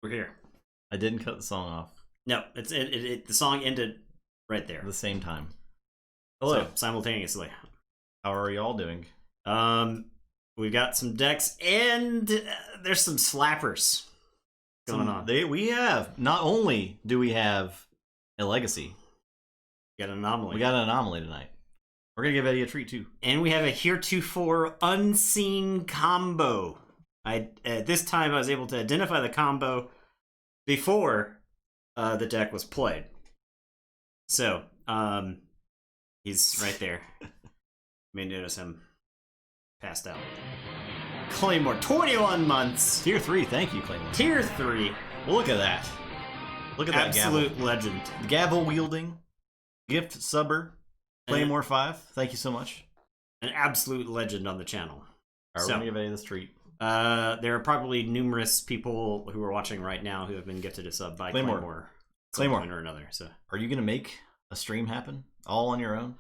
We're here. I didn't cut the song off. No, the song ended right there. At the same time. Hello, So, simultaneously. how are y'all doing? We've got some decks, and there's some slappers going on. We have, not only do we have a legacy, We got an anomaly. we got an anomaly tonight. We're gonna give Eddie a treat too. And we have a heretofore unseen combo. At this time, I was able to identify the combo before the deck was played. So, he's right there. You may notice him passed out. Claymore, 21 months. Tier 3, thank you, Claymore. Tier 3. Well, look at that. Look at that Absolute gavel. legend. Gavel wielding, gift subber, Claymore 5. Thank you so much. An absolute legend on the channel. All right, So, we're gonna give Eddie this treat. there are probably numerous people who are watching right now who have been gifted a sub by Claymore. Some point or another. So, are you gonna make a stream happen all on your own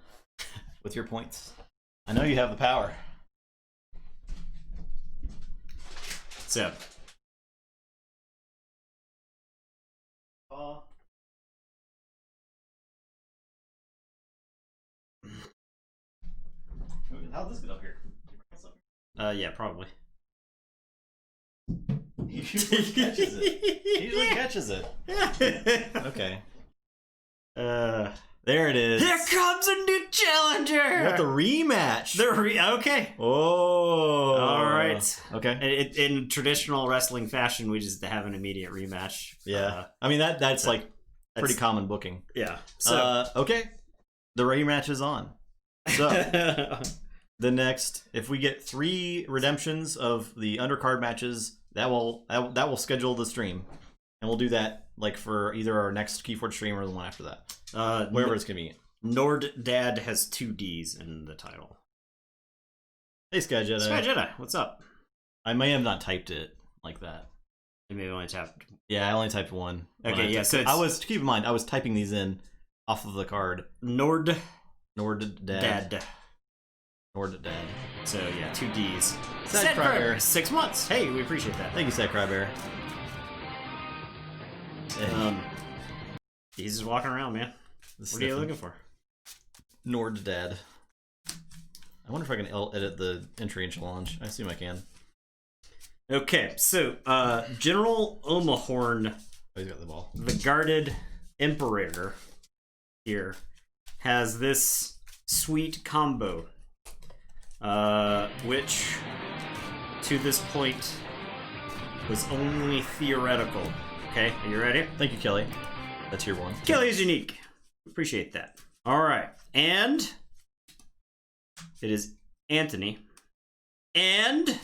with your points? I know you have the power. So, how'd this get up here? yeah, probably. He usually catches it. He usually catches it. Okay. There it is. Here comes a new challenger. What, the rematch? Okay. Oh. All right. Okay. In traditional wrestling fashion, we just have an immediate rematch. Yeah. I mean that's like pretty common booking. Yeah. So okay. The rematch is on. So the next, if we get 3 redemptions of the undercard matches, that will schedule the stream, and we'll do that like for either our next Keyforge stream or the one after that, wherever it's convenient. Nord Dad has 2 D's in the title. Hey, Sky Jedi. Sky Jedi, what's up? I may have not typed it like that. You maybe only tapped. Yeah, I only typed 1. Okay, yeah. So I was, keep in mind, I was typing these in off of the card. Nord Dad. Nord Dad. So yeah, 2 D's. Sad Crybear. 6 months. Hey, we appreciate that. Thank you, Sad Crybear. He's just walking around, man. What are you looking for? Nord Dad. I wonder if I can edit the entry in challenge. I assume I can. Okay, so General Omahorn, Oh, he's got the ball. the guarded Emperor here, has this sweet combo, which to this point was only theoretical. Okay, are you ready? Thank you, Kelly. That's your one. Kelly's unique. Appreciate that. All right, and it is Anthony and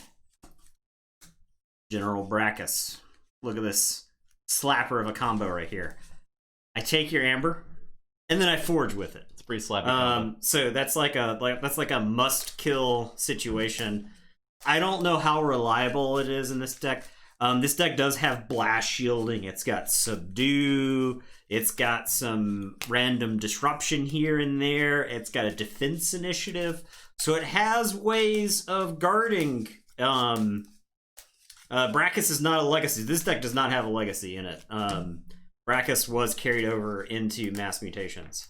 General Brackus. Look at this slapper of a combo right here. I take your amber, and then I forge with it. It's pretty slappy. So that's like a must kill situation. I don't know how reliable it is in this deck. This deck does have blast shielding. It's got subdue. It's got some random disruption here and there. It's got a defense initiative. So it has ways of guarding. Brackus is not a legacy. This deck does not have a legacy in it. Brackus was carried over into mass mutations.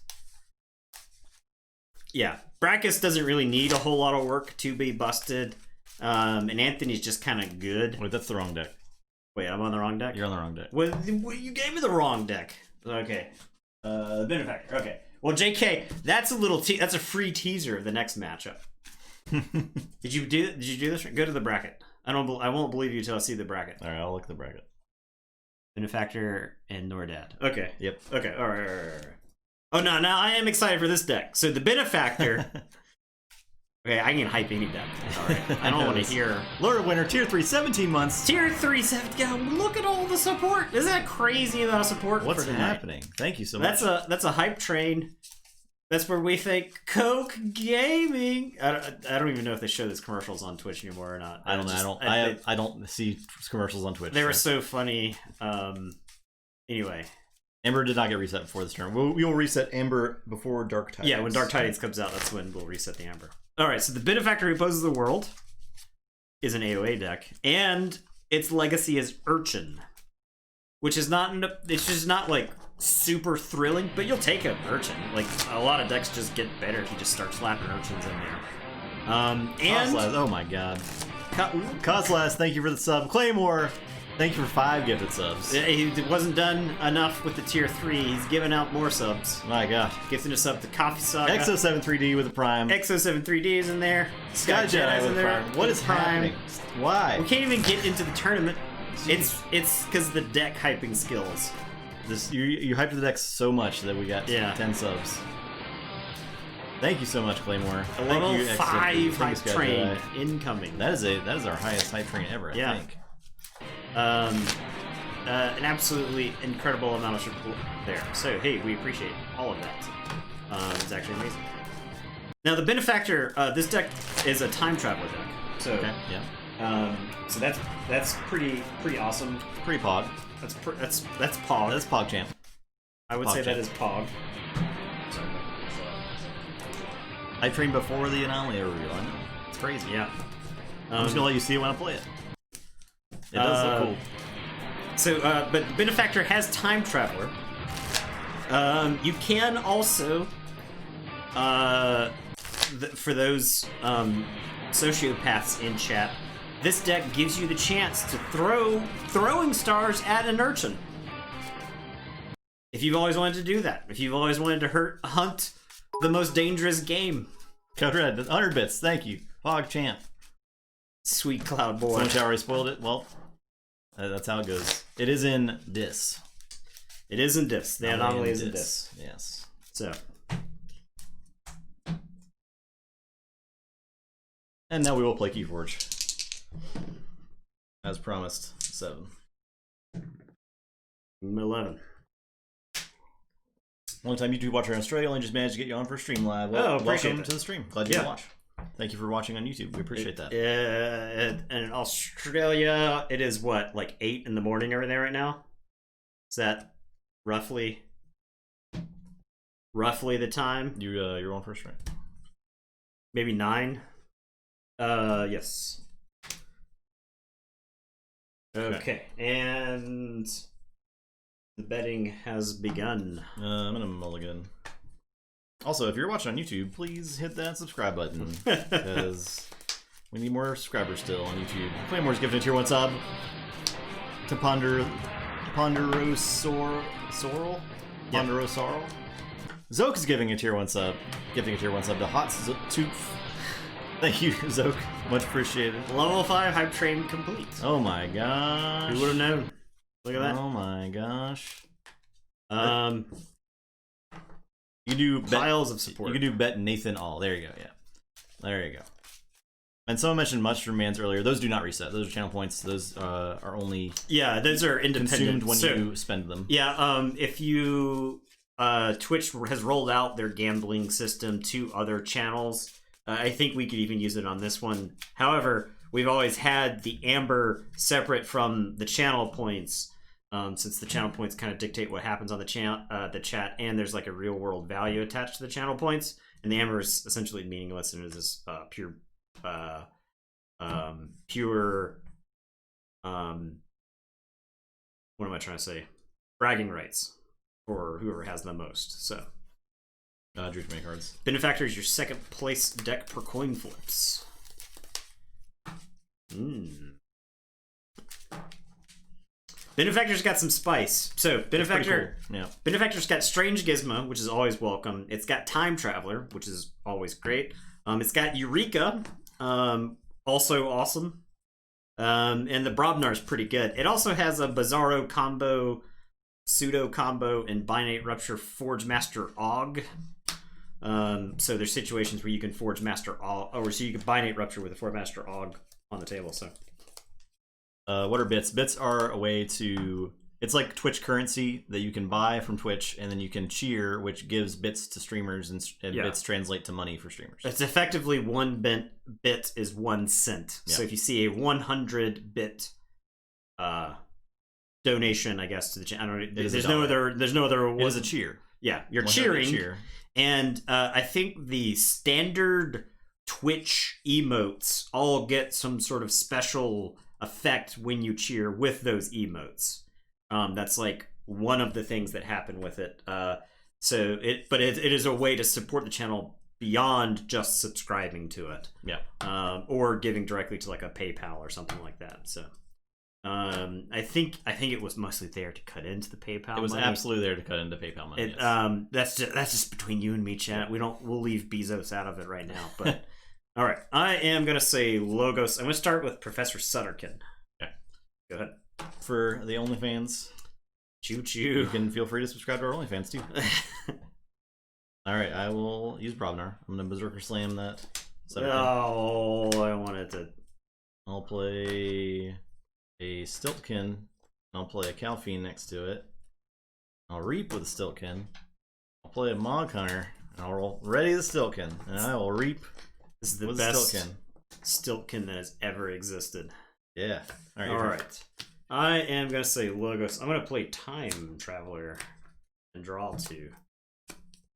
Yeah, Brackus doesn't really need a whole lot of work to be busted. And Anthony's just kind of good. Wait, that's the wrong deck. Wait, I'm on the wrong deck? You're on the wrong deck. Well, you gave me the wrong deck. Okay. Benefactor. Okay. Well, JK, that's a free teaser of the next matchup. Did you do this? Go to the bracket. I won't believe you until I see the bracket. All right, I'll look at the bracket. Benefactor and Nordad. Okay. Yep. Okay. All right. Oh no! Now I am excited for this deck. So the Benefactor. Okay, I can hype any deck. All right. I don't want to hear. Lord Winter, Tier 3, 17 months. Tier 3, 7. Yeah, look at all the support. Isn't that crazy amount of support? What's for tonight? happening? Thank you so much. That's a hype train. That's where we think Coke Gaming. I don't even know if they show these commercials on Twitch anymore or not. I don't know. I don't see commercials on Twitch. They were so funny. Anyway. Amber did not get reset before this turn. We will reset Amber before Dark Tidings. Yeah, when Dark Tidings comes out, that's when we'll reset the Amber. Alright, so the Benefactor Who Opposes the World is an AoA deck, and its legacy is Urchin. which is not, it's just not like super thrilling, but you'll take an urchin. Like, a lot of decks just get better if you just start slapping urchins in there. And Coslas, oh my god. Coslas, thank you for the sub. Claymore, thank you for 5 gifted subs. He wasn't done enough with the tier 3. He's giving out more subs. My god. Gifting us up to Coffee Saga. Exo73D with a prime. Exo73D is in there. Sky Jedi with a prime. What is happening? Why? We can't even get into the tournament. It's because of the deck hyping skills. You hyped the deck so much that we got 10 subs. Thank you so much, Claymore. A level 5 hype train Jedi. Incoming. That is our highest hype train ever, I think. An absolutely incredible amount of support there. So hey, we appreciate all of that. It's actually amazing. Now the Benefactor, this deck is a time traveler deck. So so that's pretty awesome. Pretty pog. That's Pog. That's Pog Champ. I would say that is Pog. I trained before the Anomaly reveal. I know. It's crazy. Yeah. I'm just gonna let you see it when I play it. It does look cool. So, but Benefactor has Time Traveler. You can also, for those sociopaths in chat, this deck gives you the chance to throw throwing stars at an urchin. If you've always wanted to do that, if you've always wanted to hunt the most dangerous game. Code Red, 100 bits, thank you. Pog Champ. Sweet Cloud Boy. Someone already spoiled it? Well, that's how it goes. It is in Dis. It is in Dis. The Anomaly is in Dis. Yes. So. And now we will play Keyforge. As promised, 7. 11. Long time YouTube watcher in Australia, only just managed to get you on for stream live. Well, welcome to the stream. Glad you can watch. Thank you for watching on YouTube. We appreciate that. And in Australia, it is what, like 8 in the morning over there right now? Is that roughly the time? You're on first, right? Maybe 9. Yes. Okay, and the betting has begun. I'm gonna mulligan. Also, if you're watching on YouTube, please hit that subscribe button because we need more subscribers still on YouTube. Claymore's giving a tier 1 sub to Ponderosorl. Zoke is giving a tier 1 sub, to Hot Tooth. Thank you, Zoke. Much appreciated. Level 5 hype train complete. Oh my gosh. Who would have known? Look at that. Oh my gosh. You can do piles of support. You can do bet Nathan all. There you go. Yeah. There you go. And someone mentioned Mushroom Mans earlier. Those do not reset. Those are channel points. Those are only those are independent consumed when you spend them. Yeah. If you Twitch has rolled out their gambling system to other channels. I think we could even use it on this one. However, we've always had the amber separate from the channel points, since the channel points kind of dictate what happens on the chat, and there's like a real world value attached to the channel points, and the amber is essentially meaningless and is this pure what am I trying to say? Bragging rights for whoever has the most. So. Drew too many cards. Benefactor is your second place deck per coin flips. Benefactor's got some spice. So Benefactor, cool. Yeah. Benefactor's got Strange Gizmo, which is always welcome. It's got Time Traveler, which is always great. It's got Eureka, also awesome. And the Brobnar's pretty good. It also has a Bizarro combo, Pseudo combo, and Binate Rupture Forge Master Og. So there's situations where you can Forge Master Og, or so you can Binate Rupture with a Forge Master Og on the table. So, what are bits? Bits are a way to. It's like Twitch currency that you can buy from Twitch, and then you can cheer, which gives bits to streamers, and bits translate to money for streamers. It's effectively 1 bit is 1 cent. Yeah. So if you see a 100 bit donation, I guess, to the channel, there's no other. It is a cheer. Yeah, you're cheering. And I think the standard Twitch emotes all get some sort of special effect when you cheer with those emotes. That's like one of the things that happen with it. But it is a way to support the channel beyond just subscribing to it. Yeah. Or giving directly to like a PayPal or something like that. So, I think it was mostly there to cut into the PayPal. It was money. absolutely there to cut into PayPal money. That's just between you and me, chat. Yeah. We'll leave Bezos out of it right now. But all right, I am gonna say logos. I'm gonna start with Professor Sutterkin. Okay, go ahead. For the OnlyFans, choo choo. You can feel free to subscribe to our OnlyFans too. All right, I will use Brobnar. I'm gonna Berserker Slam that. Oh, I wanted to. I'll play a Stiltkin. I'll play a Calphine next to it. I'll Reap with a Stiltkin. I'll play a Mog Hunter. And I'll roll Ready the Stiltkin, and I will Reap. This is the best Stiltkin that has ever existed. Yeah. All right. I am gonna say logos. I'm gonna play Time Traveler and draw 2.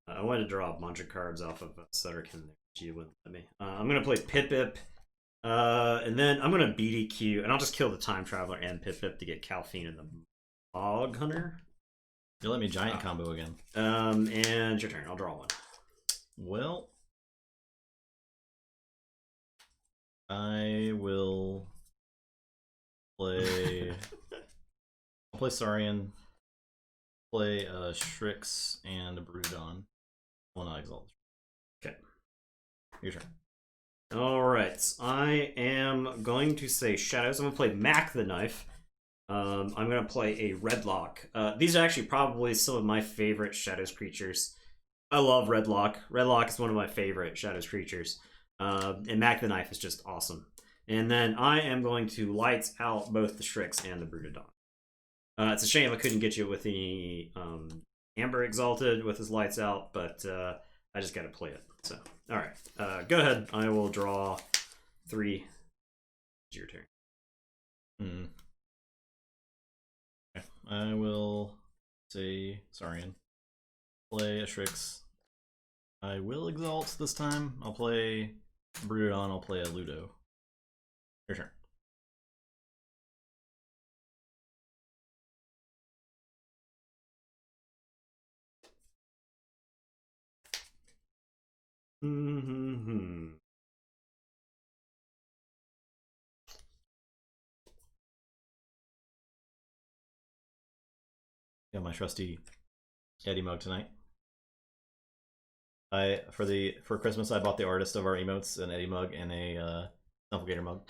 I wanted to draw a bunch of cards off of Sutterkin. You wouldn't let me. I'm gonna play Pip, and then I'm gonna BDQ, and I'll just kill the Time Traveler and Pip to get Calphine and the Mog Hunter. You let me giant combo again. And it's your turn. I'll draw one. Well, I will play. I'll play Saurian. Play Strix and a Broodon. Well, not Exalt. Okay. Your turn. Alright. I am going to say Shadows. I'm going to play Mac the Knife. I'm going to play a Redlock. These are actually probably some of my favorite Shadows creatures. I love Redlock. Redlock is one of my favorite Shadows creatures. And Mac the Knife is just awesome. And then I am going to Lights out both the Strix and the Broodon. It's a shame I couldn't get you with the Amber Exalted with his Lights out, but I just got to play it. So, all right, go ahead. I will draw 3. It's your turn. Okay. I will say Saurian. Play a Strix. I will Exalt this time. I'll play Broodon. I'll play a Ludo. Your turn. Got my trusty Eddie mug tonight. For Christmas I bought the artist of our emotes an Eddie mug and a Snufflegator mug.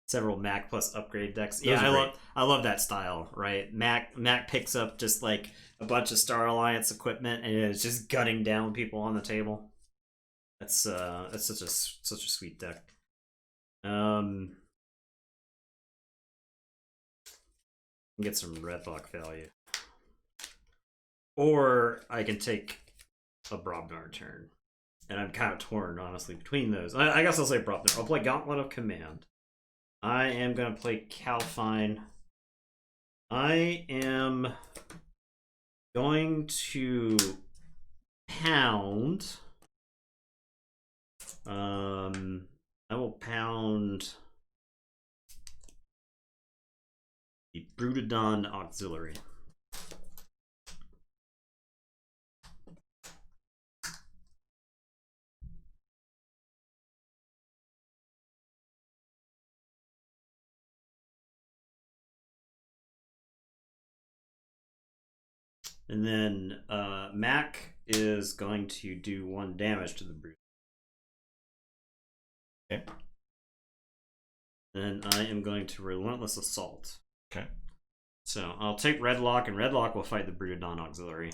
Several Mac plus upgrade decks. Yeah, I love that style, right? Mac picks up just like a bunch of Star Alliance equipment and it's just gunning down people on the table. That's such a sweet deck. Get some Redlock value. Or I can take a Brobnar turn. And I'm kind of torn, honestly, between those. I guess I'll say Brobnar. I'll play Gauntlet of Command. I am going to play Calphine. I am going to pound. I will pound the Broodon Auxiliary. And then Mac is going to do 1 damage to the Brood. Okay. Then I am going to Relentless Assault. Okay. So I'll take Redlock, and Redlock will fight the Broodon Auxiliary.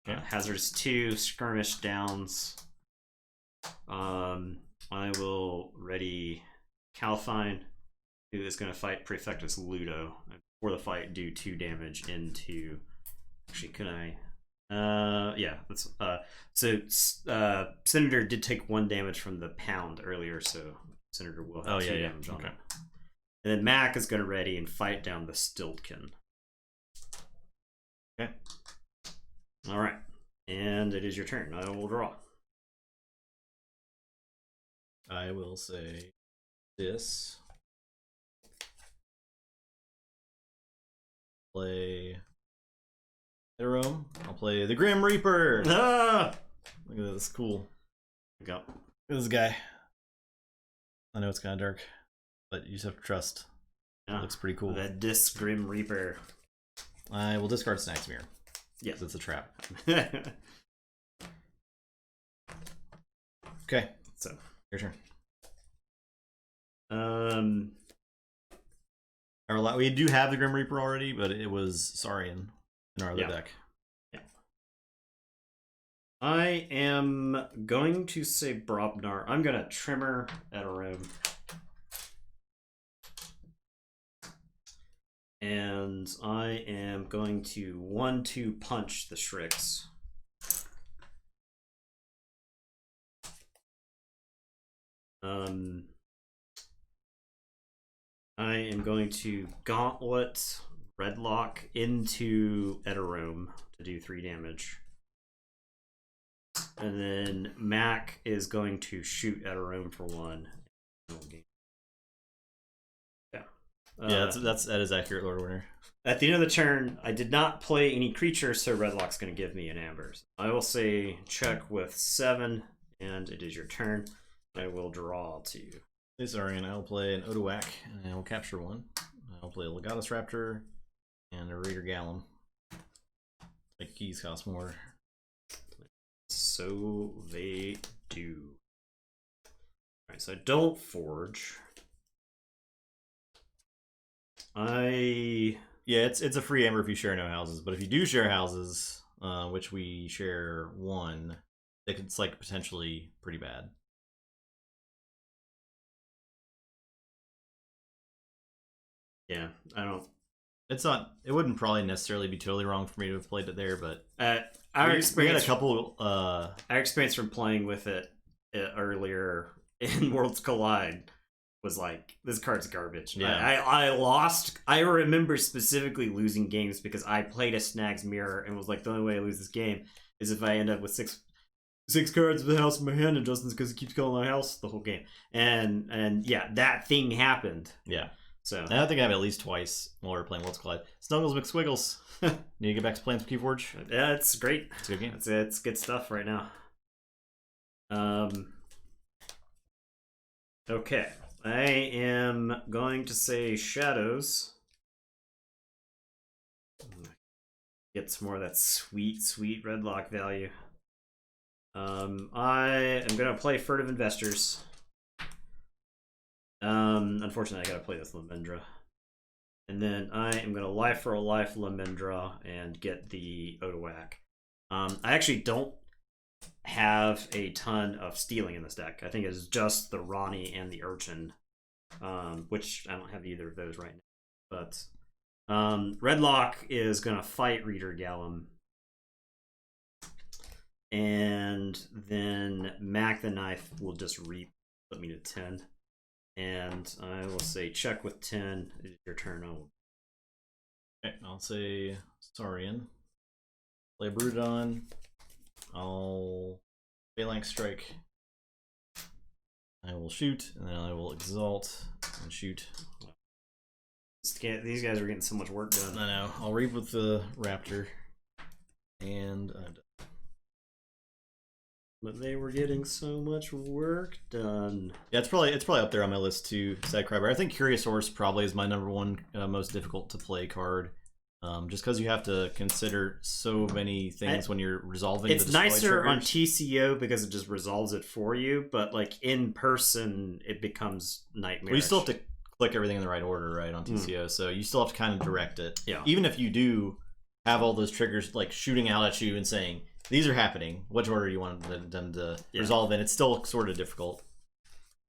Okay. Hazardous 2, Skirmish Downs. I will ready Calphine, who is going to fight Prefectus Ludo. For the fight, do 2 damage into... Actually, can I? Yeah. That's Senator did take 1 damage from the pound earlier, so Senator will have 2 damage on it. And then Mac is going to ready and fight down the Stiltkin. Okay. All right, and it is your turn. I will draw. I will say this. play Therum. I'll play the Grim Reaper. Ah! Look at this, cool. Go. Look at this guy. I know it's kind of dark, but you just have to trust. Yeah. It looks pretty cool. The Disc Grim Reaper. I will discard Snack's Mirror. Yes. It's a trap. Okay. So. Your turn. We do have the Grim Reaper already, but it was Saurian in our other deck. Yeah. I am going to say Brobnar. I'm going to Trimmer at a room. And I am going to 1-2 punch the Shrix. I am going to Gauntlet Redlock into Eterome to do 3 damage. And then Mac is going to shoot Eterome for 1. Yeah. Yeah, that is accurate, Lord Winter. At the end of the turn, I did not play any creatures, so Redlock's going to give me an Amber. I will say check with 7, and it is your turn. I will draw to you. Hey, Saurian, I'll play an Odoak, and I will capture 1. I'll play a Legatus Raptor and a Raider Gallum. Like keys cost more. So they do. Alright, so I don't forge. Yeah, it's a free Amber if you share no houses, but if you do share houses, which we share 1, it's like potentially pretty bad. Yeah, I don't. It's not. It wouldn't probably necessarily be totally wrong for me to have played it there, but our we experience. had a couple. Our experience from playing with it earlier in Worlds Collide was like, this card's garbage. Yeah. I lost. I remember specifically losing games because I played a Snag's Mirror and was like, the only way I lose this game is if I end up with six cards of the house in my hand, and Justin's because he keeps calling my house the whole game. And yeah, that thing happened. Yeah. So I think I have at least twice while we were playing Worlds Collide. Snuggles McSquiggles. Need to get back to playing Keyforge? Yeah, it's great. It's a good game. It's good stuff right now. Okay. I am going to say Shadows. Get some more of that sweet, sweet Redlock value. I am going to play Furtive Investors. Unfortunately, I gotta play this Lamendra. And then I am gonna life for a life Lamendra and get the Odoak. I actually don't have a ton of stealing in this deck. I think it's just the Ronnie and the Urchin, which I don't have either of those right now. But Redlock is gonna fight Reader Gallum. And then Mac the Knife will just put me to 10. And I will say check with 10. It's your turn. Okay, I'll say Saurian. Play Brudon. I'll Phalanx Strike. I will shoot, and then I will Exalt and shoot. These guys are getting so much work done. I know. I'll reap with the Raptor. And I'm done. But they were getting so much work done. Yeah, it's probably up there on my list too. Sadcryber. I think Curious Horse probably is my #1 most difficult to play card, just because you have to consider so many things when you're resolving. It's the nicer triggers. on TCO because it just resolves it for you, but like in person, it becomes nightmarish. Well, you still have to click everything in the right order, right, on TCO. So you still have to kind of direct it. Yeah. Even if you do have all those triggers like shooting out at you and saying, these are happening, which order do you want them to resolve in? It's still sort of difficult.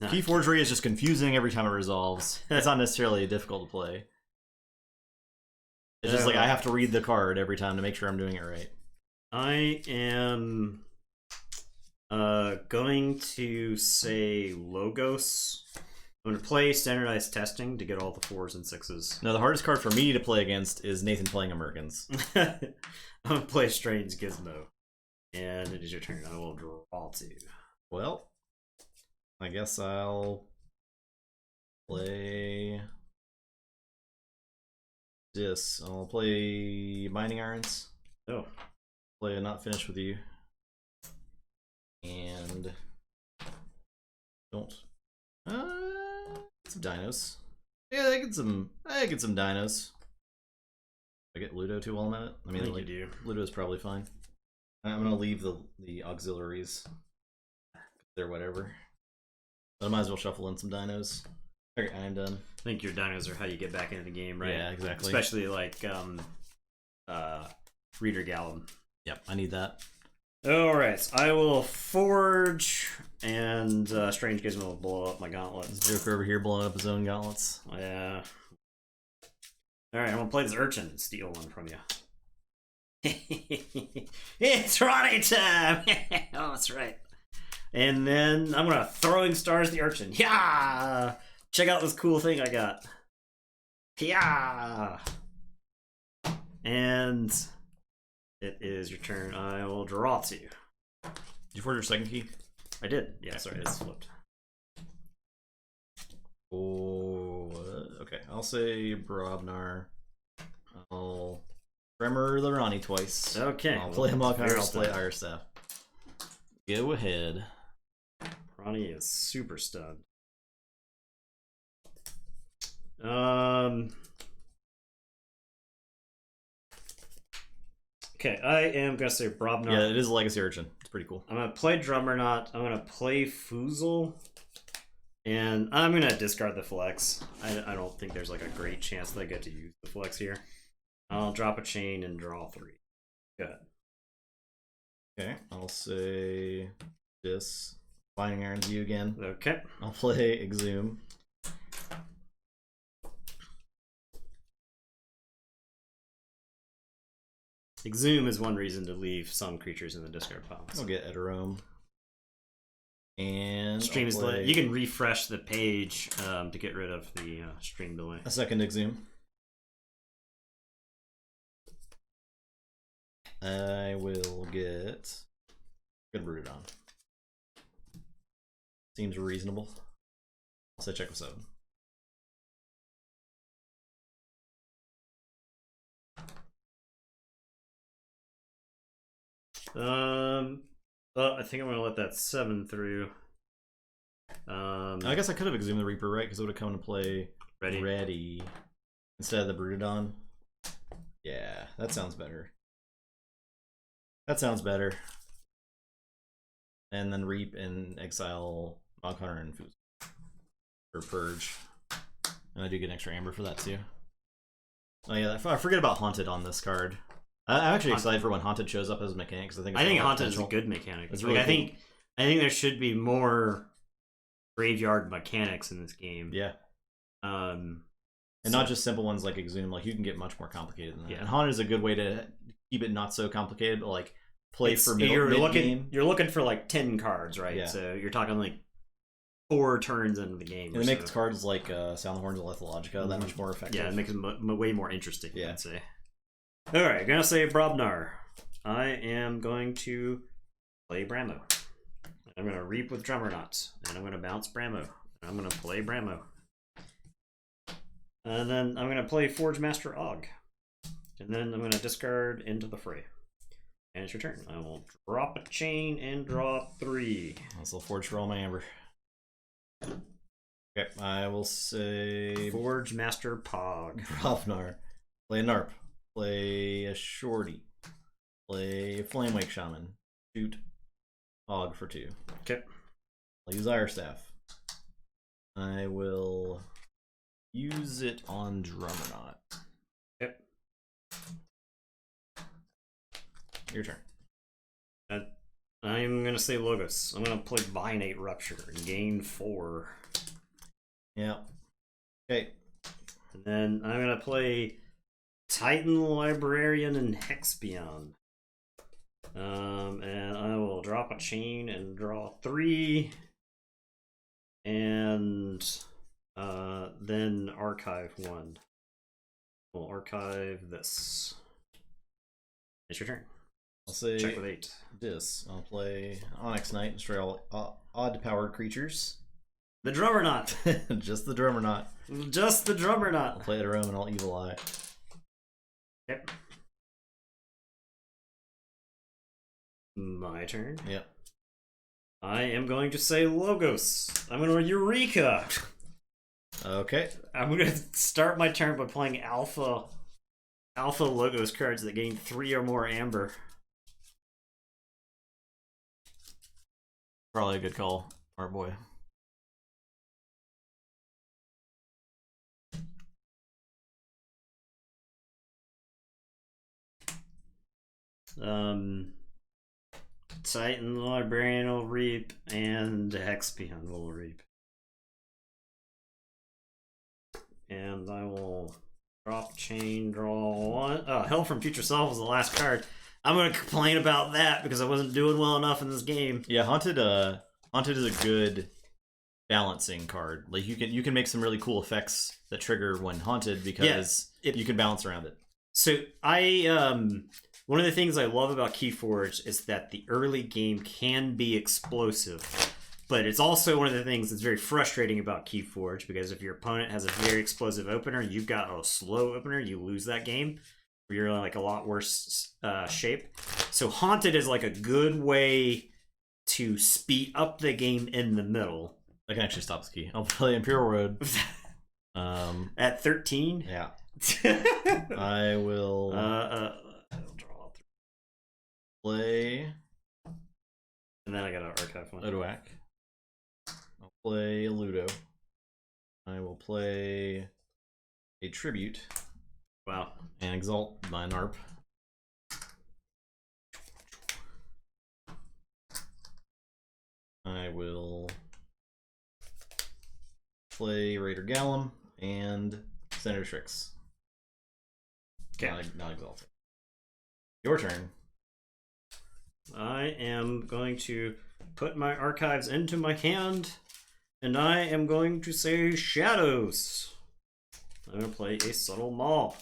No. Keyforgery is just confusing every time it resolves. It's not necessarily difficult to play. It's just like I have to read the card every time to make sure I'm doing it right. I am going to say Logos. I'm going to play Standardized Testing to get all the 4s and 6s. No, the hardest card for me to play against is Nathan playing Americans. I'm going to play Strange Gizmo. And it is your turn. I will draw 2. Well, I guess I'll play Dis. I'll play Binding Irons. Oh. Play a Not Finished with You. And don't. Some dinos. Yeah, I get some dinos. I get Ludo too while I'm at it. I mean, think like, you do. Ludo's probably fine. I'm gonna leave the auxiliaries. They're whatever. But I might as well shuffle in some dinos. Okay, I'm done. I think your dinos are how you get back into the game, right? Yeah, exactly. Especially like Reader Gallum. Yep, I need that. Alright, so I will forge, and Strange Gizmo will blow up my gauntlets. This Joker over here blowing up his own gauntlets. Yeah. Alright, I'm gonna play this urchin and steal one from you. It's Ronnie time! Oh, that's right. And then I'm gonna Throwing Stars the urchin. Yeah! Check out this cool thing I got. Yeah! And it is your turn. I will draw 2. Did you forge your second key? I did. Yeah, sorry, it's flipped. Oh, okay. I'll say Brobnar. I'll Tremor the Ronnie twice. Okay. I'll play Malkar. I'll play Iron Staff. Go ahead. Ronnie is super stunned. Okay, I am gonna say Brobnar. Yeah, it is a Legacy Urchin. It's pretty cool. I'm gonna play Drummerknot. I'm gonna play Foozle. And I'm gonna discard the flex. I don't think there's like a great chance that I get to use the flex here. I'll drop a chain and draw 3. Good. Okay, I'll say this. Binding Irons you again. Okay. I'll play Exhume. Exhume is one reason to leave some creatures in the discard pile. I'll get Eterome. And Stream is lit. You can refresh the page to get rid of the stream delay. A second Exhume. I will get good Broodon. Seems reasonable. I'll say check with 7. I think I'm gonna let that 7 through. I guess I could have Exhumed the Reaper, right? Because it would have come into play ready instead of the Broodon. Yeah, that sounds better. That sounds better. And then Reap and exile Moghunter and Foozle. Or Purge. And I do get an extra Amber for that too. Oh yeah, I forget about Haunted on this card. I'm actually excited for when Haunted shows up as a mechanic because I think Haunted is a good mechanic. It's really cool. I think there should be more graveyard mechanics in this game. Yeah. And not just simple ones like Exhume. Like you can get much more complicated than that. Yeah. And Haunted is a good way to keep it not so complicated, but like play for mid game. You're looking for like 10 cards, right? Yeah. So you're talking like 4 turns into the game. And it makes cards like Sound the Horns and Lethalogica that much more effective. Yeah, it makes it way more interesting. Yeah. I'd say. All right, gonna say Brobnar. I am going to play Bramo. I'm gonna Reap with Drummerknot, and I'm gonna bounce Bramo. I'm gonna play Bramo. And then I'm gonna play Forge Master Og. And then I'm gonna discard into the fray. And it's your turn. I will drop a chain and draw 3. I'll still Forge for all my Amber. Okay, I will say Forge Master Pog. Brobnar. Play a Narp. Play a Shorty. Play a Flamewake Shaman. Shoot Pog for 2. Okay. I'll use Iron Staff. I will use it on Drummerknot. Yep. Your turn. I'm gonna say Logos. I'm gonna play Binate Rupture and gain 4. Yeah. Okay. And then I'm gonna play Titan Librarian and Hexbion. And I will drop a chain and draw 3. And then archive 1. We'll archive this. It's your turn. I'll say check with 8. This. I'll play Onyx Knight, destroy all odd powered creatures. The Drummerknot. Just the Drummerknot. Just the Drummerknot. I'll play Eterome and I'll Evil Eye. Okay. My turn. Yep. I am going to say Logos. I'm going to Eureka. Okay. I'm going to start my turn by playing Alpha Logos cards that gain 3 or more Amber. Probably a good call, our boy. Titan the Librarian will reap, and Hexpion will reap. And I will drop chain, draw 1. Oh, Hell from Future Self was the last card. I'm gonna complain about that because I wasn't doing well enough in this game. Yeah, Haunted is a good balancing card. Like you can make some really cool effects that trigger when Haunted because you can balance around it. So one of the things I love about Keyforge is that the early game can be explosive. But it's also one of the things that's very frustrating about Keyforge, because if your opponent has a very explosive opener, you've got a slow opener, you lose that game. You're in like a lot worse shape. So Haunted is like a good way to speed up the game in the middle. I can actually stop this key. I'll play Imperial Road. At 13? Yeah. I will play. And then I got an archive one. Odoak. I'll play Ludo. I will play a Tribute. Wow. And Exalt my Narp. I will play Raider Gallum and Senator Strix. Okay. Not Exalted. Your turn. I am going to put my archives into my hand, and I am going to say Shadows. I'm going to play a Subtle Maul.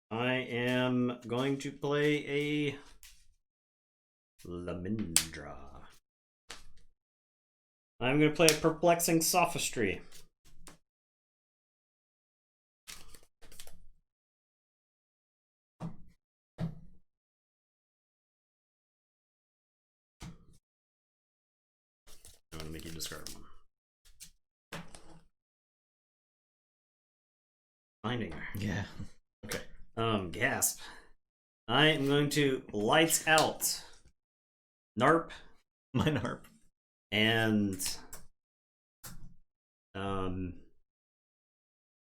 I am going to play a Lamindra. I'm going to play a Perplexing Sophistry. I'm going to make you discard one. Finding her. Yeah. Okay. Gasp. I am going to Lights Out. Narp. My Narp. And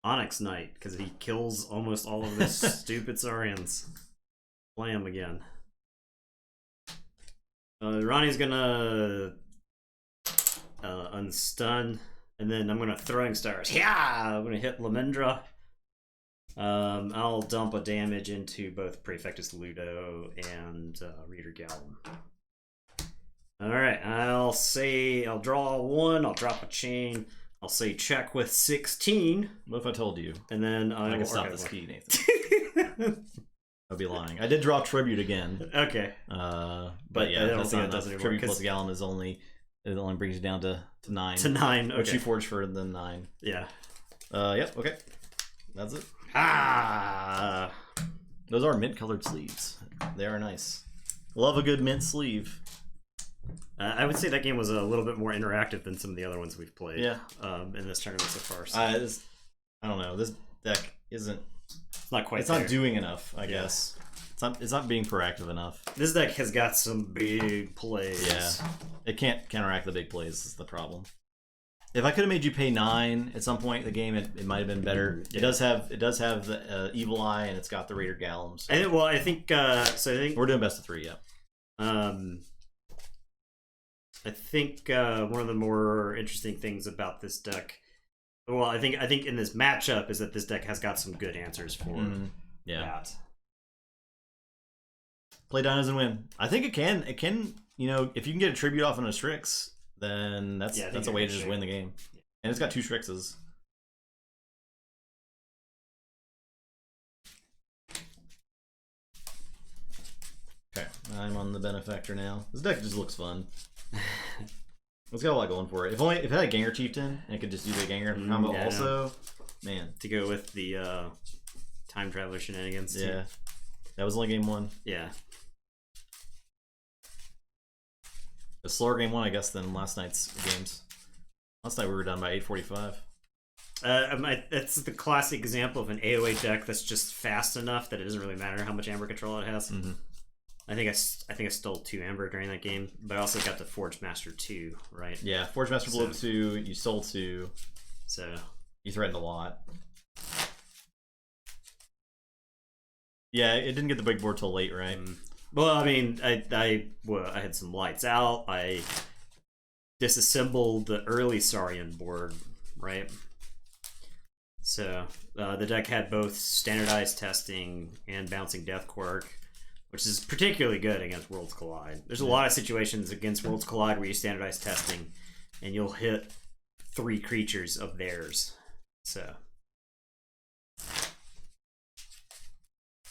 Onyx Knight, because he kills almost all of the stupid Saurians. Play him again. Ronnie's gonna unstun, and then I'm gonna Throwing Stars. Yeah, I'm gonna hit Lamindra. I'll dump a damage into both Praefectus Ludo and Reader Gallum. Alright, I'll draw 1, I'll drop a chain, I'll say check with 16. What if I told you? And then I can stop this key, Nathan. I'd be lying. I did draw Tribute again. Okay. But yeah, that's not enough. Tribute plus Gallum is only brings you down to 9. To 9, okay. Which you forged for the 9. Yeah. Yep, okay. That's it. Ah! Those are mint colored sleeves. They are nice. Love a good mint sleeve. I would say that game was a little bit more interactive than some of the other ones we've played. Yeah. In this tournament so far. So. I don't know. This deck isn't. It's not quite. It's not doing enough. I guess. It's not being proactive enough. This deck has got some big plays. Yeah. It can't counteract the big plays. Is the problem. If I could have made you pay 9 at some point in the game, it might have been better. Yeah. It does have the Evil Eye, and it's got the Raider Gallum. So. I think we're doing best of 3. Yeah. I think one of the more interesting things about this deck, well, I think in this matchup, is that this deck has got some good answers for that. Play Dinos and win. I think it can. It can. You know, if you can get a Tribute off on a Strix, then that's a way to just win the game. Yeah. And it's got 2 Strixes. Okay, I'm on the Benefactor now. This deck just looks fun. It's got a lot going for it. If it had a Ganger Chieftain and it could just use a Ganger combo also, man. To go with the time traveler shenanigans. Too. Yeah, that was only game 1. Yeah. A slower game 1, I guess, than last night's games. Last night we were done by 8:45. It's the classic example of an AoE deck that's just fast enough that it doesn't really matter how much amber control it has. Mm-hmm. I think I stole 2 amber during that game, but I also got the Forge Master 2, right? Yeah, Forge Master blew up 2. You stole 2. So you threatened a lot. Yeah, it didn't get the big board till late, right? Well, I mean, I had some lights out. I disassembled the early Saurian board, right? So the deck had both standardized testing and bouncing Death Quirk, which is particularly good against Worlds Collide. There's a lot of situations against Worlds Collide where you standardize testing and you'll hit 3 creatures of theirs. So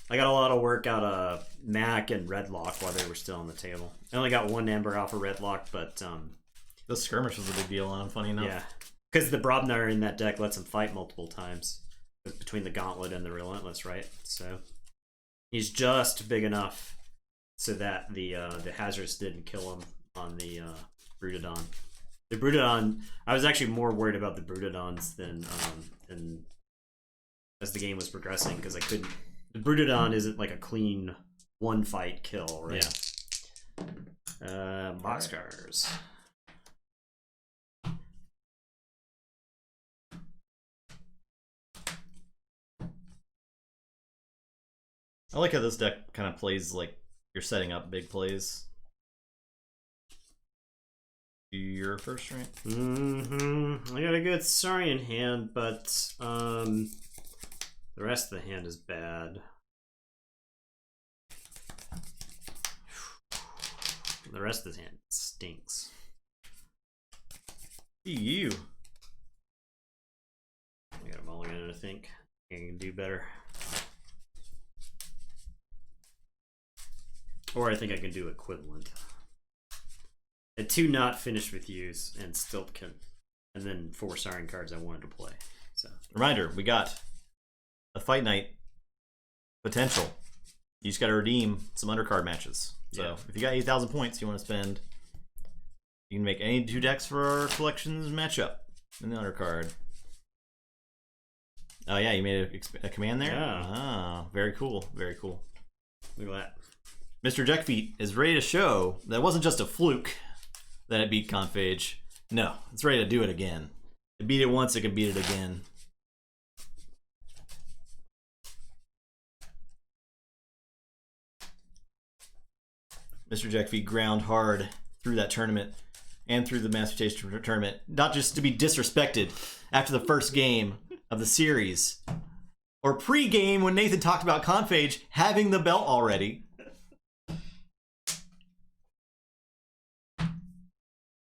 I got a lot of work out of Mac and Redlock while they were still on the table. I only got 1 amber off of Redlock, but the skirmish was a big deal on him, funny enough. Yeah, because the Brobnar in that deck lets him fight multiple times between the Gauntlet and the Relentless, right? So he's just big enough so that the Hazardous didn't kill him on the Brutodon. The Brutodon, I was actually more worried about the Brutodons than as the game was progressing, because I couldn't. The Brutodon isn't like a clean 1 fight kill, right? Yeah. Boxcars. I like how this deck kind of plays like you're setting up big plays. Your first, right? I got a good Saurian hand, but the rest of the hand is bad. The rest of the hand stinks. You. I got a mulligan, I think. I can do better. Or I think I can do equivalent. And 2 not finished with use and Stiltkin. And then 4 Saurian cards I wanted to play. So Reminder, we got a Fight Night potential. You just got to redeem some undercard matches. So if you got 8,000 points you want to spend, you can make any 2 decks for our collections matchup in the undercard. Oh yeah, you made a command there? Yeah. Ah, very cool. Very cool. look at that. Mr. Deckfeet is ready to show that it wasn't just a fluke that it beat Confage. No, it's ready to do it again. It beat it once, it can beat it again. Mr. Deckfeet ground hard through that tournament and through the Master Taster tournament, not just to be disrespected after the first game of the series, or pre-game when Nathan talked about Confage having the belt already.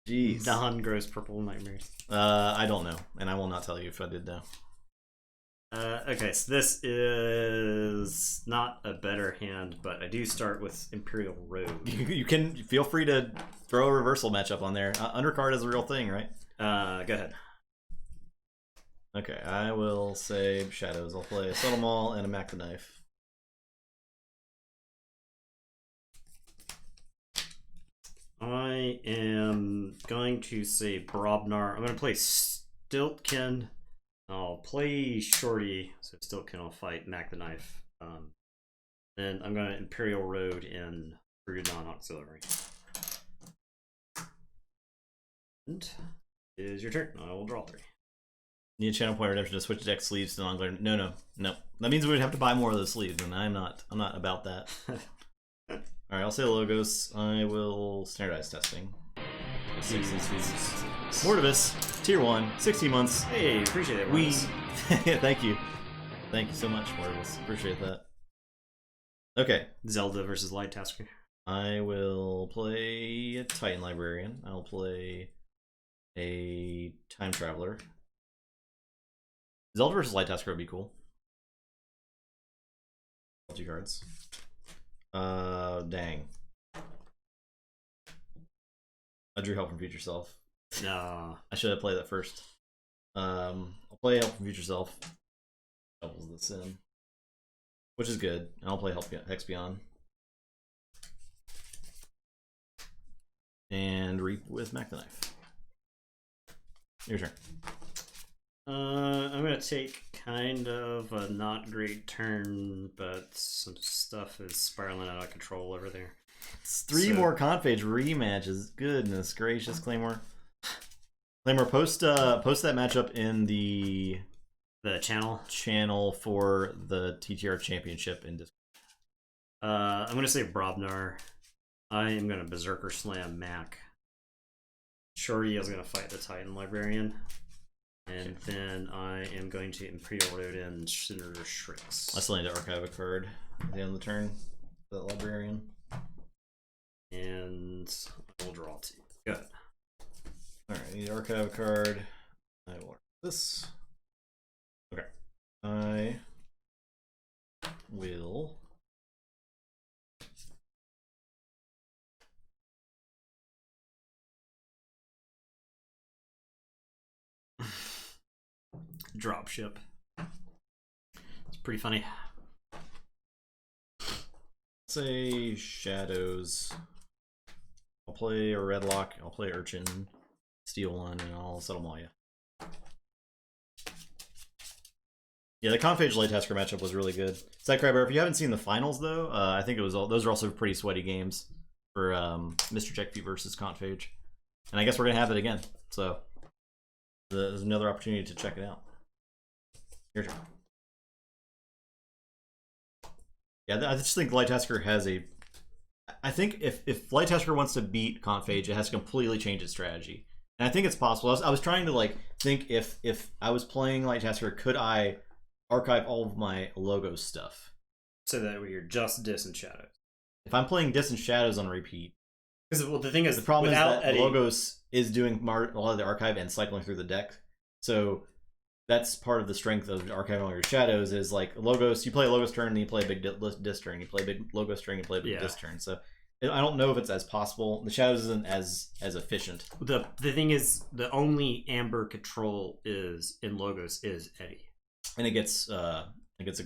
Jeez. Don grows purple nightmares. I don't know, and I will not tell you if I did know. Okay, so this is not a better hand, but I do start with Imperial Road. You can feel free to throw a reversal matchup on there. Undercard is a real thing, right? Go ahead. Okay, I will say Shadows. I'll play a Subtle Maul and a Mac the Knife. I am going to say Brobnar. I'm going to play Stiltkin. I'll play Shorty, so Stiltkin will fight Mac the Knife. Then I'm going to Imperial Road in Brutodon Auxiliary. And it is your turn. I will draw 3. Need a channel point redemption to switch deck sleeves to non-glare. No. That means we would have to buy more of those sleeves, and I'm not about that. All right, I'll say logos. I will standardize testing. 16 speeds. Mortivus, tier 1, 16 months. Hey, appreciate it. Thank you so much, Mortivus. Appreciate that. Okay. Zelda versus Light Tasker. I will play a Titan Librarian. I'll play a Time Traveler. Zelda versus Light Tasker would be cool. 2 cards. Dang. I drew Help from Future Self. No. I should have played that first. I'll play Help from Future Self. Doubles the sin. which is good. And I'll play Hex Beyond. And Reap with Mac the Knife. Your turn. I'm gonna take kind of a not great turn, but some stuff is spiraling out of control over there. It's three more Confage rematches. Goodness gracious, Claymore. Claymore, post that matchup in the channel for the TTR Championship in Discord. I'm gonna say Brobnar. I am gonna Berserker Slam Mac. Shorty is gonna fight the Titan Librarian. And then I am going to Imperial Road in Senator Shrix. I still need to archive a card at the end of the turn. The Librarian. And I will draw 2. Good. Alright, I need to archive a card. I will archive this. Okay. I will Dropship. It's pretty funny. say Shadows. I'll play a Redlock, I'll play Urchin, steal one, and I'll settle Malia. Yeah, the Confage Lighttasker matchup was really good. Sidecrabber, if you haven't seen the finals though, I think it was those are also pretty sweaty games for Mr. Checkfeet versus Confage. And I guess we're gonna have it again. So there's another opportunity to check it out. Your turn. Yeah, I just think Lighttasker has a... I think if Lighttasker wants to beat Confage, it has to completely change its strategy. And I think it's possible. I was trying to like think if I was playing Lighttasker, could I archive all of my Logos stuff? So that you're just Dis and Shadows. If I'm playing Dis and Shadows on repeat... Because well, the thing is, the problem is that Eddie... Logos is doing a lot of the archive and cycling through the deck. So that's part of the strength of archiving all your Shadows is like Logos, you play a Logos turn, and you play a big Dis turn. You play a big Logos turn, you play a big Dis turn. So I don't know if it's as possible. The Shadows isn't as efficient. The thing is, the only Amber control is in Logos is Eddie. And it gets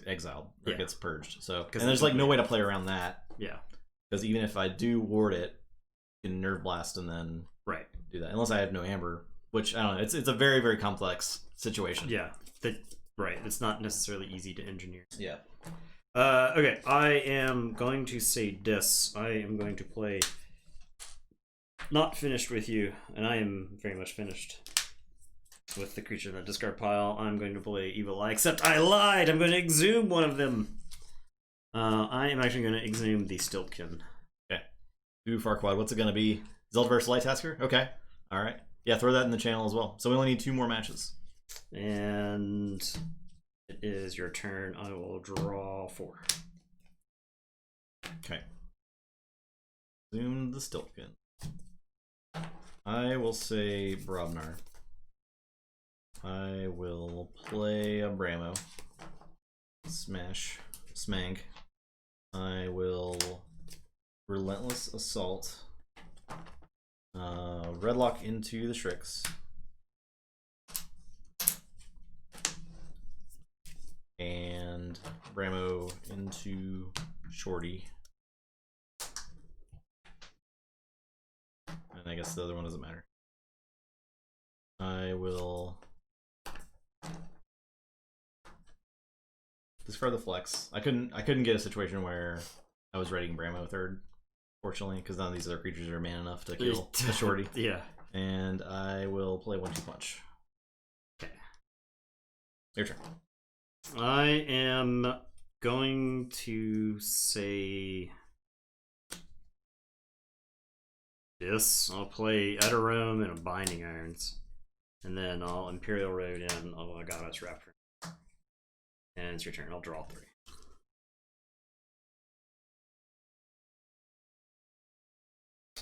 exiled, or it gets purged. So and there's like no way to play around that. Yeah. Because even if I do ward it, you can Nerve Blast and then do that. Unless I have no Amber, which I don't know. It's a very, very complex situation. Yeah. It's not necessarily easy to engineer. Yeah. Okay, I am going to say Dis. I am going to play Not Finished With You, and I am very much finished with the creature in the discard pile. I'm going to play Evil Eye, except I lied! I'm going to exhume one of them! I am actually going to exhume the Stiltkin. Okay. Ooh, Farquaad, what's it going to be? Zelda vs. Lighttasker? Okay. Alright. Yeah, throw that in the channel as well. So we only need 2 more matches. And it is your turn. I will draw 4. Okay. Zoom the Stiltkin. I will say Brobnar. I will play a Bramo. Smang. I will Relentless Assault. Redlock into the Shrix. And Bramo into Shorty. And I guess the other one doesn't matter. I will discard the Flex. I couldn't get a situation where I was raiding Bramo third, fortunately, because none of these other creatures are man enough to kill a Shorty. Yeah. And I will play 1-2 punch. Okay. Your turn. I am going to say this. I'll play Eterome and a Binding Irons. And then I'll Imperial Road in Alagados Raptor. And it's your turn. I'll draw 3.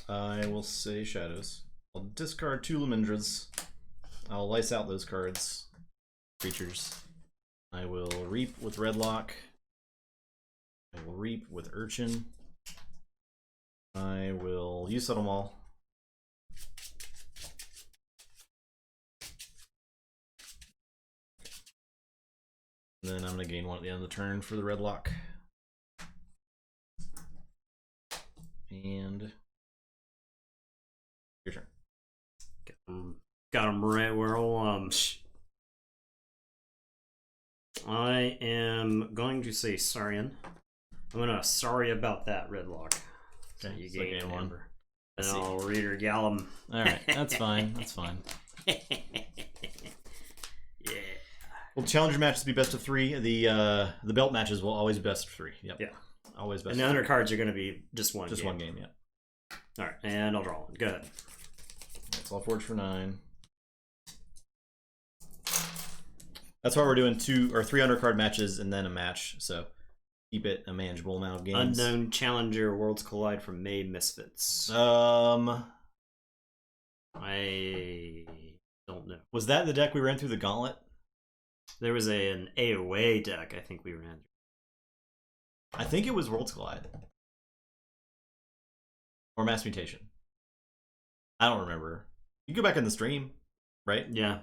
I will say Shadows. I'll discard 2 Lemindras. I'll lice out those cards. Creatures. I will Reap with Redlock. I will Reap with Urchin. I will use Settle Maul. And then I'm going to gain 1 at the end of the turn for the Redlock. And your turn. Got him right where I want. I am going to say Sarian. I'm gonna sorry about that, Redlock. So Okay, you so gain gain one. one. And I'll reader Gallum. Alright, that's fine. That's fine. Yeah. Well, challenger matches be best of 3. The belt matches will always be best of 3. Yep. Yeah. Always best. And the undercards are going to be just one. Just game. one game. Yeah. All right, and I'll draw one. Go ahead. So I'll forge for 9. That's why we're doing 2 or 3 undercard matches and then a match. So keep it a manageable amount of games. Unknown Challenger Worlds Collide from May Misfits. I don't know. Was that the deck we ran through the gauntlet? There was an AOA deck I think we ran. I think it was Worlds Collide. Or Mass Mutation. I don't remember. You can go back in the stream, right? Yeah.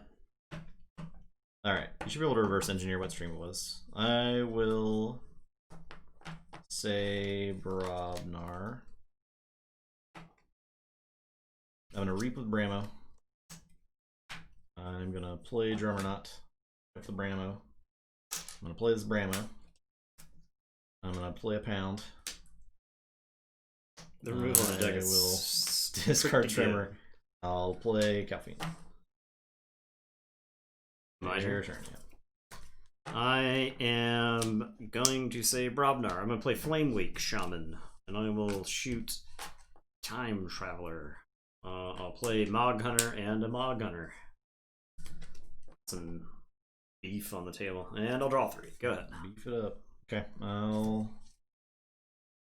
Alright. You should be able to reverse engineer what stream it was. I will say Brobnar. I'm going to Reap with Bramo. I'm going to play Drummerknot with the Bramo. I'm going to play this Bramo. I'm going to play a Pound. The removal on the deck I will discard Tremor. I'll play Caffeine. My Your turn. turn, yeah. I am going to say Brobnar. I'm going to play Flame Weak Shaman. And I will shoot Time Traveler. I'll play Mog Hunter and a Mog Hunter. Some beef on the table. And I'll draw 3. Go ahead. Beef it up. Okay, I'll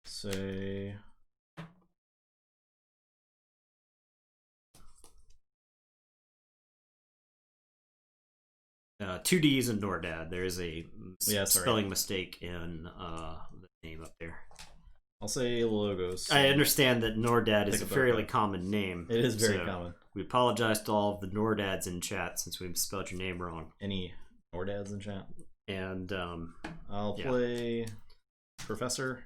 say... 2 Ds and Nordad. There's a sorry. spelling mistake in the name up there. I'll say Logos. I understand that Nordad is Take a a fairly book. common name. It is very so common. We apologize to all of the Nordads in chat since we spelled your name wrong. Any Nordads in chat? And I'll play Professor.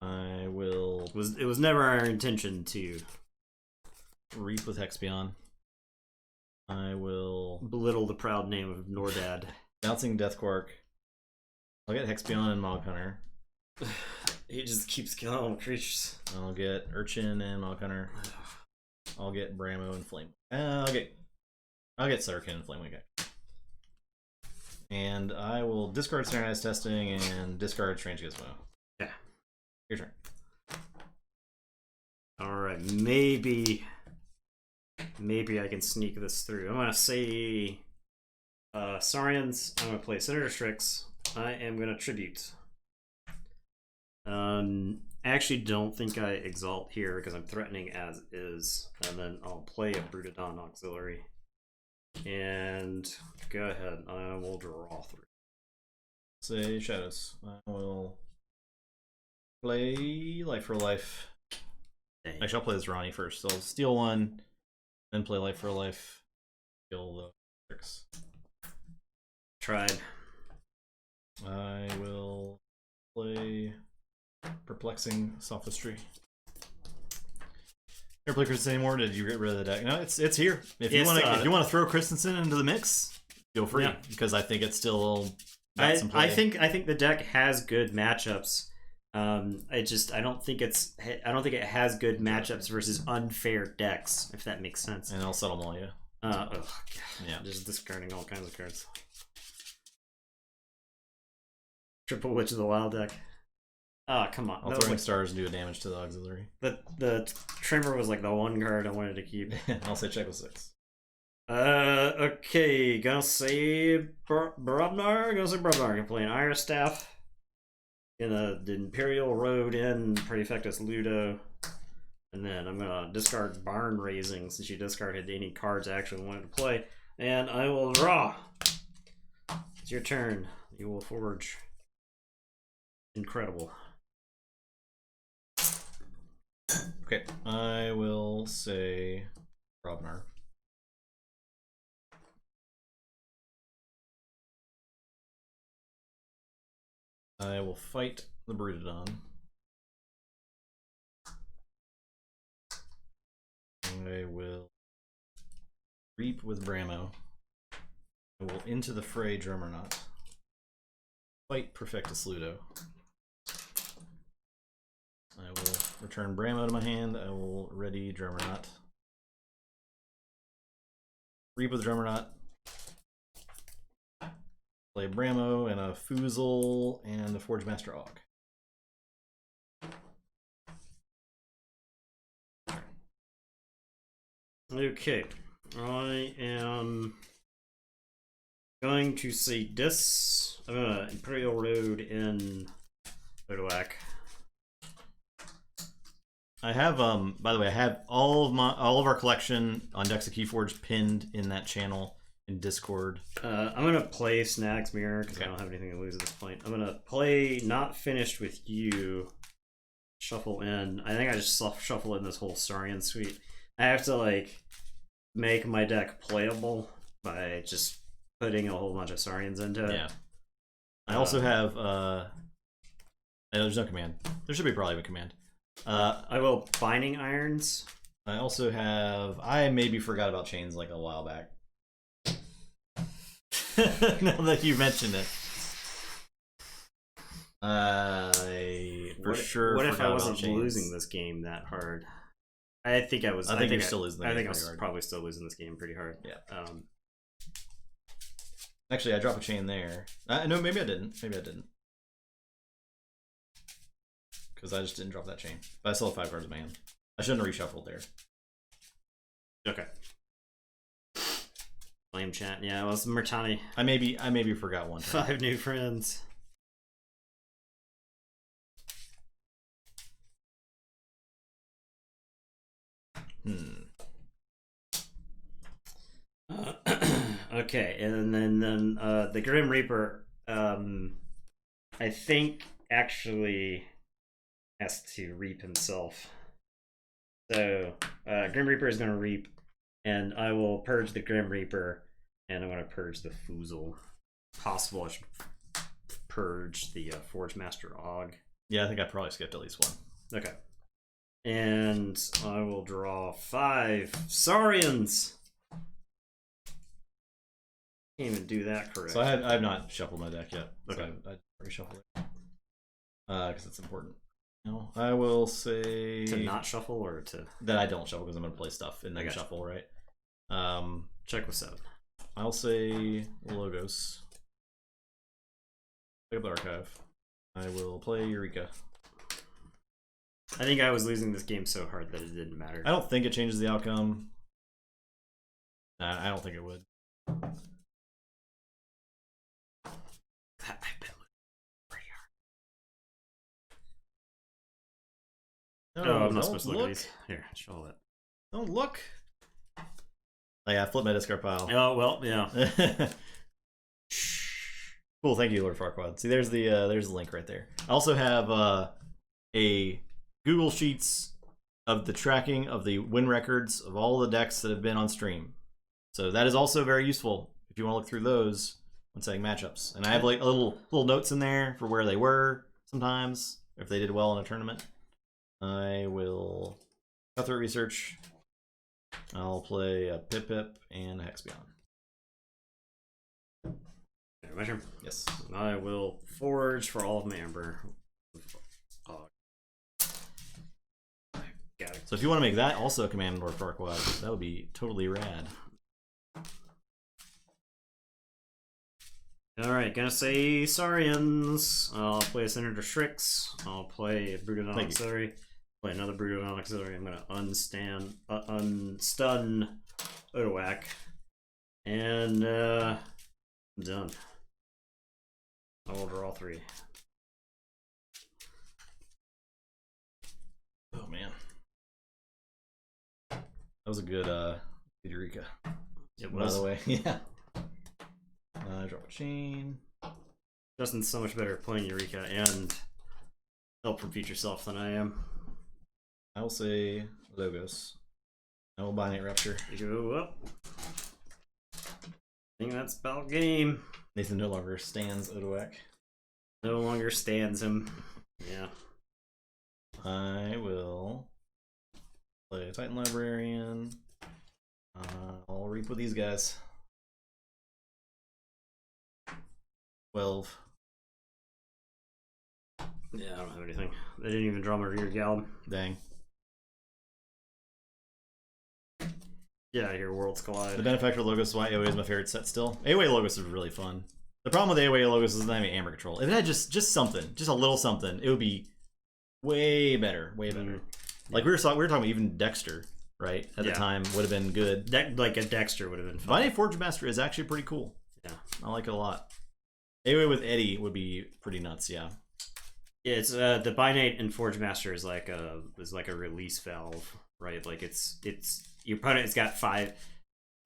I will... It was never our intention to Reap with Hexpion. I will belittle the proud name of Nordad. Bouncing Deathquark. I'll get Hexpion and Mog Hunter. He just keeps killing creatures. I'll get Urchin and Mog Hunter. I'll get Bramo and Flame. I'll get Sutterkin and Flamewing. And I will discard Standardized Testing and discard Strange Gizmo. Yeah. Your turn. Alright, maybe I can sneak this through. I'm gonna say Saurians. I'm gonna play Senator Strix. I am gonna tribute. I actually don't think I exalt here because I'm threatening as is, and then I'll play a Brutodon Auxiliary. And go ahead, I will draw 3. Say Shadows. I will play Life for Life. Dang. Actually, I'll play this Ronnie first. So I'll steal 1, then play Life for Life. Kill the tricks. Tried. I will play Perplexing Sophistry. Never play Christensen anymore. Did you get rid of the deck? No, it's here. If you want to throw Christensen into the mix, feel free. Yeah. Because I think it's still I think the deck has good matchups. I don't think it has good matchups versus unfair decks, if that makes sense. And I'll settle Malia. Yeah, just discarding all kinds of cards. Triple Witch of the Wild deck. Oh, come on. I'll throwing stars and do a damage to the auxiliary. The Trimmer was like the one card I wanted to keep. I'll say check with 6. Okay, gonna say Brobnar. Gonna play an Iris Staff. The Imperial Road in Praefectus Ludo. And then I'm gonna discard Barn Raising since you discarded any cards I actually wanted to play. And I will draw. It's your turn. You will forge. Incredible. Okay, I will say Brobnar. I will fight the Brutodon. I will reap with Bramo. I will into the fray Drummerknot. Fight Perfectus Ludo. I will return Bramo to my hand. I will ready Drummerknot. Reap with Drummerknot. Play Bramo and a Foozle and a Forge Master Og. Okay, I am going to see this. I'm gonna Imperial Road in Odoak. I have by the way, I have all of our collection on decks of Keyforge pinned in that channel in Discord. I'm gonna play Snag's Mirror because I don't have anything to lose at this point. I'm gonna play Not Finished with You. Shuffle in. I think I just shuffle in this whole Saurian suite. I have to like make my deck playable by just putting a whole bunch of Saurians into it. Yeah. I also have there's no command. There should be probably a command. I will Binding Irons. I also have I maybe forgot about chains like a while back. Now that you mentioned it. What if I wasn't losing this game that hard? I think I was. I think you're still losing. I think I was probably still losing this game pretty hard. Yeah. Actually, I dropped a chain there. No, maybe I didn't. Maybe I didn't. Because I just didn't drop that chain. But I still have 5 cards in my hand. I shouldn't have reshuffled there. Okay. Flame chat. Yeah, it was Murtani. I maybe forgot one. 5 new friends. Okay, and then the Grim Reaper, I think actually has to reap himself. So Grim Reaper is going to reap, and I will purge the Grim Reaper, and I'm going to purge the Foozle. Possible I should purge the Forge Master Og. Yeah, I think I probably skipped at least one. Okay. And I will draw 5 Saurians. Can't even do that correct. So I have not shuffled my deck yet. Okay. So I reshuffle it. Because it's important. No, I will say to not shuffle or to that I don't shuffle because I'm going to play stuff and then shuffle, right? Check with 7. I'll say Logos. Pick up the Archive. I will play Eureka. I think I was losing this game so hard that it didn't matter. I don't think it changes the outcome. I don't think it would. I've been pretty hard. No, I'm not supposed to look at these. Here, show it. Don't look. Oh yeah, I flipped my discard pile. Oh well, yeah. Cool, thank you, Lord Farquaad. See, there's the link right there. I also have a Google Sheets of the tracking of the win records of all the decks that have been on stream. So that is also very useful if you want to look through those when setting matchups. And I have like little notes in there for where they were sometimes, if they did well in a tournament. I will Cutthroat Research. I'll play a Pip and a Hex Beyond. My turn. Yes. I will forge for all of my Amber. Got it. So if you want to make that also a command Lord Farquaad, that would be totally rad. Alright, gonna say Saurians. I'll play a Senator Shrix. I'll play a Brutodon Auxiliary. Play another Brutodon Auxiliary. I'm gonna unstun Odoak. And I'm done. I will draw 3. Oh man. That was a good Eureka. It was. By the way, yeah. Drop a chain. Justin's so much better at playing Eureka and Help from Future Self than I am. I will say Logos. I will Binate Rupture. You go up. I think that's about game. Nathan no longer stands Odoak. No longer stands him. Yeah. I will Play a Titan Librarian. I'll reap with these guys. 12. Yeah, I don't have anything. They didn't even draw my rear galb. Dang. Yeah, I hear Worlds Collide. The Benefactor Logos is why AOA is my favorite set still. AOA Logos is really fun. The problem with AOA Logos is not having Amber Control. If it had just something, just a little something, it would be way better. Way better. Like we were talking about even Dexter, right? At the time would have been good. Like a Dexter would have been fun. Binate Forge Master is actually pretty cool. Yeah. I like it a lot. AOA with Eddie would be pretty nuts, yeah. Yeah, it's the Binate and Forge Master is like a release valve, right? Like it's your opponent has got 5.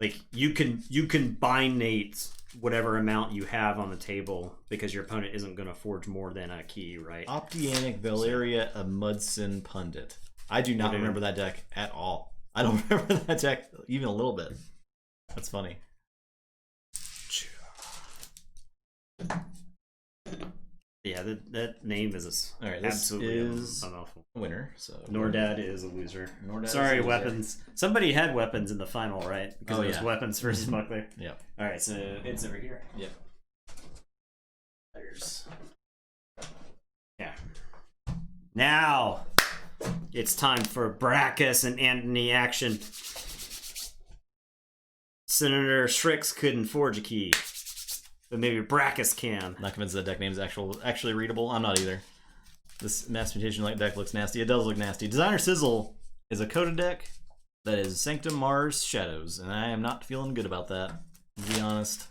Like you can binate whatever amount you have on the table because your opponent isn't going to forge more than a key, right? Optianic Valeria, a Mudson Pundit. I do not remember that deck at all. I don't remember that deck even a little bit. That's funny. Yeah, that name is all right. This absolutely is an awful winner. So Nordad is a loser. Nordad Sorry, is a loser. Weapons. Somebody had Weapons in the final, right? Because it was yeah. Weapons versus Buckler. Yeah. All right, so it's over here. Yeah. There's. Yeah. Now it's time for Brackus and Anthony action. Senator Strix couldn't forge a key, but maybe Brackus can. Not convinced that deck name is actually readable. I'm not either. This Mass Mutation like deck looks nasty. It does look nasty. Designer Sizzle is a coda deck that is Sanctum Mars Shadows, and I am not feeling good about that, to be honest.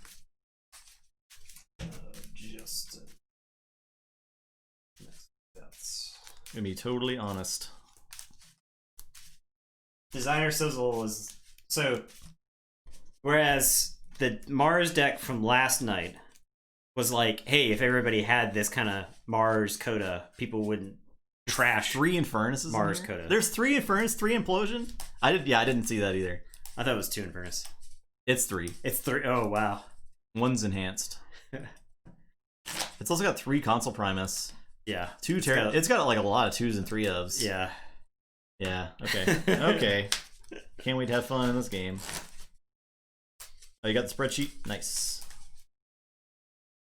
That's Gonna be totally honest. Designer Sizzle was so. Whereas the Mars deck from last night was like, hey, if everybody had this kind of Mars coda, people wouldn't trash 3 Infernus Mars coda. There's 3 Infernus, 3 Implosion. I didn't see that either. I thought it was 2 Infernus. It's 3. It's 3. Oh wow. 1's enhanced. It's also got 3 Console Primus. Yeah. 2 Terra. It's got like a lot of 2s and 3 ofs. Yeah. Yeah. Okay. Okay. Can't wait to have fun in this game. Oh, you got the spreadsheet? Nice.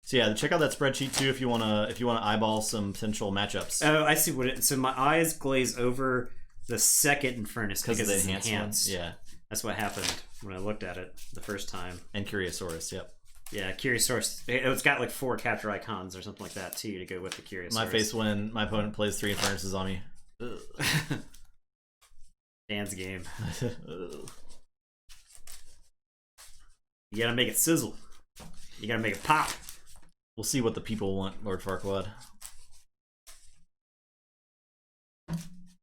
So yeah, check out that spreadsheet too if you wanna eyeball some potential matchups. Oh, I see what it. So my eyes glaze over the second Infernus because it's enhanced. Yeah, that's what happened when I looked at it the first time. And Curiosaurus. Yep. Yeah, Curiosaurus. It's got like 4 capture icons or something like that too to go with the Curiosaurus. My face when my opponent plays 3 Infernuses on me. Dan's game. You gotta make it sizzle. You gotta make it pop. We'll see what the people want, Lord Farquaad.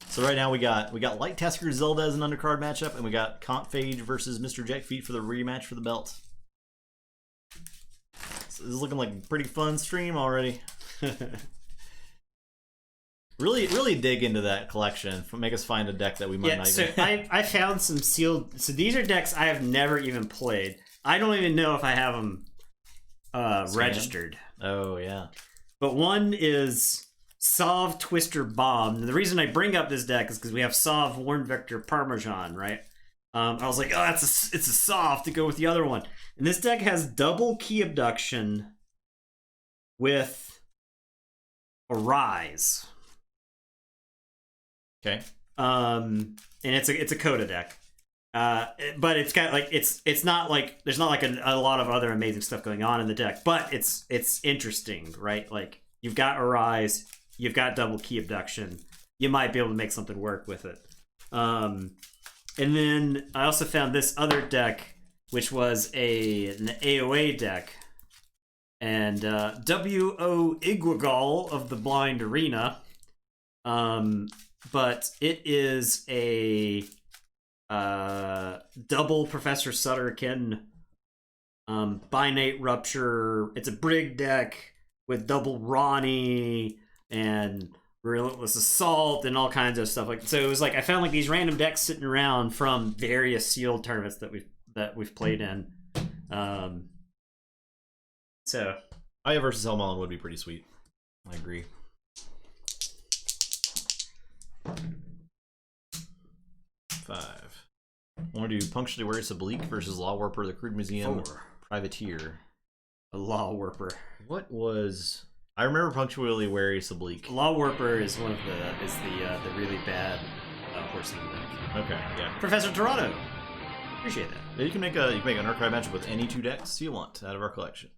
So right now we got Light Tasker Zelda as an undercard matchup, and we got Comp-Phage versus Mr. Jackfeet for the rematch for the belt. So this is looking like a pretty fun stream already. Really dig into that collection. Make us find a deck that we might not even... So I found some sealed... So these are decks I have never even played. I don't even know if I have them registered. Oh, yeah. But one is Sov Twister Bomb. And the reason I bring up this deck is because we have Sov Warn Vector Parmesan, right? I was like, oh, it's a Sov to go with the other one. And this deck has double Key Abduction with a Rise. Okay. And it's a coda deck. But it's got like it's not like there's not like a lot of other amazing stuff going on in the deck, but it's interesting, right? Like you've got Arise, you've got double Key Abduction, you might be able to make something work with it. And then I also found this other deck, which was an AOA deck, and W.O. Iguagal of the Blind Arena. But it is a double Professor Sutterkin Binate Rupture. It's a Brig deck with double Ronnie and Relentless Assault and all kinds of stuff. Like so, it was like I found like these random decks sitting around from various sealed tournaments that we've played in. So Aya versus Helmallon would be pretty sweet. I agree. 5. I want to do Punctually Wary Oblique versus Law Warper, the Crude Museum, 4. Privateer. A Law Warper. What was... I remember Punctually Wary Oblique. Law Warper is one of the really bad horse in the deck. Okay, yeah. Professor Toronto. Appreciate that. Yeah, you can make an archive matchup with any 2 decks you want out of our collection.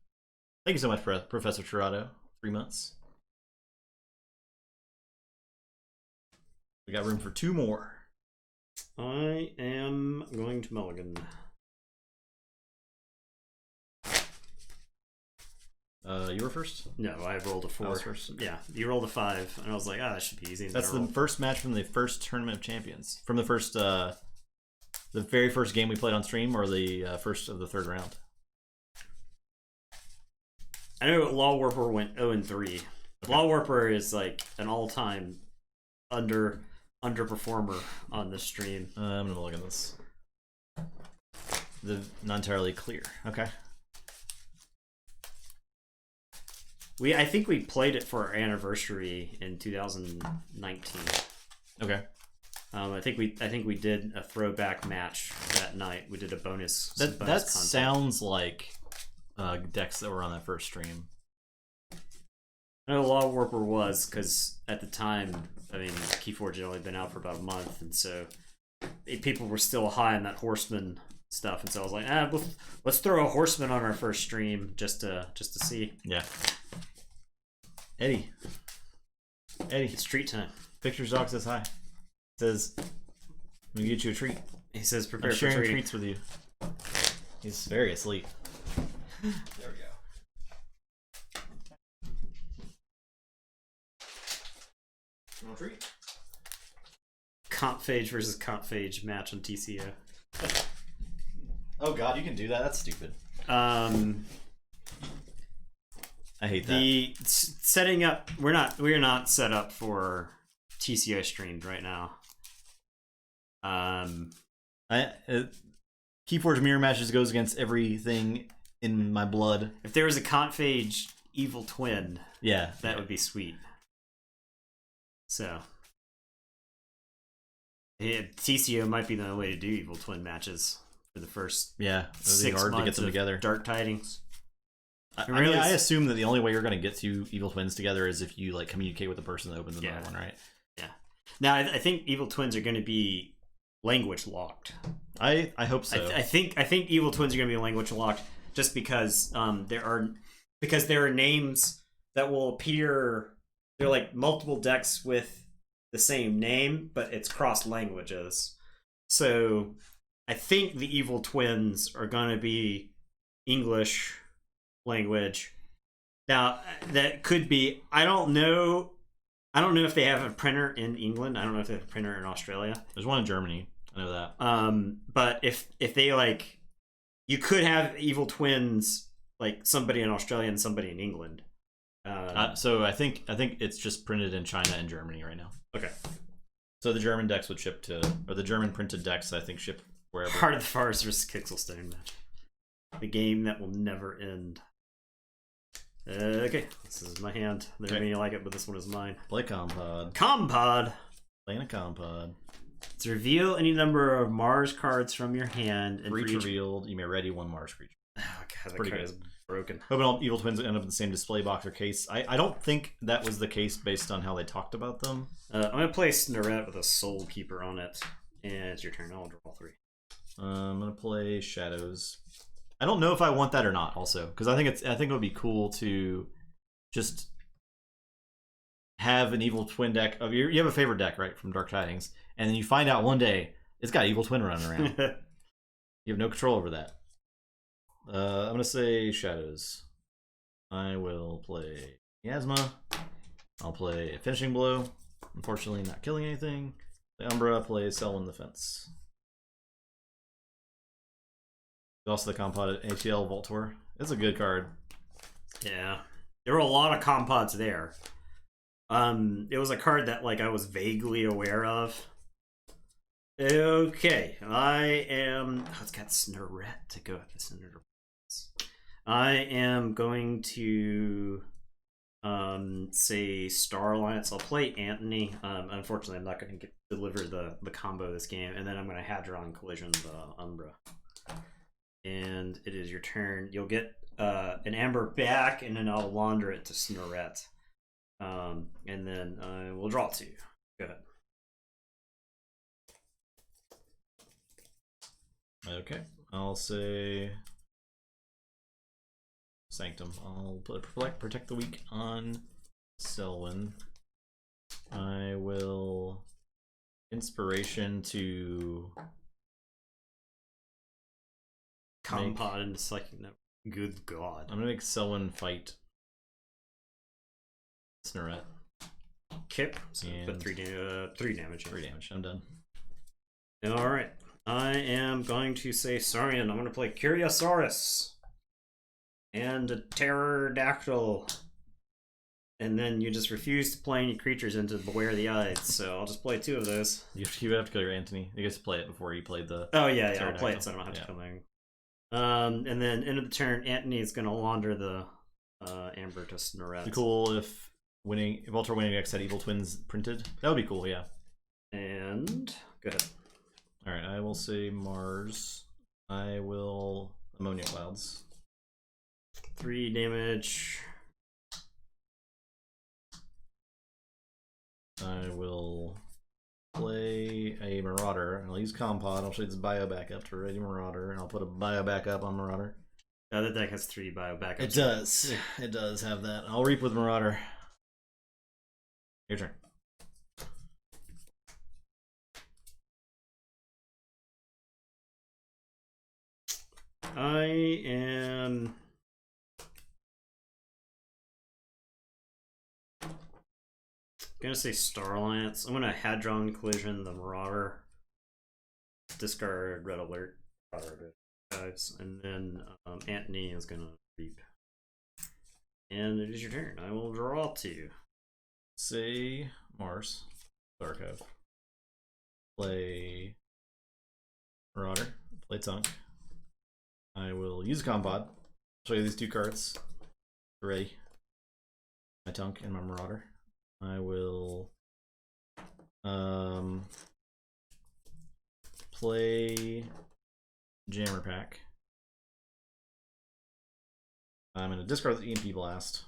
Thank you so much, Professor Toronto. 3 months. We got room for 2 more. I am going to mulligan. You were first? No, I rolled a 4. I was first. Yeah, you rolled a 5, and I was like, that should be easy. That's the first match from the first Tournament of Champions. From the first, the very first game we played on stream, or the first of the 3rd round. I know Law Warper went 0-3. Okay. Law Warper is like an all-time underperformer on this stream. I'm gonna look at this. Not entirely clear. Okay. I think we played it for our anniversary in 2019. Okay. I think we did a throwback match that night. We did a bonus. That sounds like decks that were on that first stream. I know Law Warper was, because at the time, I mean, Keyforge had only been out for about a month, and so people were still high on that Horseman stuff, and so I was like, let's throw a Horseman on our first stream just to see. Yeah. Eddie, it's treat time. Pictures Dog says hi. Says, "I'm gonna get you a treat." He says, "Prepare I'm for sharing treating." treats with you. He's very asleep. There we go. You want a treat? Compphage versus Compphage match on TCO. Oh god, you can do that? That's stupid. I hate that. The setting up, we're not set up for TCO streams right now. Keyforge mirror matches goes against everything in my blood. If there was a Compphage Evil Twin, yeah, that would be sweet. So, yeah, TCO might be the only way to do Evil Twin matches for the first 6 hard to get them together. Dark Tidings. I assume that the only way you're going to get 2 Evil Twins together is if you like communicate with the person that opens another one, right? Yeah. Now I think Evil Twins are going to be language locked. I hope so. I think Evil Twins are going to be language locked just because there are names that will appear. They're like multiple decks with the same name, but it's cross languages. So I think the Evil Twins are going to be English language. Now that could be, I don't know if they have a printer in England. I don't know if they have a printer in Australia. There's one in Germany. I know that. But if they like, you could have Evil Twins, like somebody in Australia and somebody in England. So I think it's just printed in China and Germany right now. Okay. So the German decks would ship to, or the German printed decks I think ship wherever. Heart of the Forest versus Kixelstone match. The game that will never end. Okay, this is my hand. I didn't really like it, but this one is mine. Play Compod. Compod! Playing a Compod. Let's reveal any number of Mars cards from your hand. And Creature revealed. You may ready 1 Mars creature. Oh god, that pretty card good. is broken. Hoping all Evil Twins end up in the same display box or case. I don't think that was the case based on how they talked about them. I'm going to play Snarette with a Soul Keeper on it. And it's your turn. I'll draw 3. I'm going to play Shadows. I don't know if I want that or not also, because I think it would be cool to just have an Evil Twin deck of you have a favorite deck, right, from Dark Tidings, and then you find out one day it's got Evil Twin running around. You have no control over that. I'm gonna say Shadows. I will play Miasma. I'll play Finishing Blow. Unfortunately, not killing anything. The Umbra plays Selwyn the Fence. Also the Compod ATL Vault Tour. It's a good card. Yeah. There were a lot of Compods there. It was a card that like I was vaguely aware of. Okay. It's got Snarette to go with the Senator. I am going to say Star Alliance. I'll play Anthony. Unfortunately, I'm not going to deliver the combo this game, and then I'm going to Hadron Collision the Umbra. And it is your turn. You'll get an Amber back, and then I'll launder it to Snorette. And then I will draw 2. Go ahead. Okay, I'll say Sanctum. I'll put Protect the Weak on Selwyn. I will Inspiration to Compod into Psychic Network. Good God. I'm gonna make Selwyn fight Snorette. Kip. So put 3 damage. 3 damage. I'm done. All right. I am going to say Saurian. I'm going to play Curiosaurus and a Pterodactyl. And then you just refuse to play any creatures into Beware the Eyes, so I'll just play 2 of those. You would have to kill your Anthony. You guys play it before you played the. Oh yeah, I'll play it so I don't have to come in. And then end of the turn, Anthony is going to launder the Amber to Snorette. It'd be cool if Ultra Winning X had Evil Twins printed. That would be cool, yeah. And go ahead. All right, I will say Mars. I will Ammonia Clouds. 3 damage. I will play a Marauder. I'll use Compod. I'll show this bio backup to ready Marauder, and I'll put a bio backup on Marauder. The deck has 3 bio backups. It does. It does have that. I'll Reap with Marauder. Your turn. I am gonna say Star Alliance. I'm gonna Hadron Collision the Marauder. Discard Red Alert. Guys, and then Anthony is gonna Reap. And it is your turn. I will draw 2. Say Mars. Archive. Play Marauder. Play Tunk. I will use Compod. Show you these 2 cards. Ready. My Tunk and my Marauder. I will play Jammer Pack. I'm gonna discard the EMP Blast.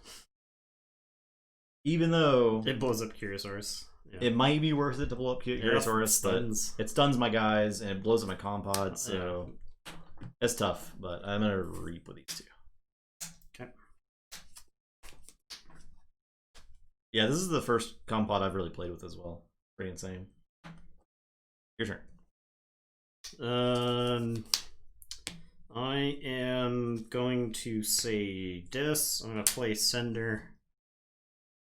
Even though it blows up Curiosaurus. Yeah. It might be worth it to blow up Curiosaurus, but it stuns my guys and it blows up my Compod, so it's tough, but I'm gonna Reap with these 2. Okay. Yeah, this is the first Compod I've really played with as well. Pretty insane. Your turn. I am going to say this. I'm going to play Sender.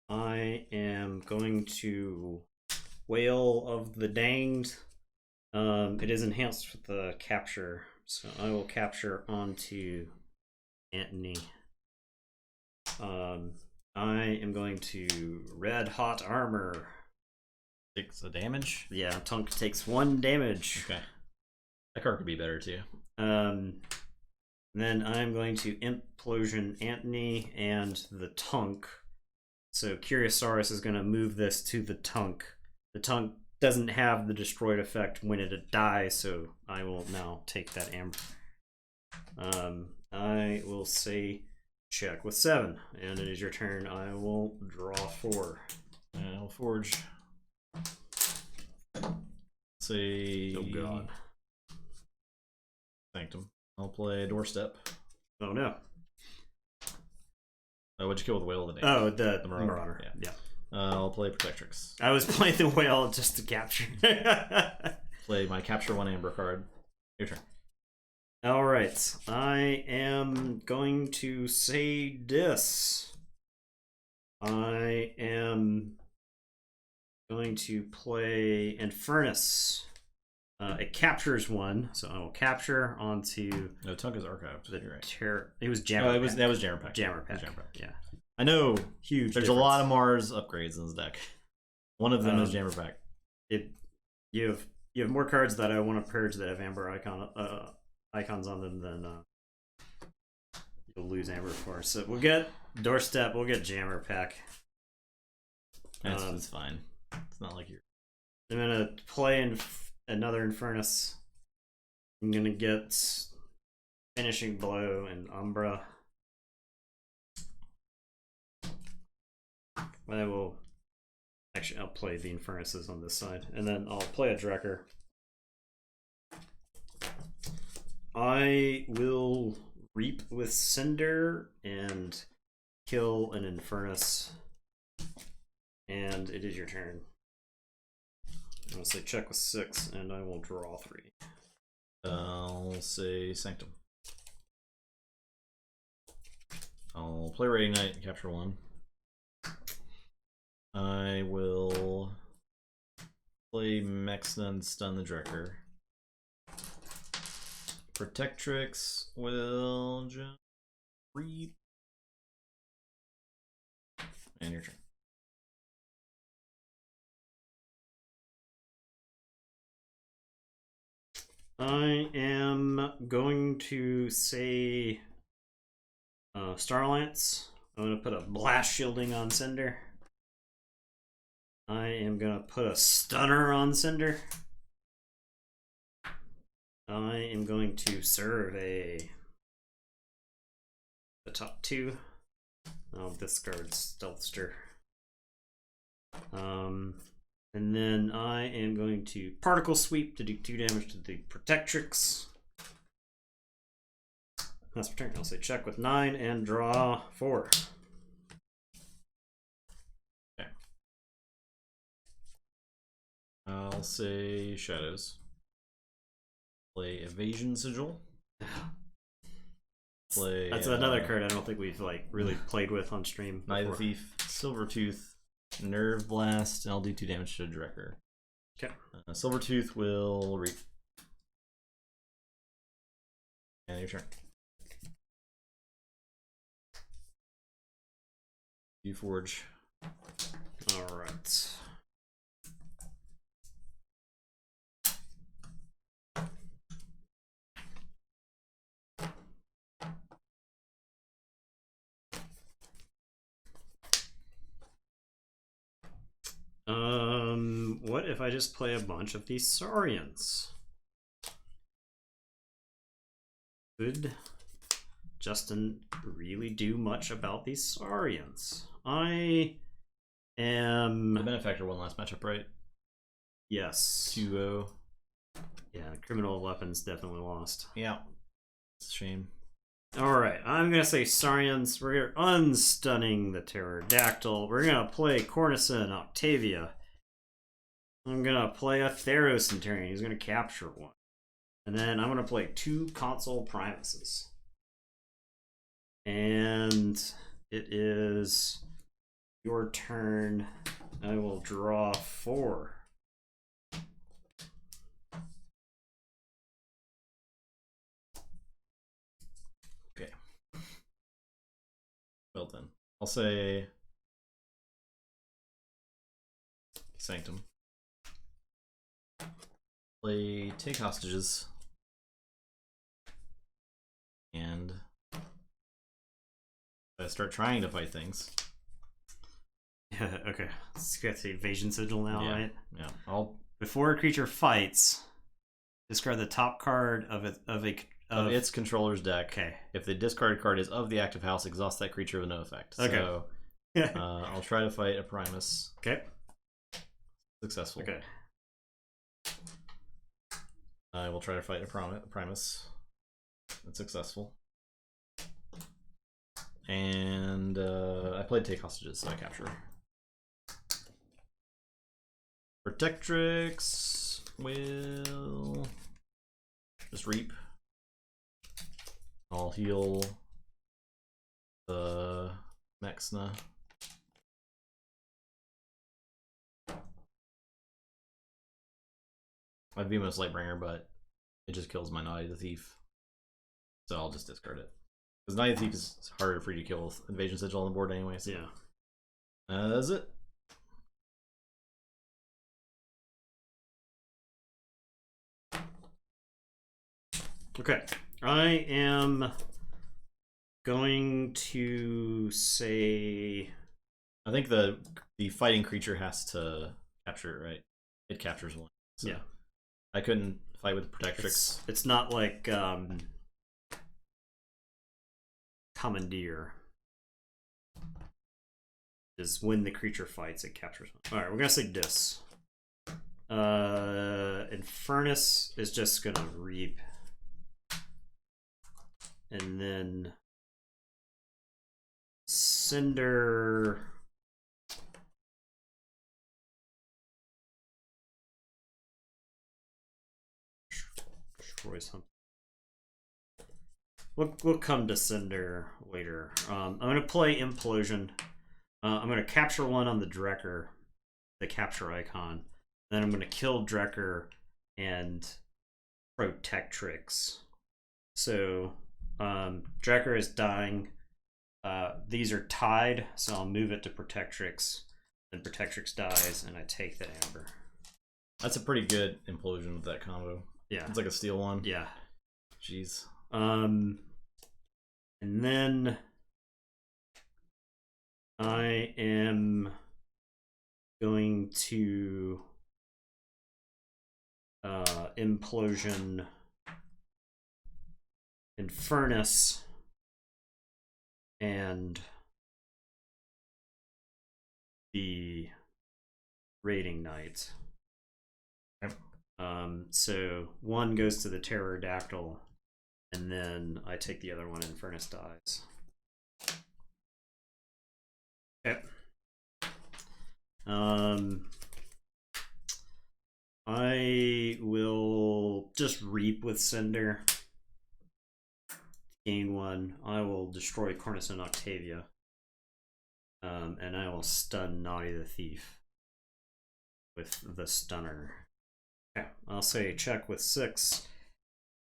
I am going to Whale of the Danged. It is enhanced with the capture, so I will capture onto Anthony. I am going to Red Hot Armor. 6 damage? Yeah, Tunk takes 1 damage. Okay. That card could be better too. Then I'm going to Implosion Anthony and the Tunk. So Curiosaurus is going to move this to the Tunk. The Tunk doesn't have the destroyed effect when it dies, so I will now take that Amber. I will say check with 7, and it is your turn. I will draw 4. And I'll Forge. Say. Oh God. Sanctum. I'll play Doorstep. Oh no. What'd you kill with the Whale of the Day? Oh, the Marauder. Yeah. I'll play Protectrix. I was playing the Whale just to capture. Play my Capture 1 Amber card. Your turn. Alright. I am going to say this. I am going to play Infernus. It captures 1, so I will capture onto. No, Tunk is archived. The right. It was Jammer. Oh, that was Jammer Pack. Jammer Pack. Yeah. I know. Huge. There's difference. a lot of Mars upgrades in this deck. One of them is Jammer Pack. You have more cards that I want to purge that have Amber icons on them than you'll lose Amber Force. So we'll get Doorstep, we'll get Jammer Pack. That's fine. It's not like you're... I'm gonna play another Infernus. I'm gonna get Finishing Blow and Umbra. I will... Actually, I'll play the Infernuses on this side. And then I'll play a Drekker. I will Reap with Cinder and kill an Infernus. And it is your turn. I'll say check with 6, and I will draw 3. I'll say Sanctum. I'll play Radiant Knight and capture 1. I will play Mexna and stun the Drekker. Protectrix will just read. And your turn. I am going to say Star Alliance. I'm going to put a Blast Shielding on Cinder. I am going to put a Stunner on Cinder. I am going to survey the top 2. I'll discard Stealthster. And then I am going to Particle Sweep to do 2 damage to the Protectrix. That's my turn. I'll say check with 9 and draw 4. Okay. I'll say Shadows. Play Evasion Sigil. Play. That's another card I don't think we've like really played with on stream. Night of the Thief, Silvertooth, Nerve Blast, and I'll do 2 damage to Drekker. Okay. Silvertooth will reap. And your turn. Keyforge. All right. What if I just play a bunch of these Saurians? Could Justin really do much about these Saurians? I am... The Benefactor won last matchup, right? Yes. 2-0. Yeah, Criminal Weapons definitely lost. Yeah. It's a shame. Alright, I'm going to say Saurians. We're unstunning the Pterodactyl. We're going to play Cornison, Octavia. I'm going to play a Theros Centurion. He's going to capture 1. And then I'm going to play 2 Console Primuses. And it is your turn. I will draw 4. Okay. Well then. I'll say Sanctum. Play Take Hostages. And start trying to fight things. Yeah, okay. Let's get the Evasion Sigil now, Yeah. right? Yeah. Before a creature fights, discard the top card of its controller's deck. Okay. If the discarded card is of the active house, exhaust that creature with no effect. Okay. So I'll try to fight a Primus. Okay. Successful. Okay. I will try to fight a Primus. That's successful. And I played Take Hostages, so I capture. Protectrix will just reap. I'll heal the Mexna. I'd be most Lightbringer, but it just kills my Night of the Thief. So I'll just discard it. Because Night of the Thief is harder for you to kill with Invasion Sigil on the board anyway. So. Yeah. That's it. Okay. I am going to say... I think the fighting creature has to capture it, right? It captures one. So yeah. I couldn't fight with Protectrix. It's not like Commandeer. Is when the creature fights, it captures one. Alright, we're gonna say Dis. Infernus is just gonna reap. And then Cinder. Destroy something. We'll come to Cinder later. I'm gonna play Implosion. I'm gonna capture one on the Drekker, the capture icon. Then I'm gonna kill Drekker and Protectrix. So Drekker is dying. These are tied, so I'll move it to Protectrix. Then Protectrix dies, and I take the Amber. That's a pretty good implosion with that combo. Yeah, it's like a steal one. Yeah. Jeez. And then I am going to Implosion Infernus and the Raiding Knight. Okay. So one goes to the Pterodactyl, and then I take the other one, Infernus dies. Okay. I will just reap with Cinder. Gain one. I will destroy Cornus and Octavia. And I will stun Naughty the Thief with the stunner. Okay, I'll say check with 6.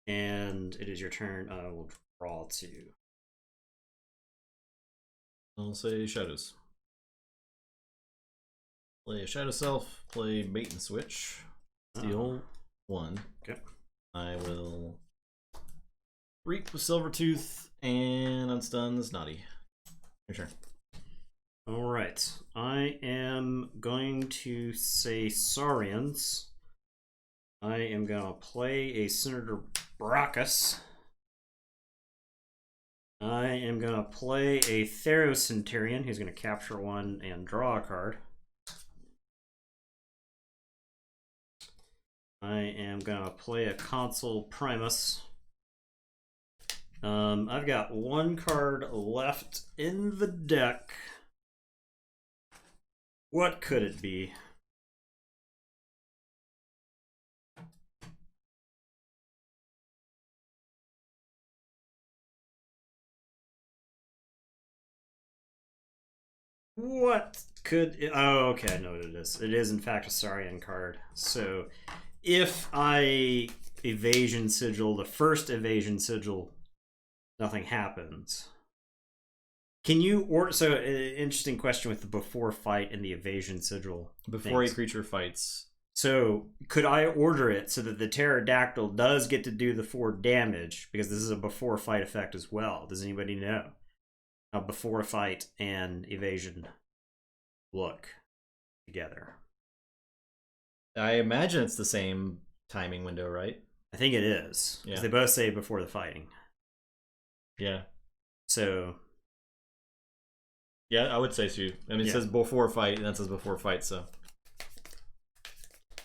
And it is your turn. I will draw 2. I'll say Shadows. Play a Shadow Self, play Bait and Switch. Steal 1. Okay. I will Reap with Silvertooth and unstun this Naughty. Your turn. Alright. I am going to say Saurians. I am going to play a Senator Brachus. I am going to play a Theros Centurion, who's going to capture one and draw a card. I am going to play a Consul Primus. I've got one card left in the deck. What could it be? What could it... Oh, okay, I know what it is. It is in fact a Saurian card. So if I evasion sigil, the first evasion sigil, nothing happens. Can you order... So interesting question with the before fight and the evasion sigil. Before things. a creature fights. So could I order it so that the Pterodactyl does get to do the 4 damage? Because this is a before fight effect as well. Does anybody know how before fight and evasion look together? I imagine it's the same timing window, right? I think it is. Because they both say before the fighting. Yeah. So... Yeah, I would say so. I mean, it says before fight, and that says before fight, so...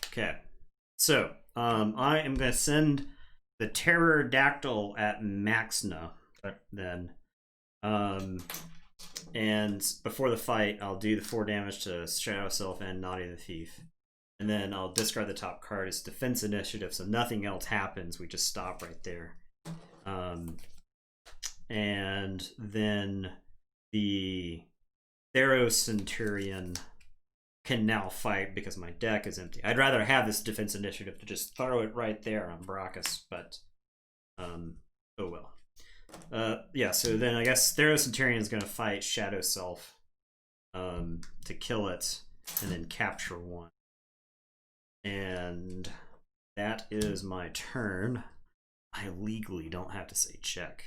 Okay. So, I am going to send the Pterodactyl at Maxna, then. And before the fight, I'll do the 4 damage to Shadow Self and Naughty the Thief. And then I'll discard the top card as defense initiative, so nothing else happens. We just stop right there. And then the Theros Centurion can now fight because my deck is empty. I'd rather have this defense initiative to just throw it right there on Brachus, but oh well. Yeah, so then I guess Theros Centurion is going to fight Shadow Self to kill it and then capture one. And that is my turn. I legally don't have to say check.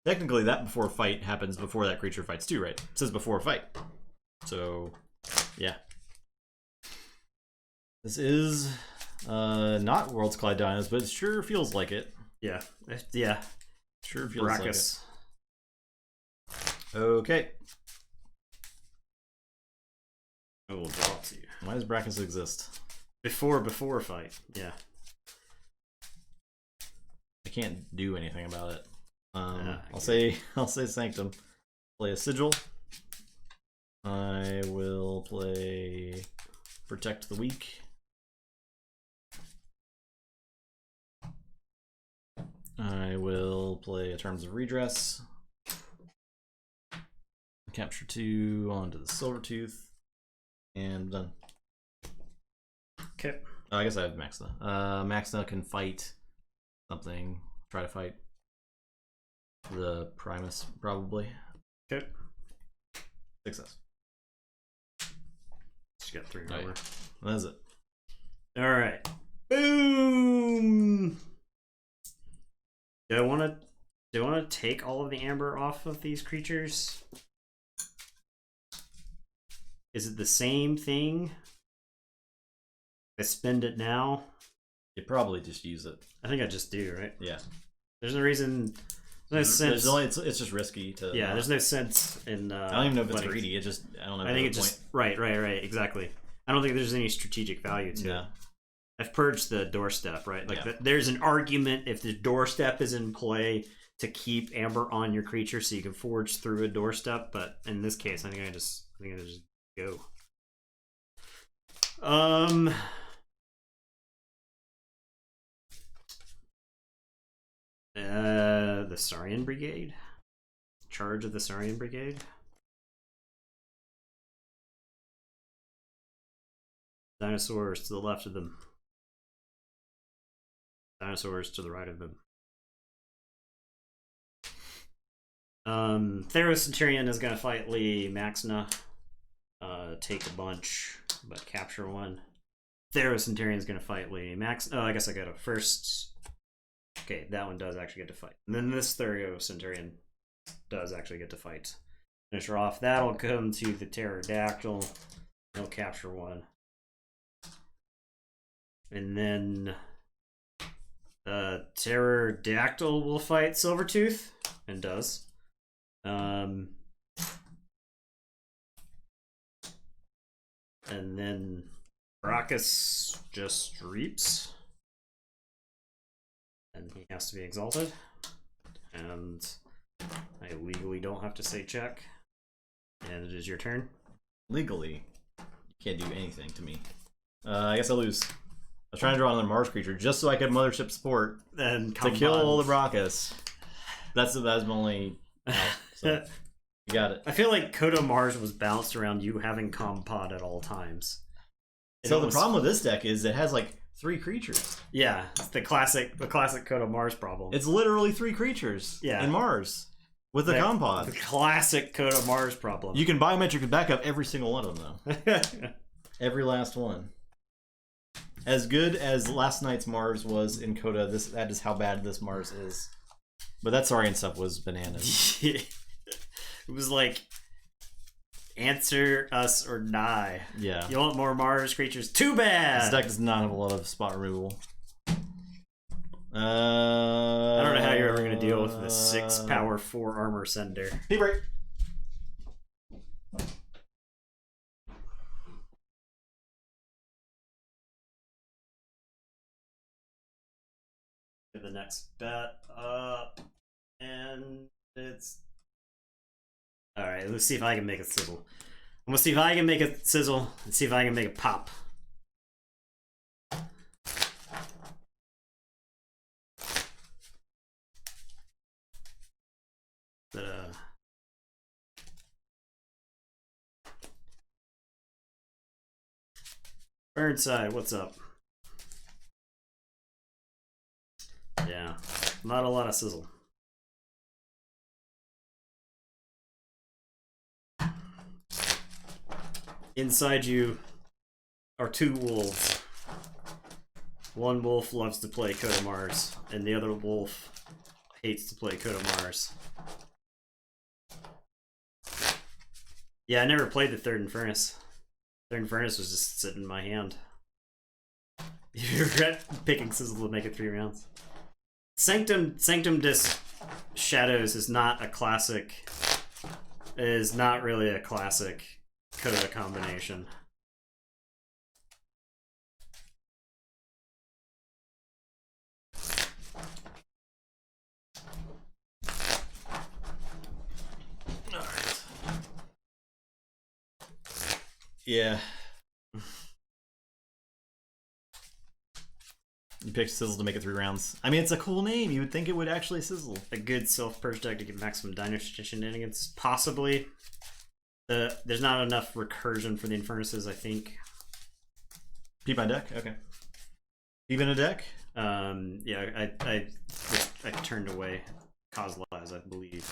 Technically, that before fight happens before that creature fights too, right? It says before fight. So, yeah. This is not Worlds Collide Dinos, but it sure feels like it. Yeah. Yeah. Sure feels Brachus. like it. Okay. I will draw to you. Why does Brachus exist? Before fight. Yeah. I can't do anything about it. I'll say Sanctum. Play a Sigil. I will play Protect the Weak. I will play a Terms of Redress. Capture 2 onto the Silvertooth. And done. Okay. Oh, I guess I have Maxna. Maxna can fight something. Try to fight the Primus, probably. Okay. Success. Just got 3 Oh, over. yeah. That's it. Alright. Boom! Do I want to take all of the amber off of these creatures? Is it the same thing? I spend it now? You probably just use it. I think I just do, right? Yeah. There's no reason. There's no sense. It's just risky to. Yeah, there's no sense in. I don't even know if it's greedy. It just I don't know. I think it's just right. Exactly. I don't think there's any strategic value to it. I've purged the doorstep, right? Like there's an argument if the doorstep is in play to keep amber on your creature so you can forge through a doorstep, but in this case, I think I just go. The Saurian Brigade. Charge of the Saurian Brigade. Dinosaurs to the left of them. Dinosaurs to the right of them. Theros Centurion is gonna fight Lee Maxna. Take a bunch, but capture 1. Theros Centurion is gonna fight Lee Max. Oh, I guess I got to first. Okay, that one does actually get to fight. And then this Theros Centurion does actually get to fight. Finish her off. That'll come to the Pterodactyl. He'll capture 1. And then Pterodactyl will fight Silvertooth, and does. And then Brachus just reaps. And he has to be exalted. And I legally don't have to say check. And it is your turn. Legally, you can't do anything to me. I guess I lose. I was trying to draw another Mars creature just so I could Mothership support and to kill the Brachus. That's my only out, so you got it. I feel like Kodo Mars was bounced around you having Compod at all times. So the problem with this deck is it has like 3 creatures. Yeah, it's the classic Kodo Mars problem. It's literally 3 creatures in Mars with the Compod. The classic Kodo Mars problem. You can biometric and back up every single one of them though. Every last one. As good as last night's Mars was in Coda, that is how bad this Mars is. But that Saurian stuff was bananas. It was like, answer us or die. Yeah. You want more Mars creatures? Too bad! This deck does not have a lot of spot removal. I don't know how you're ever going to deal with the 6 power 4 armor sender. Hey, break. The next bet up, and it's all right. Let's see if I can make a sizzle. I'm gonna see if I can make a sizzle and see if I can make a pop. But Burnside, what's up? Yeah, not a lot of sizzle. Inside you are 2 wolves. One wolf loves to play Kodo Mars, and the other wolf hates to play Coda Mars. Yeah, I never played the Third Infernus. Third Infernus was just sitting in my hand. You regret picking Sizzle to make it 3 rounds. Sanctum Dis Shadows is not a classic. It is not really a classic Coda combination. Alright. Yeah. You picked Sizzle to make it 3 rounds. I mean, it's a cool name. You would think it would actually sizzle. A good self-purge deck to get maximum dynasty shenanigans. Possibly. There's not enough recursion for the Infernuses, I think. Peep my deck? Okay. Peep in a deck? Yeah, I turned away Kozlaz, I believe.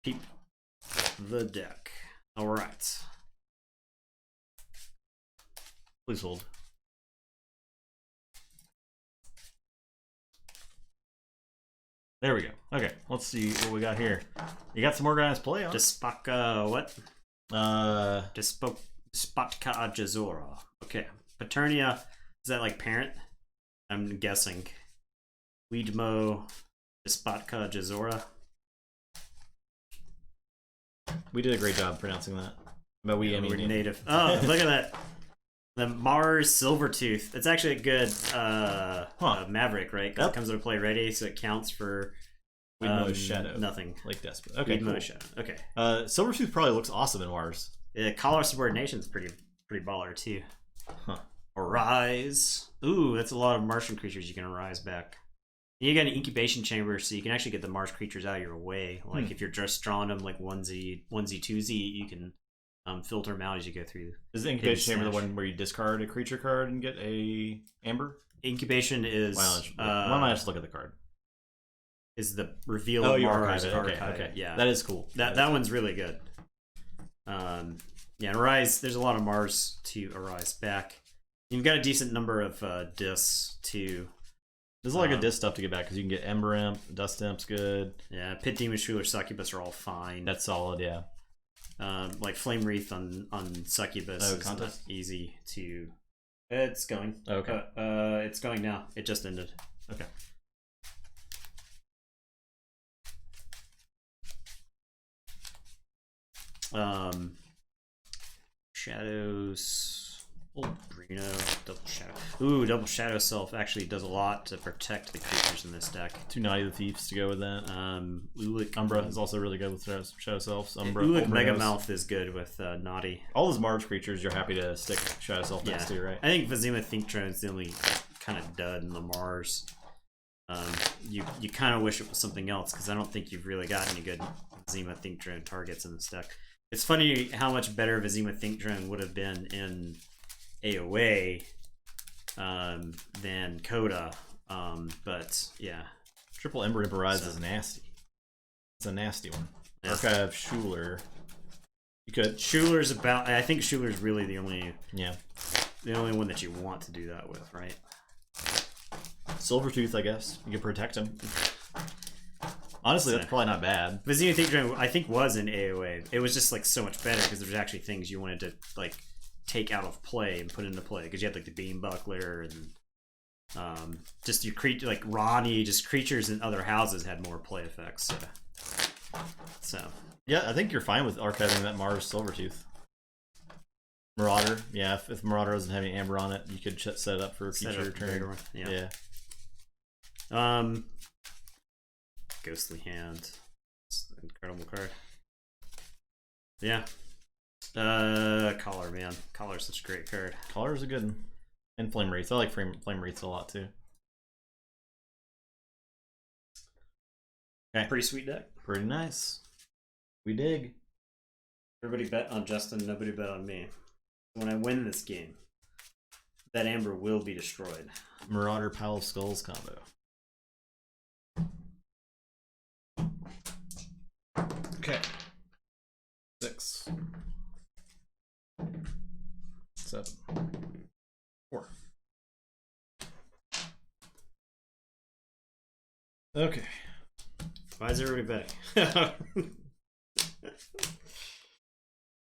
Peep the deck. Alright. Please hold. There we go. Okay, let's see what we got here. You got some more guys play on. Despaka, what? Despotka Jazora. Okay. Paternia, is that like parent? I'm guessing. Weedmo, Despotka Jazora. We did a great job pronouncing that. But I mean we're native. Oh, look at that. The Mars Silvertooth. It's actually a good Maverick, right? Because it comes into play ready, so it counts for Shadow. Nothing. Like Despot. Okay, cool. cool. Shadow. Okay. Silvertooth probably looks awesome in Mars. Yeah, Collar Subordination's pretty baller too. Huh. Arise. Ooh, that's a lot of Martian creatures you can arise back. And you got an incubation chamber, so you can actually get the Mars creatures out of your way. Like if you're just drawing them like onesie, 2Z, you can filter them out as you go through. Is the incubation chamber the one where you discard a creature card and get a amber? Incubation is. Why don't I just look at the card? Is the reveal of Mars Mars archive. Okay. Yeah, that is cool. That one's really good. Yeah, and Arise. There's a lot of Mars to arise back. You've got a decent number of discs too. There's a lot of good disc stuff to get back because you can get Ember Imp, Dust Imp's good. Yeah, Pit Demon Shuler, Succubus are all fine. That's solid, yeah. Like Flame Wreath on Succubus is not easy to. It's going. Okay. It's going now. It just ended. Okay. Shadows. Old Brino. Double Shadow. Ooh, Double Shadow Self actually does a lot to protect the creatures in this deck. 2 Naughty the Thieves to go with that. Ulick Umbra is also really good with Shadow Self. Umbra. Ulick Megamouth is good with Naughty. All those Mars creatures you're happy to stick Shadow Self next to, right? I think Vizima Think Drone is the only kind of dud in the Mars. You kind of wish it was something else because I don't think you've really got any good Vizima Think Drone targets in this deck. It's funny how much better Vizima Think Drone would have been in AOA than Coda, but yeah. Triple Ember Imperize is nasty. It's a nasty one. Yeah. Archive Shuler. You could. Shuler's about. I think Shuler's really the only one that you want to do that with, right? Silvertooth, I guess. You can protect him. Honestly, that's probably not bad. Vizima Think Drone, I think, was in AOA. It was just like so much better because there's actually things you wanted to like take out of play and put into play because you had like the Beam Buckler and just your creature like Ronnie, just creatures in other houses had more play effects. So yeah, I think you're fine with archiving that Mars Silvertooth. Marauder, yeah. If Marauder doesn't have any amber on it, you could set it up for a future turn. Yeah. Ghostly Hand. It's an incredible card. Yeah. Collar, man. Collar's such a great card. Collar's a good one. And Flame Wreath. I like Flame Wreaths a lot too. Okay. Pretty sweet deck. Pretty nice. We dig. Everybody bet on Justin, nobody bet on me. When I win this game, that Amber will be destroyed. Marauder Pile of Skulls combo. Okay. 6. 7. 4. Okay. Why is everybody betting?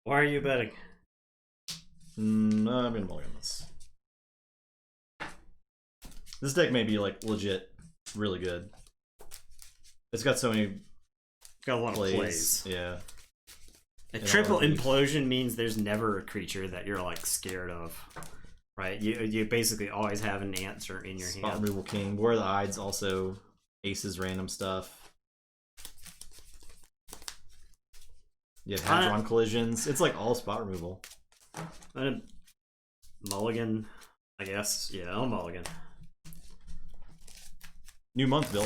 Why are you betting? I'm gonna mulligan this. This deck may be like legit really good. It's got so many Got a lot of plays. Yeah. A triple implosion means there's never a creature that you're like scared of. Right? You basically always have an answer in your Spot hand. removal king. War of the Ides also aces random stuff. You have Hadron collisions. It's like all spot removal. Mulligan, I guess. Yeah, I'll mulligan. New month, Bill.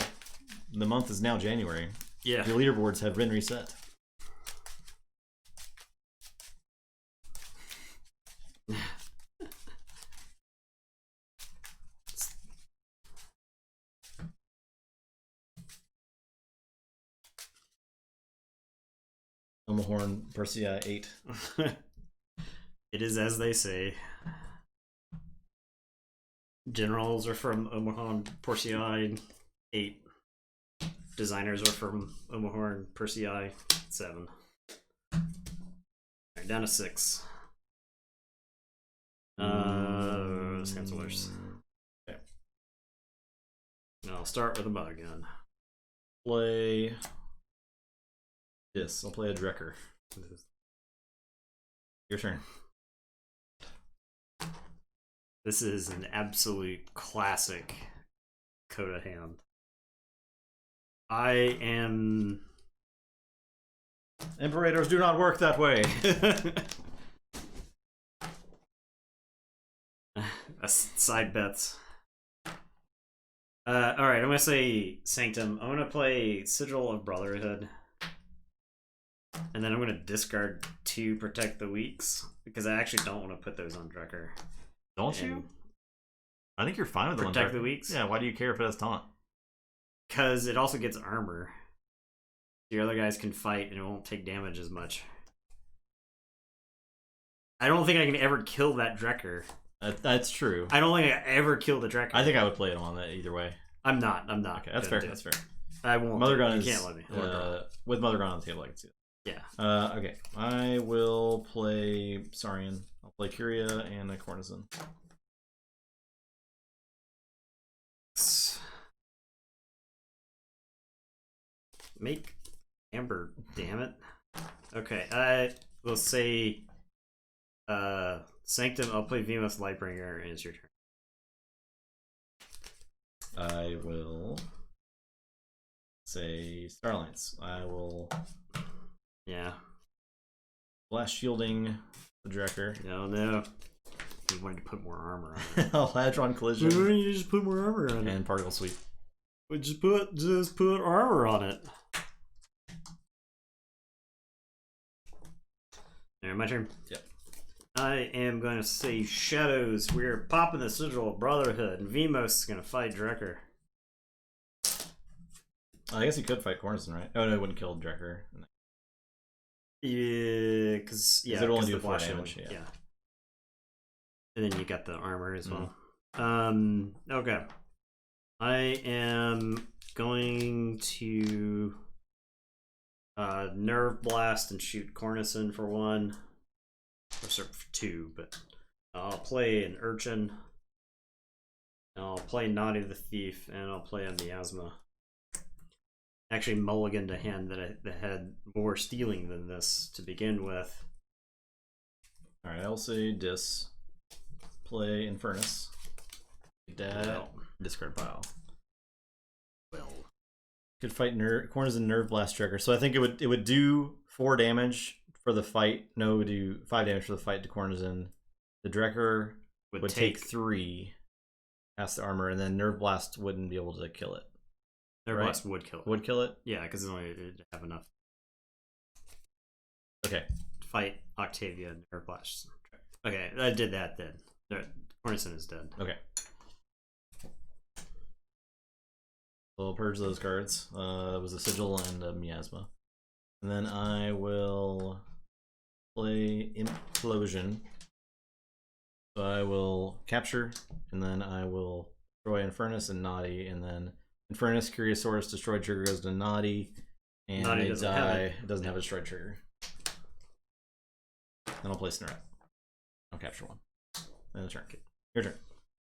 The month is now January. Yeah. Your leaderboards have been reset. Omohorn, Persia 8. It is as they say. Generals are from Omohorn, Porciai 8. Designers are from Omohorn, Perciai 7. Alright, down to 6. Chancellors. Okay. And I'll start with a mulligan. Play this. I'll play a Drekker. Your turn. This is an absolute classic Coda hand. I am... Imperators do not work that way. Side bets. Alright, I'm gonna say Sanctum. I'm gonna play Sigil of Brotherhood. And then I'm gonna discard 2 Protect the Weaks. Because I actually don't want to put those on Drekker. Don't you? I think you're fine with Protect the Weaks? Yeah, why do you care if it has taunt? Because it also gets armor. The other guys can fight and it won't take damage as much. I don't think I can ever kill that Drekker. That's true. I don't think I ever kill the Drekker. I think I would play it on that either way. I'm not. Okay, that's fair. That's fair. I won't. Mother Gun you is, can't let me. with Mother Gun on the table, I can see it. Yeah. Okay. I will play Saurian. I'll play Curia and a Cornizon. Make Amber, damn it. Okay, I will say Sanctum, I'll play Venus Lightbringer, and it's your turn. I will say Starlights. I will blast shielding the Drekker. No. You wanted to put more armor on it. I'll Hadron collision. Why don't you just put more armor on it? And particle sweep. We just put armor on it. Alright, my turn. Yep. I am going to say Shadows. We're popping the Sigil of Brotherhood, and Vemos is going to fight Drekker. I guess he could fight Cornizon, right? Oh no, he wouldn't kill Drekker. Yeah, because it'll only do the 4 damage. Yeah. And then you got the armor as well. Okay. I am going to Nerve Blast and shoot Cornizon for 1. Or sorry, for 2, but I'll play an Urchin. I'll play Naughty the Thief, and I'll play a Miasma. Actually, mulliganed a hand that had more stealing than this to begin with. Alright, I'll say Dis. Play Infernus. Dad. Discard pile. Well. Could fight Cornizon Nerve Blast Drekker. So I think it would do 4 damage for the fight. No, it would do 5 damage for the fight to Cornizon. The Drekker would take 3 past the armor, and then Nerve Blast wouldn't be able to kill it. Nerve Blast would kill it. Would kill it? Yeah, because it'd have enough. Okay. Fight Octavia and Nerve Blast. Okay, I did that then. Cornizon is dead. Okay. So I'll purge those cards. It was a Sigil and a Miasma. And then I will play Implosion. So I will capture, and then I will destroy Infernus and Naughty, and then Infernus, Curiosaurus, destroyed trigger goes to Naughty. And Naughty they doesn't die. have It doesn't have a destroyed trigger. Then I'll play Snorret. I'll capture one. Then a turn. Your turn.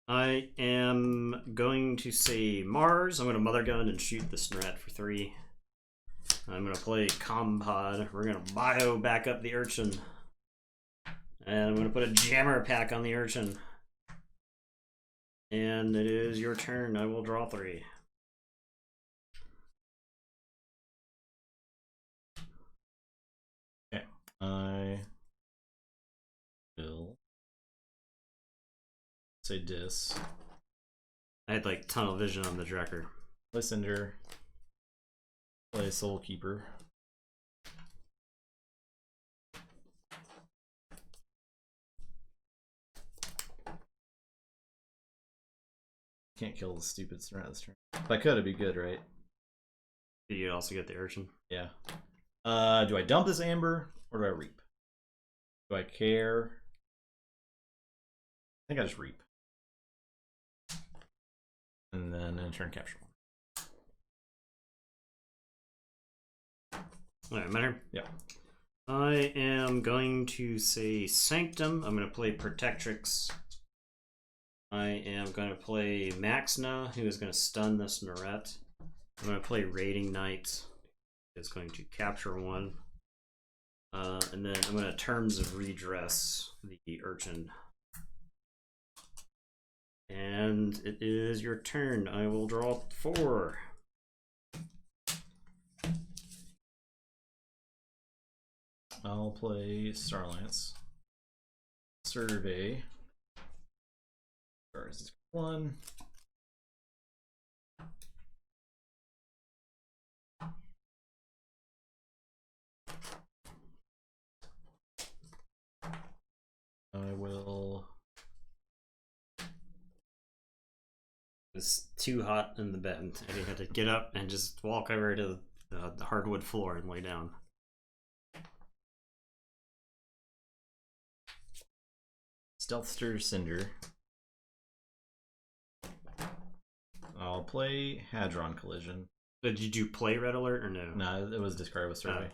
I am going to say Mars. I'm going to Mother Gun and shoot the Snorret for 3. I'm going to play Compod. We're going to bio back up the Urchin. And I'm going to put a Jammer Pack on the Urchin. And it is your turn. I will draw 3. Okay. I will say Dis. I had like tunnel vision on the Drekker. Play Cinder. Play Soul Keeper. Can't kill the stupid Snorret this turn. If I could, it'd be good, right? You also get the Urchin. Yeah. Do I dump this Amber or do I Reap? Do I care? I think I just Reap. And then in turn capture one. Alright, my turn? Yeah. I am going to say Sanctum. I'm going to play Protectrix. I am going to play Maxna, who is going to stun the Snorret. I'm going to play Raiding Knight, who is going to capture one. And then I'm going to Terms of Redress the Urchin. And it is your turn. I will draw 4. I'll play Starlance. Survey. Stars is 1. I will. It's too hot in the bed. I had to get up and just walk over to the hardwood floor and lay down. Stealthster Cinder. I'll play Hadron Collision. Did you do play Red Alert or no? No, it was discarded with Survey.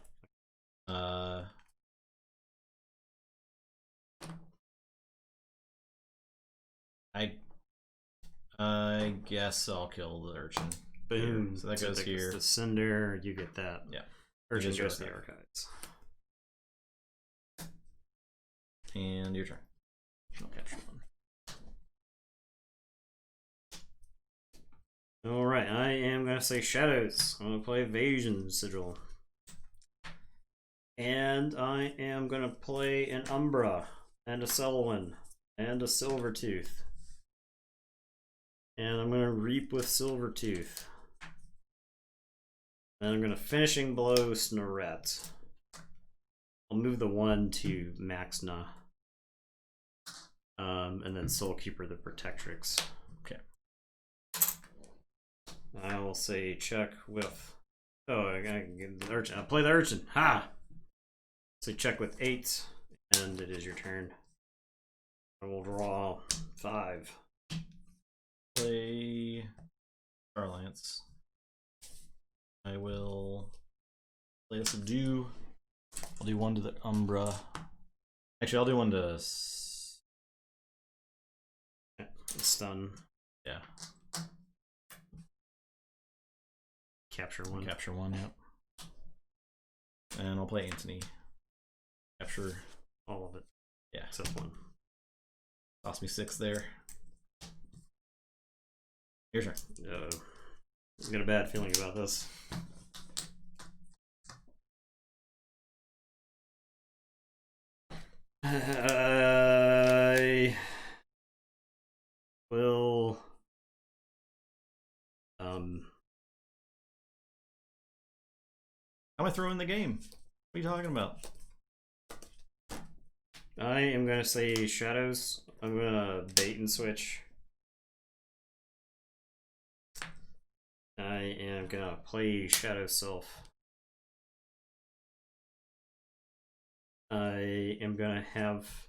I guess I'll kill the Urchin. Boom. Here. So that goes here. The Cinder, you get that. Yeah. Urchin goes to the archives. And your turn. I'll capture one. Alright, I am going to say Shadows. I'm going to play Evasion Sigil. And I am going to play an Umbra, and a Selwyn, and a Silvertooth. And I'm going to Reap with Silvertooth. And I'm going to Finishing Blow Snorret. I'll move the 1 to Maxna. And then Soulkeeper the Protectrix. Okay. I will say check with. Oh, I gotta get the Urchin. I'll play the Urchin. Ha! Say check with 8, and it is your turn. I will draw 5. Play Starlance. I will play a Subdue. I'll do 1 to the Umbra. Actually, I'll do 1 to Stun. Yeah. Capture 1. Capture 1, yep. And I'll play Antony. Capture all of it. Yeah. Except 1. Cost me 6 there. Your turn. I've got a bad feeling about this. I will How am I throwing the game? What are you talking about? I am gonna say Shadows. I'm gonna bait and switch. I am gonna play Shadow Self. I am gonna have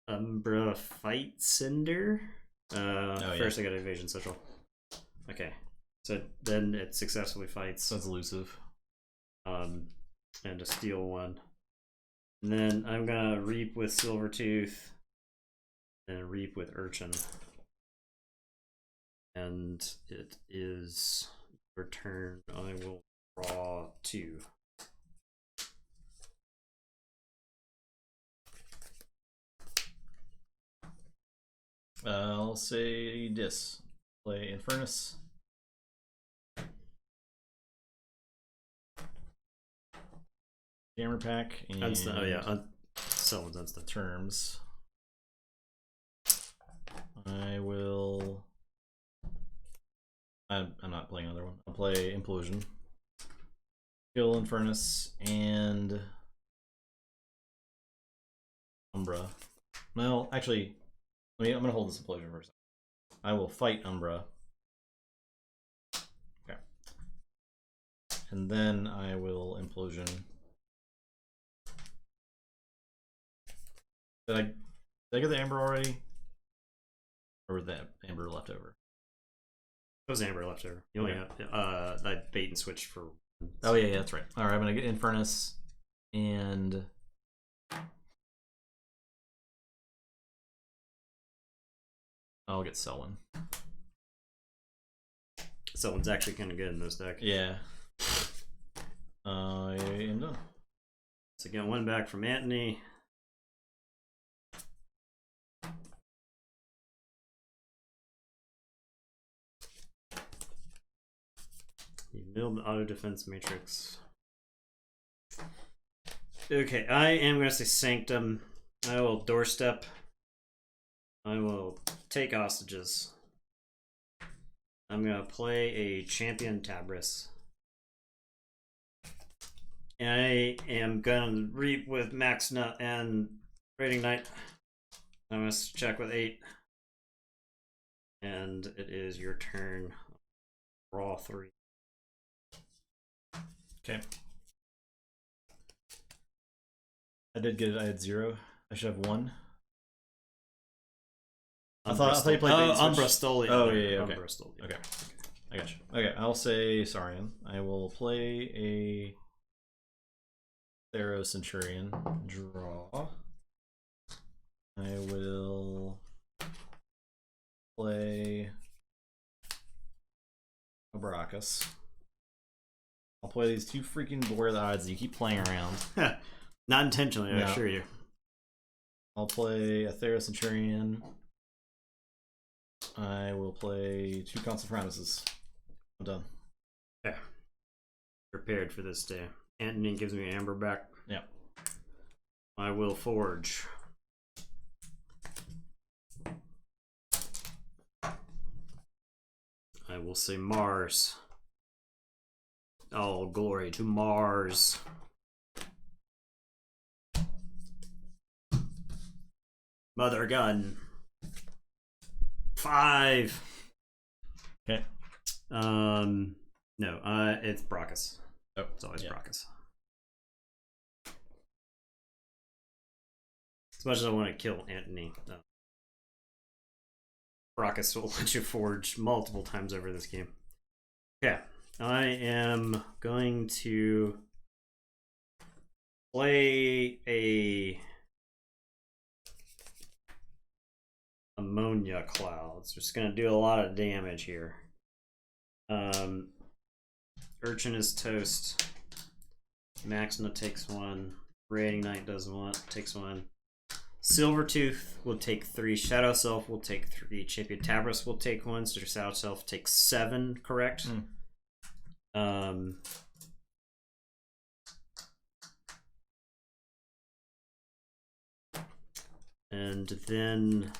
Umbra fight Cinder. First I got Evasion Social. Okay. So then it successfully fights. That's elusive. And a steal 1. And then I'm gonna reap with Silvertooth and reap with Urchin. And it is your turn. I will draw 2. I'll say Dis. Play Infernus. Jammer Pack. And oh yeah, someone's instant. Terms. I will. I'm not playing another one. I'll play Implosion. Kill Infernus and Umbra. Well, actually, I'm gonna hold this Implosion for a second. I will fight Umbra. Okay. And then I will Implosion. Did I get the Amber already? Or was that Amber left over? It was Amber left over. You only have that bait and switch for. Oh yeah, that's right. All right, I'm gonna get Infernus and I'll get Selwyn. Selwyn's actually kind of good in this deck. Yeah. I am done. So get 1 back from Anthony. You milled the auto defense matrix. Okay, I am going to say Sanctum. I will doorstep. I will take hostages. I'm going to play a champion Tabris. And I am going to reap with Max Nut and Raiding Knight. I'm going to check with 8. And it is your turn. Raw 3. Okay. I did get it. I had 0. I should have 1. I thought you played. Umbra stole it. Oh yeah, okay. Umbra stole it. Okay, I got you. Okay, I'll say Saurian. I will play a Theros Centurion. Draw. I will play a Baracus. I'll play these 2 freaking Blur the Odds that you keep playing around. Not intentionally, I assure you. I'll play a Theros Centurion. I will play 2 Constant Promises. I'm done. Yeah. Prepared for this day. Anthony gives me Amber back. Yeah. I will forge. I will say Mars. All glory to Mars. Mother gun. 5. Okay. No, it's Brockus. Oh, it's always Brockus. As much as I want to kill Anthony, Brockus will let you forge multiple times over this game. Okay, I am going to play a ammonia clouds. Just gonna do a lot of damage here. Urchin is toast. Maxna takes 1. Raiding Knight does 1, takes 1. Silvertooth will take 3. Shadow Self will take 3. Champion Tabris will take 1. So Shadow Self takes 7, correct? And then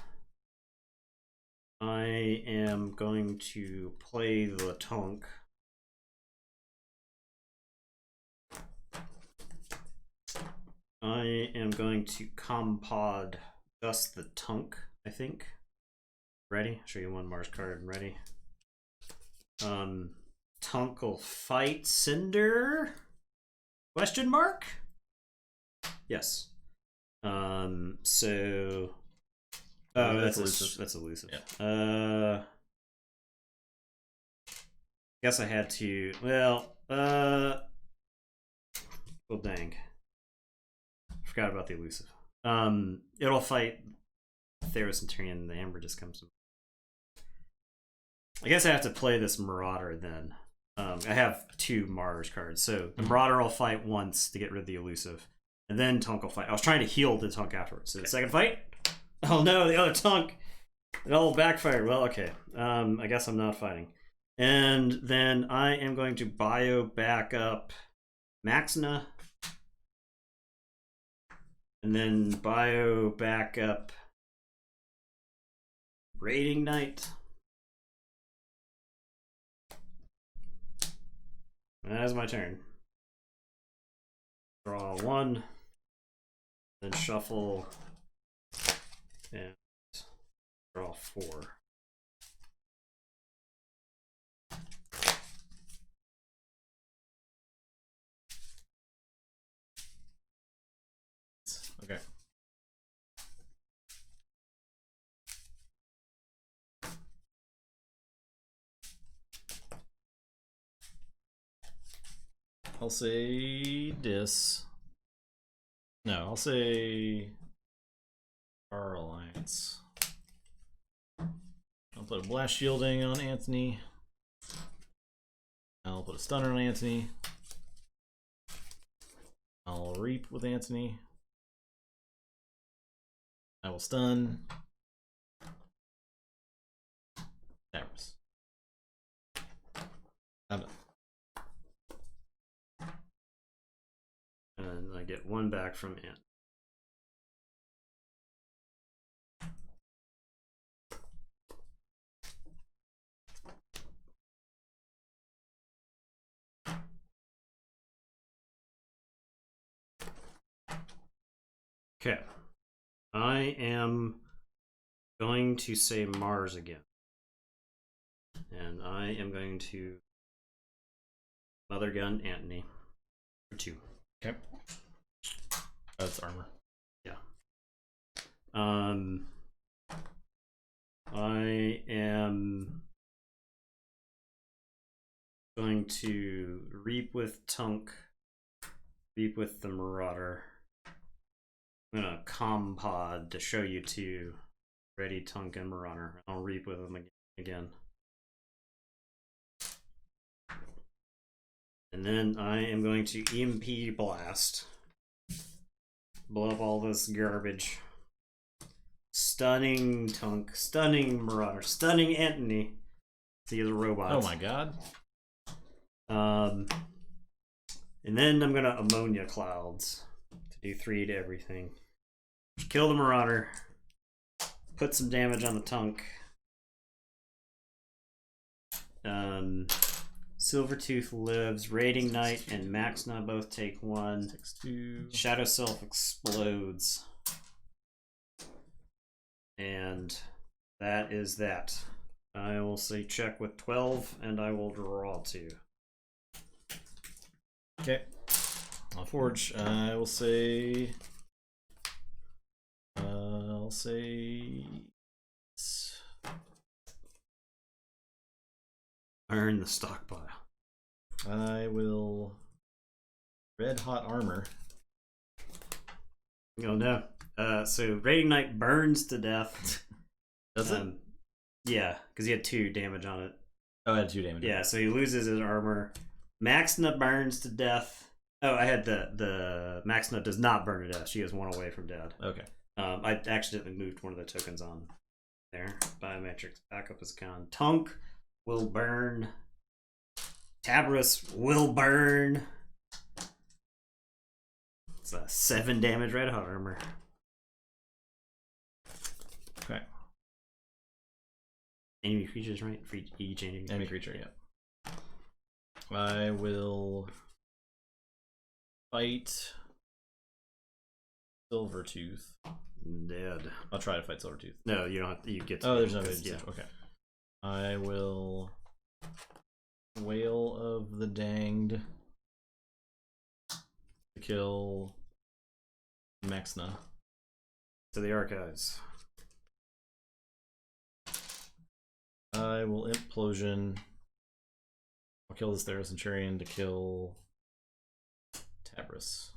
I am going to play the Tonk. I am going to compod just the Tunk, I think. Ready? I'll show you 1 Mars card. Ready? Tunk will fight Cinder? Question mark? Yes. So... Oh, that's elusive. That's elusive. Yeah. Guess I had to. Well, dang. Forgot about the elusive. It'll fight Theros and Tyrion, and the Amber just comes. I guess I have to play this Marauder then. I have 2 Mars cards, so the Marauder will fight once to get rid of the elusive, and then Tunk will fight. I was trying to heal the Tunk afterwards. So the second fight. Oh no, the other Tunk. It all backfired. Well, okay. I guess I'm not fighting. And then I am going to bio back up Maxna. And then bio back up Raiding Knight. And that is my turn. Draw 1. Then shuffle. And draw 4. Okay. I'll say this. No, I'll say our alliance. I'll put a blast shielding on Anthony. I'll put a stunner on Anthony. I'll reap with Anthony. I will stun. Davros. I'm done. And I get 1 back from Ant. Okay. I am going to say Mars again. And I am going to Mother Gun Anthony for 2. Okay. That's armor. Yeah. I am going to reap with Tunk, reap with the Marauder. I'm gonna Compod to show you 2. Ready, Tunk, and Marauder. I'll reap with them again. And then I am going to EMP Blast. Blow up all this garbage. Stunning Tunk, stunning Marauder, stunning Anthony. See the robot. Oh my god. And then I'm gonna Ammonia Clouds to do 3 to everything. Kill the Marauder. Put some damage on the Tunk. Silvertooth lives. Raiding Knight and Maxna both take 1. 6-2. Shadow Self explodes. And that is that. I will say check with 12, and I will draw 2. Okay. I'll forge. I will say. I'll say. Earn the stockpile. I will. Red hot armor. Oh no. So Raiding Knight burns to death. Does it? Yeah, because he had 2 damage on it. Oh, I had 2 damage. Yeah, so he loses his armor. Maxna burns to death. Oh, I had the Maxna does not burn to death. She is 1 away from dead. Okay. I accidentally moved one of the tokens on there. Biometrics backup is gone. Tunk will burn. Tabris will burn. It's a 7 damage red hot armor. Okay. Enemy creatures, right? For each enemy creature, yeah. I will fight Silvertooth. Dead. I'll try to fight Silvertooth. No, you don't have to, you get to. Oh, there's no way. Yeah. Okay. I will Whale of the Danged to kill Maxna. To the archives. I will Implosion kill this Theros Centurion to kill Tabris.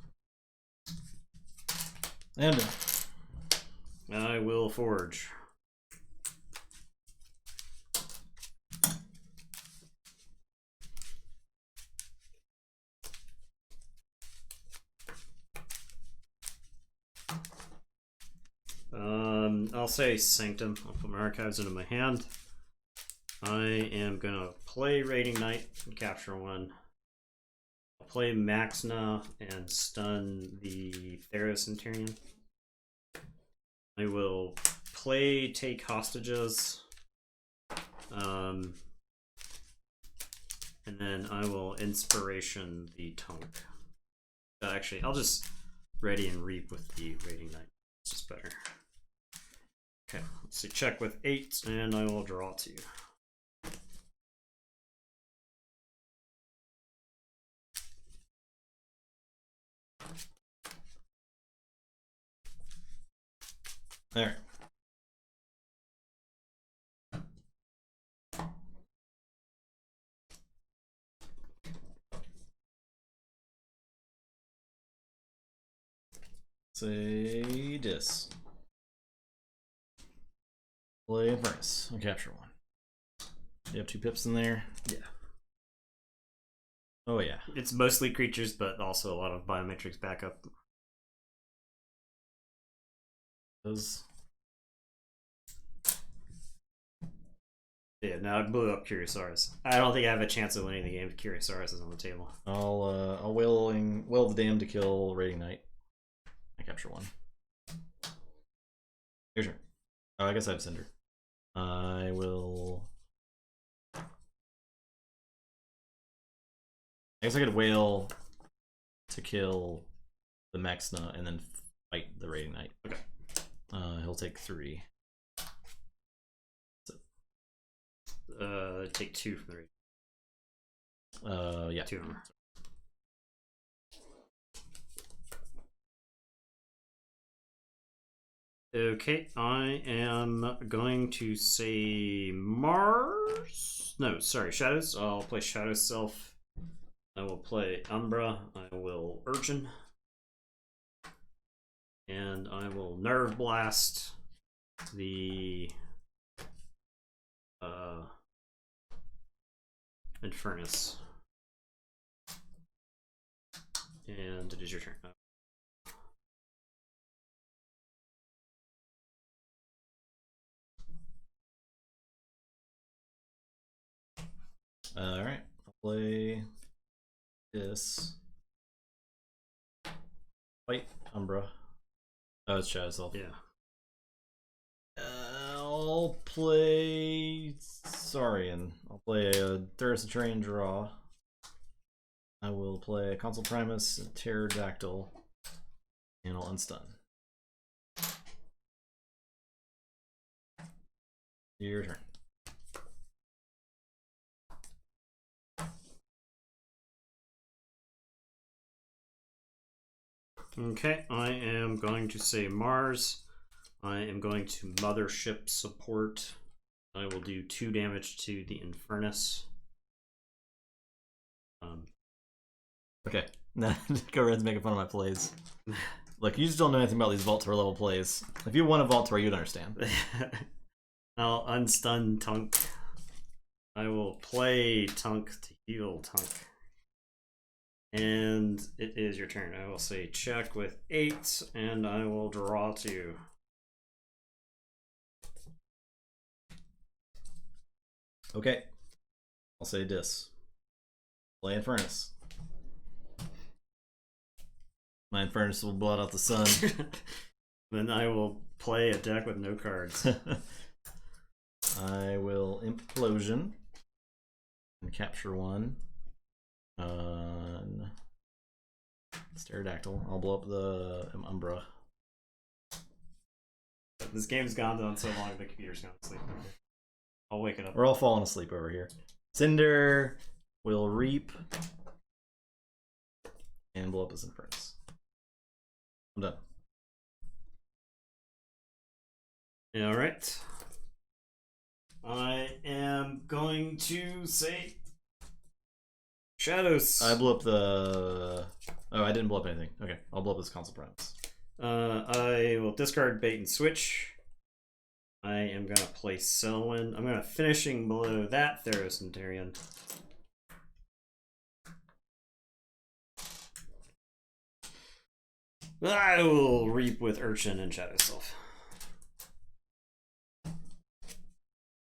And I will forge. I'll say Sanctum. I'll put my archives into my hand. I am gonna play Raiding Knight and capture one. I'll play Maxna and stun the Theros Centurion. I will play Take Hostages. And then I will Inspiration the Tunk. Actually, I'll just Ready and Reap with the Raiding Knight. It's just better. Okay, let's see. Check with 8, and I will draw 2. there. Say dis. Play Furnace and capture one. You have 2 pips in there? Yeah. Oh yeah. It's mostly creatures, but also a lot of biometrics backup. Those. Yeah, now I blew up Curiosaurus. I don't think I have a chance of winning the game if Curiosaurus is on the table. I'll will the dam to kill Raiding Knight. I capture one. Your turn. Oh, I guess I have Cinder. I will. I guess I could whale to kill the Maxna and then fight the Raiding Knight. Okay. He'll take 3. Take 2 from the Raiding. Yeah. 2 of them. Okay, I am going to say Mars. No, sorry, Shadows. I'll play Shadow Self. I will play Umbra. I will Urchin. And I will Nerve Blast the Infernus. And it is your turn. Alright, I'll play this. Fight Umbra. Oh, it's Shadow Self. Yeah. I'll play Saurian. I'll play a Theros Centurion draw. I will play a Consul Primus, a Pterodactyl, and I'll unstun. Your turn. Okay, I am going to say Mars. I am going to Mothership support. I will do 2 damage to the Infernus. Okay. Go Red's making fun of my plays. Look, you just don't know anything about these Vault Tour level plays. If you won a Vault Tour, you'd understand. I'll unstun Tunk. I will play Tunk to heal Tunk. And it is your turn. I will say check with 8, and I will draw 2. Okay. I'll say dis. Play Infernus. My Infernus will blot out the sun. Then I will play a deck with no cards. I will Implosion and capture one. Pterodactyl. I'll blow up the Umbra. This game's gone on so long the computer's gonna sleep. I'll wake it up. We're all falling asleep over here. Cinder will reap and blow up his Infernus. I'm done. All right. I am going to say Shadows. I blew up the... Oh, I didn't blow up anything. Okay, I'll blow up this console primus. I will discard bait and switch. I am going to play Selwyn. I'm going to finishing below that Theros-Centurion. I will reap with Urchin and Shadow Self.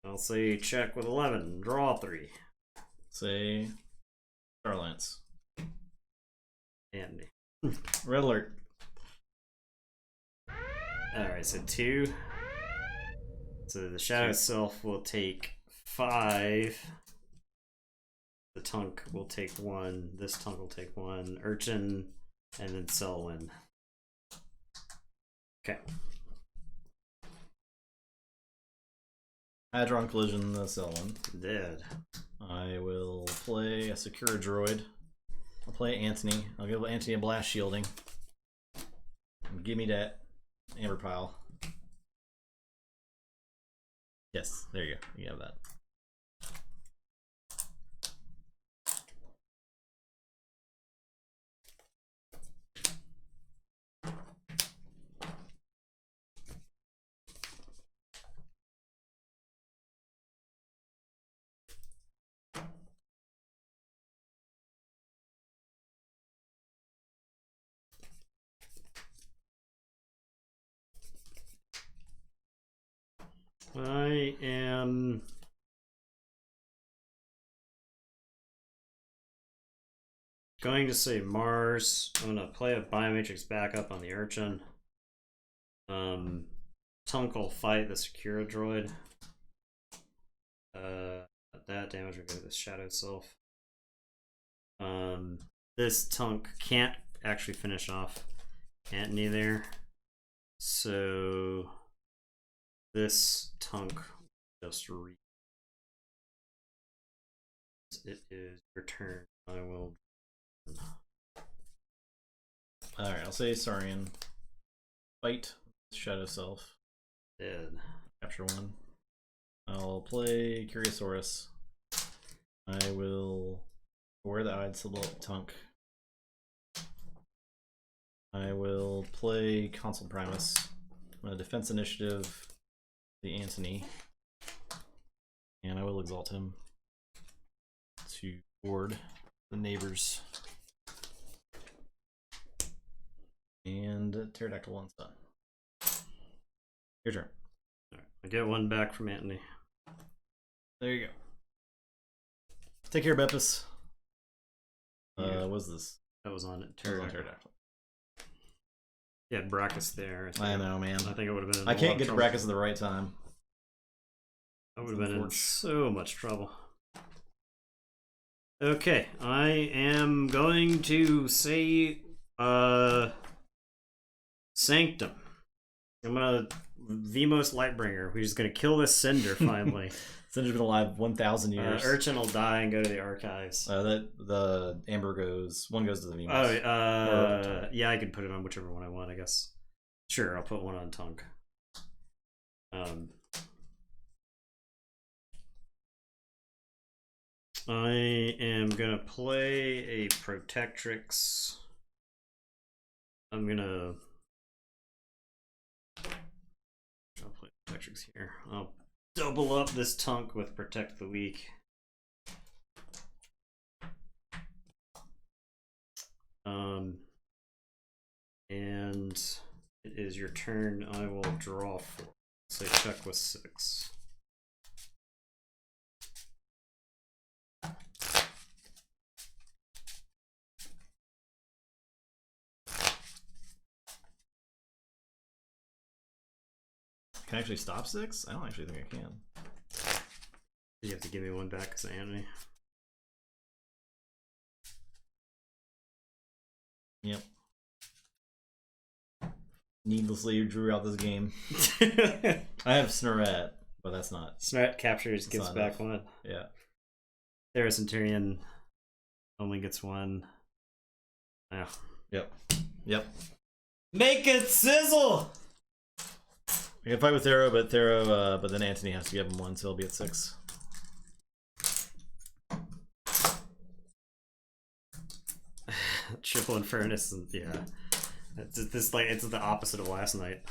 I'll say check with 11, draw 3. Say Starlance. Andy. Red alert. Alright, so 2. So the Shadow Self will take 5. The Tunk will take 1. This Tunk will take 1. Urchin, and then Selwyn. Okay. Hadron Collision the Selwyn. Dead. I will play a Secure Droid. I'll play Antony. I'll give Antony a blast shielding. Give me that Amber Pile. Yes, there you go. You have that. I am going to say Mars. I'm going to play a Biomatrix backup on the Urchin. Tunk will fight the Secure Droid. That damage will go to the Shadow Self. This Tunk can't actually finish off Antony there. So this Tunk just read. It is your turn. I will. Alright, I'll say Saurian. Fight Shadow Self. Dead. Capture 1. I'll play Curiosaurus. I will wear the eyed symbol Tunk. I will play Consul Primus. I'm going to Defense Initiative the Antony. And I will exalt him to ward the neighbors. And Pterodactyl 1's done. Your turn. All right, I get 1 back from Antony. There you go. Take care, Beppis. Yeah. What's this? That was on it. Pterodactyl. Yeah, Brachus there. I know, man. I think it would have been. I can't get to Brachus at the right time. I would have been in so much trouble. Okay, I am going to say Sanctum. I'm gonna Vemos Lightbringer. We're just gonna kill this Cinder finally. Cinder's been alive 1,000 years. Urchin will die and go to the archives. The Amber goes. One goes to the Vemos. Oh, yeah, I can put it on whichever one I want, I guess. Sure, I'll put one on Tunk. I am gonna play a Protectrix. I'll play Protectrix here. I'll double up this Tunk with Protect the Weak. And it is your turn. I will draw 4. So check with 6. Can I actually stop 6? I don't actually think I can. You have to give me 1 back because of Antony. Yep. Needlessly drew out this game. I have Snoret, but that's not. Snoret captures, gives back 1. Yeah. Theros-Centurion only gets 1. Oh. Yep. Yep. Make it sizzle! I can fight with Thero, but then Antony has to give him 1, so he'll be at 6. Triple Infernus, and yeah, it's the opposite of last night.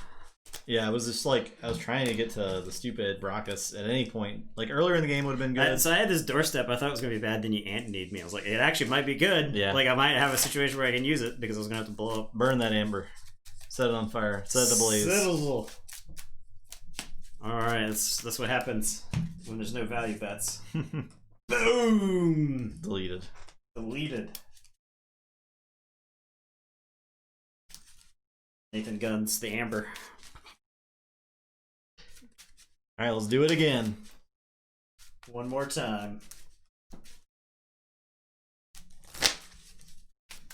Yeah, it was just like I was trying to get to the stupid Brachus at any point. Like earlier in the game would have been good. So I had this doorstep. I thought it was gonna be bad. Then you ant-need me. I was like, it actually might be good. Yeah. Like I might have a situation where I can use it because I was gonna have to blow up. Burn that amber. Set it on fire. Set it ablaze. All right, that's what happens when there's no value bets. Boom. Deleted. Nathan guns the amber. All right, let's do it again. One more time.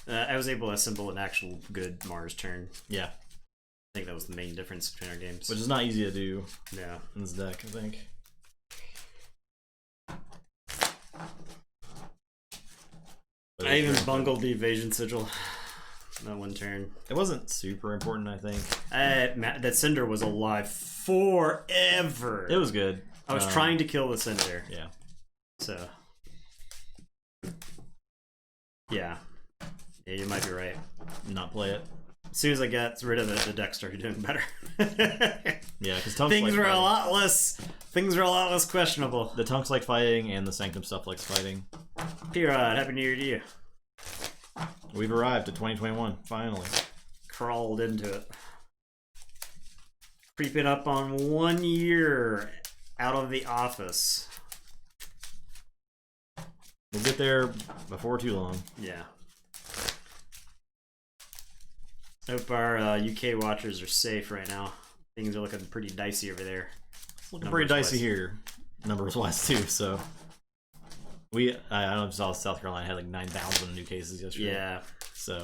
I was able to assemble an actual good Mars turn. Yeah. I think that was the main difference between our games. Which is not easy to do. Yeah. In this deck, I think. I even bungled the evasion sigil. That one turn. It wasn't super important, I think. That Cinder was alive forever. It was good. I was trying to kill the Cinder. Yeah. So. Yeah. Yeah, you might be right. Not play it. As soon as I got rid of it, the deck started doing better. Yeah, because things were a lot less questionable. The Tunks like fighting, and the Sanctum stuff likes fighting. P-Rod, Happy New Year to you. We've arrived at 2021, finally. Crawled into it. Creeping up on 1 year out of the office. We'll get there before too long. Yeah. Hope our UK watchers are safe right now. Things are looking pretty dicey over there. It's looking pretty dicey here, numbers wise too. So I don't know if you saw South Carolina had like 9,000 new cases yesterday. Yeah, so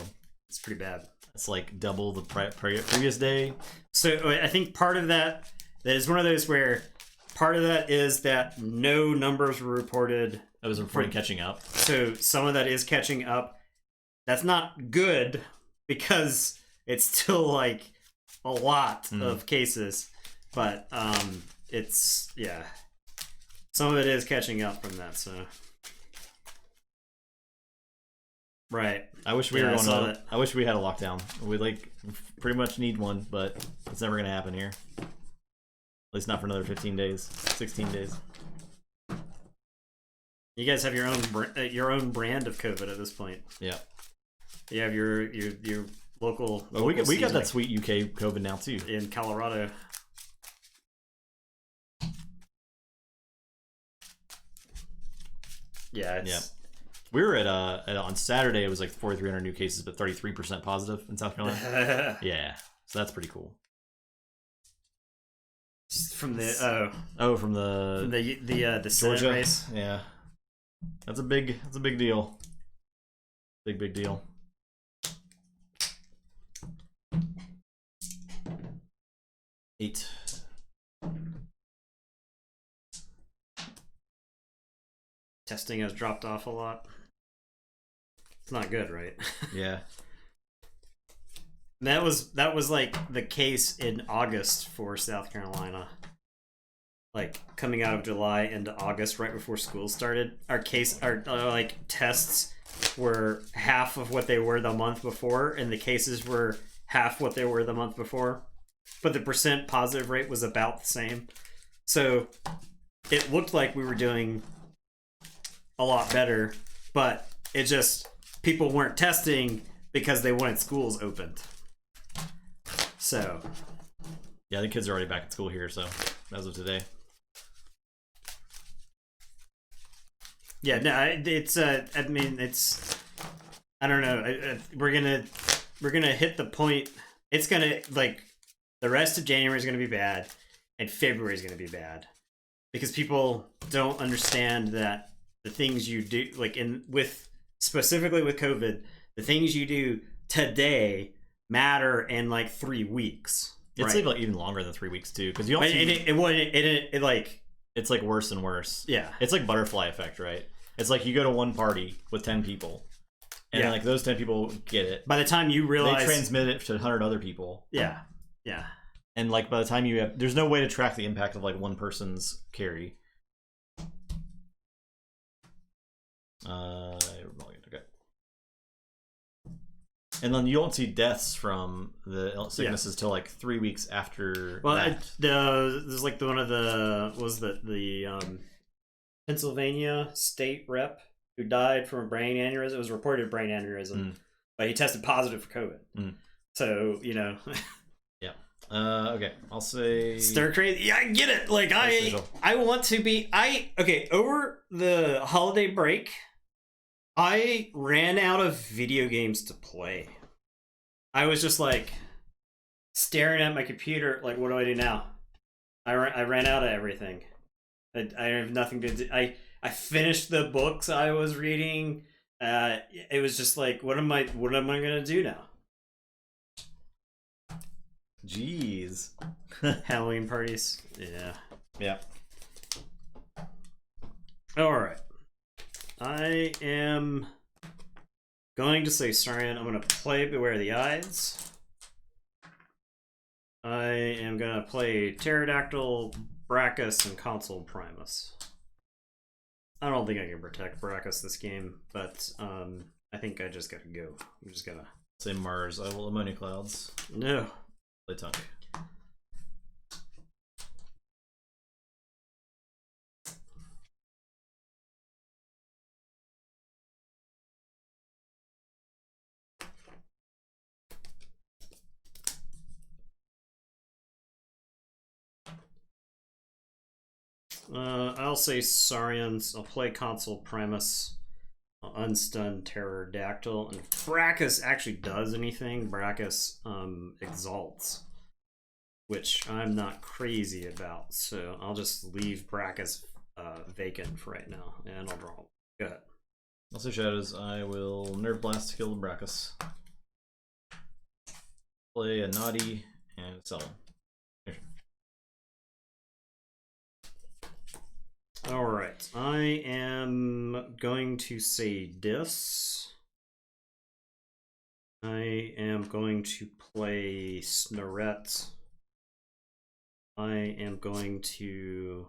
it's pretty bad. It's like double the previous day. So I think part of that is one of those where part of that is that no numbers were reported. It was reporting catching up. So some of that is catching up. That's not good because it's still like a lot of cases, but it's some of it is catching up from that. So right, I wish we were going to. I wish we had a lockdown. We pretty much need one, but it's never going to happen here. At least not for another 15 days, 16 days. You guys have your own brand of COVID at this point. Yeah, you have your local. Well, we got that sweet UK COVID now too in Colorado. Yeah, we were at on Saturday. It was like 4,300 new cases, but 33% positive in South Carolina. Yeah, so that's pretty cool. From the from the Georgia race. Yeah, that's a big deal. Big deal. Eight. Testing has dropped off a lot. It's not good, right? Yeah. That was like the case in August for South Carolina. Like coming out of July into August, right before school started, our like tests were half of what they were the month before, and the cases were half what they were the month before. But the percent positive rate was about the same. So it looked like we were doing a lot better, but it just, people weren't testing because they wanted schools opened. So yeah, the kids are already back at school here, so as of today. Yeah, no, it's I mean, it's, I don't know. We're gonna hit the point. It's gonna, like, the rest of January is gonna be bad, and February is gonna be bad, because people don't understand that the things you do, like specifically with COVID, the things you do today matter in like 3 weeks. It's right? like even longer than 3 weeks too, because you don't. It like, it's like worse and worse. Yeah, it's like butterfly effect, right? It's like you go to one party with 10 people, and like those 10 people get it. By the time you realize, they transmit it to 100 other people. Yeah. And like by the time you have, there's no way to track the impact of like one person's carry. Okay. And then you don't see deaths from the sicknesses till like 3 weeks after. Well, there's like one of the Pennsylvania state rep who died from a brain aneurysm. It was reported brain aneurysm, but he tested positive for COVID. So Yeah. Okay. I'll say stir crazy. Yeah, I get it. Like I want to be. Over the holiday break, I ran out of video games to play. I was just like staring at my computer. Like, what do I do now? I ran out of everything. I have nothing to do. I finished the books I was reading. It was just like, what am I gonna do now? Jeez. Halloween parties. Yeah. Yeah. All right. I am going to say Saurian. I'm going to play Beware the Eyes. I am going to play Pterodactyl, Brachus, and Consul Primus. I don't think I can protect Brachus this game, but I think I just gotta go. I'm just gonna say Mars. I will ammonia clouds. No. Play Tunk. I'll say Saurians. I'll play Consul Primus. I'll unstun Pterodactyl. And if Brachus actually does anything, Brachus exalts, which I'm not crazy about. So I'll just leave Brachus vacant for right now, and I'll draw. Go ahead. I'll say Shadows. I will Nerve Blast to kill the Brachus. Play a Naughty and sell him. Alright, I am going to say this. I am going to play Snorret. I am going to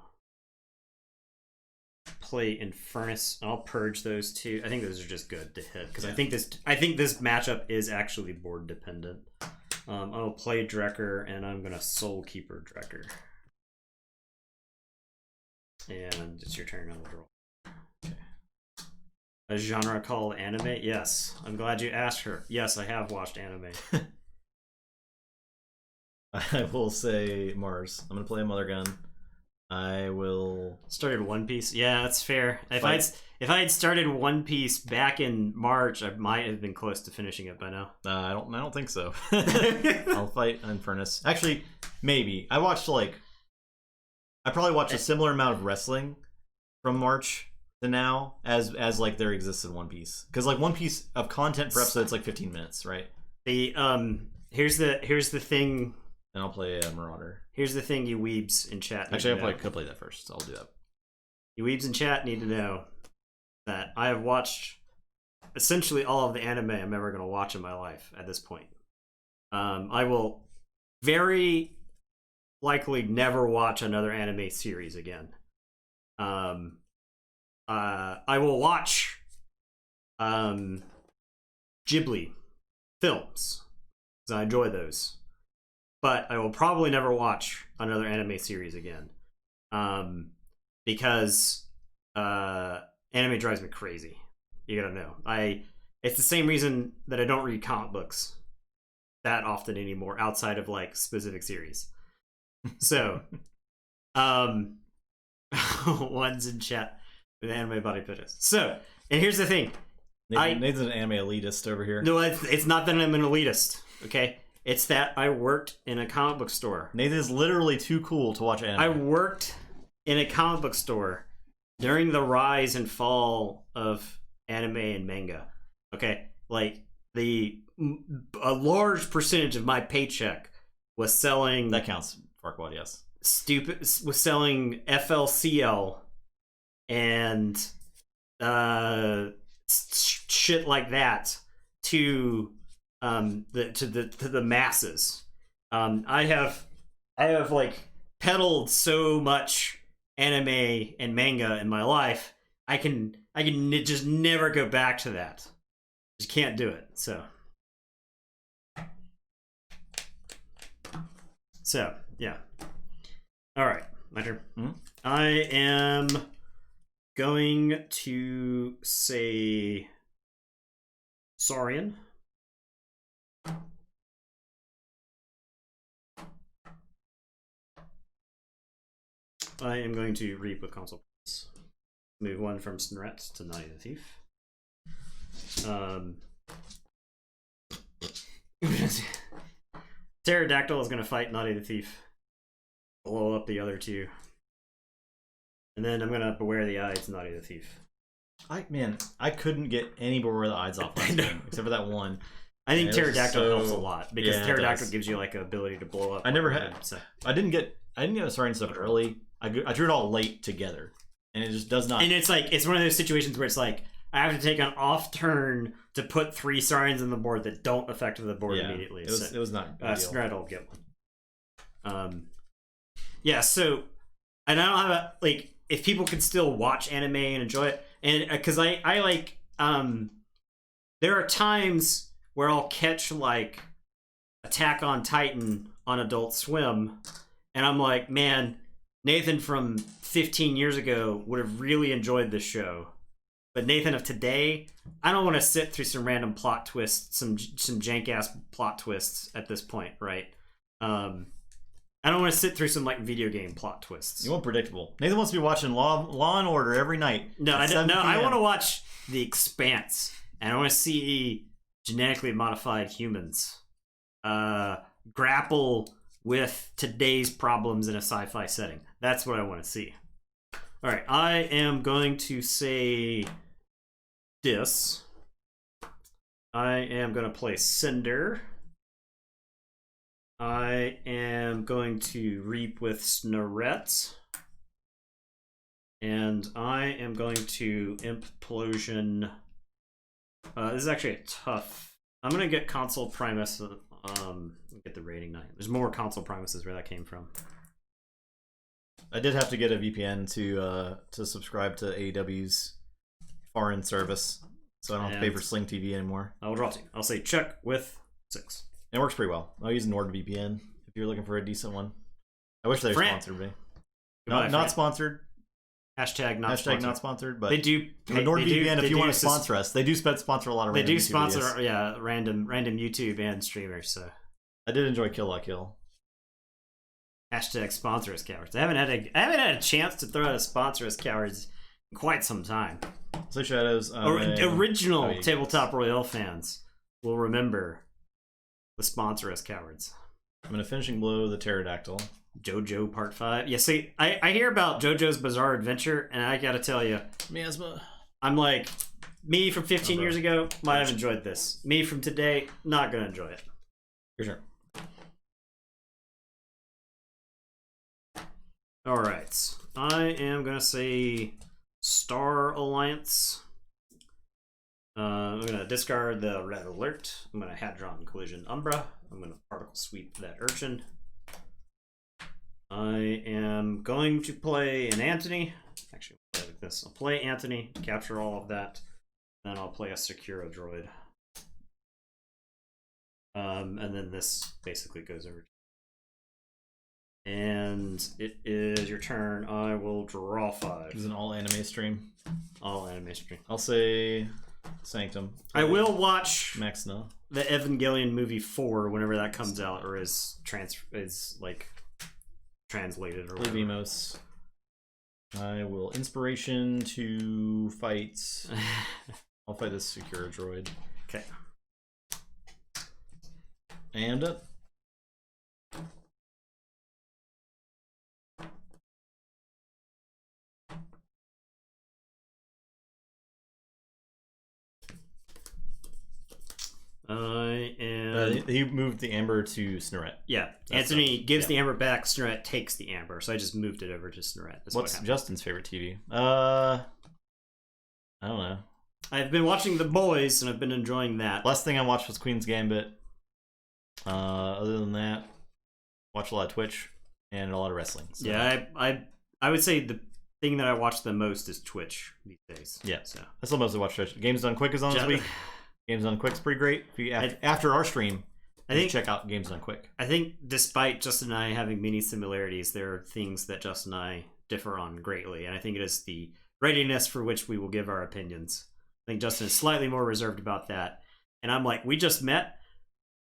play Infernus. I'll purge those two. I think those are just good to hit because I think this matchup is actually board dependent. I'll play Drekker and I'm gonna Soul Keeper Drekker. And it's your turn on the draw. Okay. A genre called anime? Yes. I'm glad you asked her. Yes, I have watched anime. I will say Mars. I'm gonna play a Mother Gun. I will started One Piece. Yeah, that's fair. If I had started One Piece back in March, I might have been close to finishing it by now. I don't think so. I'll fight Infernus. Actually, maybe. I probably watched a similar amount of wrestling from March to now as like there exists in One Piece, because like One Piece of content per episode, it's like 15 minutes, right? The here's the thing. And I'll play a Marauder. Here's the thing, you weebs in chat. Actually, I could play that first. So I'll do that. You weebs in chat need to know that I have watched essentially all of the anime I'm ever going to watch in my life at this point. I will very likely never watch another anime series again. I will watch Ghibli films because I enjoy those, but I will probably never watch another anime series again because anime drives me crazy. You gotta know. It's the same reason that I don't read comic books that often anymore outside of like specific series. So, one's in chat with anime body pitches. So, and here's the thing. Nathan's an anime elitist over here. No, it's not that I'm an elitist, okay? It's that I worked in a comic book store. Nathan is literally too cool to watch anime. I worked in a comic book store during the rise and fall of anime and manga, okay? Like, a large percentage of my paycheck was selling... That counts. Farquaad, yes. Was selling FLCL and shit like that to the masses. I have like peddled so much anime and manga in my life. I can just never go back to that. Just can't do it. So So, yeah. All right, my turn. Mhm. I am going to say Saurian. I am going to Reap with Console Prince. Move one from Snorret to Naughty the Thief. Pterodactyl is going to fight Naughty the Thief. Blow up the other two. And then I'm going to Beware the Eye to Naughty the Thief. I couldn't get any Beware the Eyes off last game, except for that one. I think Pterodactyl so... helps a lot because Pterodactyl gives you like an ability to blow up. I never had. So. I didn't get a Saurian stuff early. I drew it all late together, and it just does not. And it's like it's one of those situations where it's like I have to take an off turn to put 3 Saurians on the board that don't affect the board immediately. It was not. Spread will get one. Yeah. So, and I don't have a like. If people can still watch anime and enjoy it, and because I like there are times where I'll catch like Attack on Titan on Adult Swim, and I'm like, man, Nathan from 15 years ago would have really enjoyed this show. But Nathan of today, I don't want to sit through some random plot twists, some jank-ass plot twists at this point, right? I don't want to sit through some like video game plot twists. You want predictable. Nathan wants to be watching Law and Order every night. No, I don't. No, I want to watch The Expanse, and I want to see genetically modified humans grapple with today's problems in a sci-fi setting. That's what I want to see. All right, I am going to say this. I am going to play Cinder. I am going to Reap with Snorret. And I am going to Implosion. This is actually a tough... I'm going to get Console Primus. Get the rating 9. There's more Console Primuses where that came from. I did have to get a VPN to subscribe to AEW's foreign service, so I don't have to pay for Sling TV anymore. I will draw 2. I'll say check with 6. It works pretty well. I'll use NordVPN if you're looking for a decent one. I wish they sponsored me. Not sponsored. Hashtag not sponsored. But they do. NordVPN, if you want to sponsor us, they do sponsor a lot of. They do sponsor, videos. random YouTube and streamers. So I did enjoy Kill La Kill. Hashtag sponsor us, cowards. I haven't had a chance to throw out a sponsor us, cowards, in quite some time. So Shadows. Original Tabletop Royale fans will remember the sponsor us, cowards. I'm gonna Finishing Blow the Pterodactyl. JoJo Part 5. Yeah, see, I hear about JoJo's Bizarre Adventure, and I gotta tell you, Miasma. I'm like, me from 15 years ago might have enjoyed this. Me from today, not gonna enjoy it. For sure. Alright, I am gonna say Star Alliance. I'm gonna discard the Red Alert. I'm gonna Hadron Collision Umbra. I'm gonna Particle Sweep that Urchin. I am going to play an Anthony. Actually, I'll play like this. I'll play Anthony, capture all of that, then I'll play a Securo Droid. And then this basically goes over. And it is your turn. I will draw 5. This is an all anime stream. All anime stream. I'll say Sanctum. I will watch Max Snow. The Evangelion movie 4 whenever that comes out, or is like translated or whatever. Vimos. I will Inspiration to fight. I'll fight this Secure Droid. Okay. And up. I am. He moved the amber to Snorret. Yeah, Anthony gives the amber back. Snorret takes the amber, so I just moved it over to Snorret. What's Justin's favorite TV? I don't know. I've been watching The Boys, and I've been enjoying that. Last thing I watched was Queen's Gambit. Other than that, watch a lot of Twitch and a lot of wrestling. So. Yeah, I would say the thing that I watch the most is Twitch these days. Yeah, so I still mostly watch Twitch. Games Done Quick is on this week. Games Done Quick's pretty great. After our stream, I think check out Games Done Quick. I think despite Justin and I having many similarities, there are things that Justin and I differ on greatly, and I think it is the readiness for which we will give our opinions. I think Justin is slightly more reserved about that, and I'm like, we just met.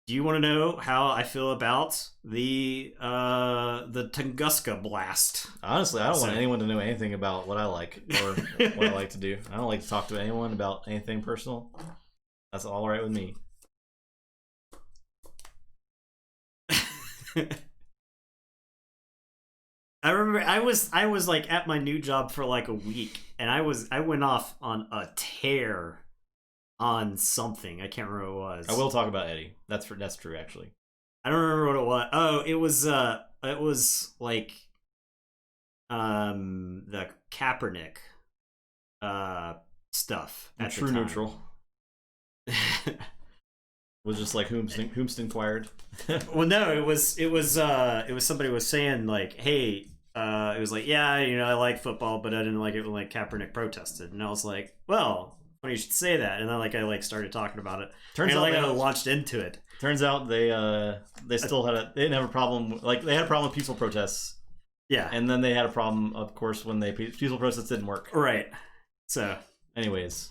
Do you want to know how I feel about the Tunguska blast? Honestly, I don't want anyone to know anything about what I like or what I like to do. I don't like to talk to anyone about anything personal. That's all right with me. I remember I was like at my new job for like a week, and I went off on a tear on something. I can't remember what it was. I will talk about Eddie. That's true actually. I don't remember what it was. Oh, it was like the Kaepernick stuff at True the time. neutral. Was just like whomst inquired. Well, no, it was somebody was saying like, hey, it was like, yeah, you know, I like football, but I didn't like it when like Kaepernick protested, and I was like, well, funny you should say that, and then I started talking about it. Turns out I launched into it. Turns out they still they didn't have a problem, like they had a problem with peaceful protests. Yeah, and then they had a problem, of course, when peaceful protests didn't work. Right. So, anyways.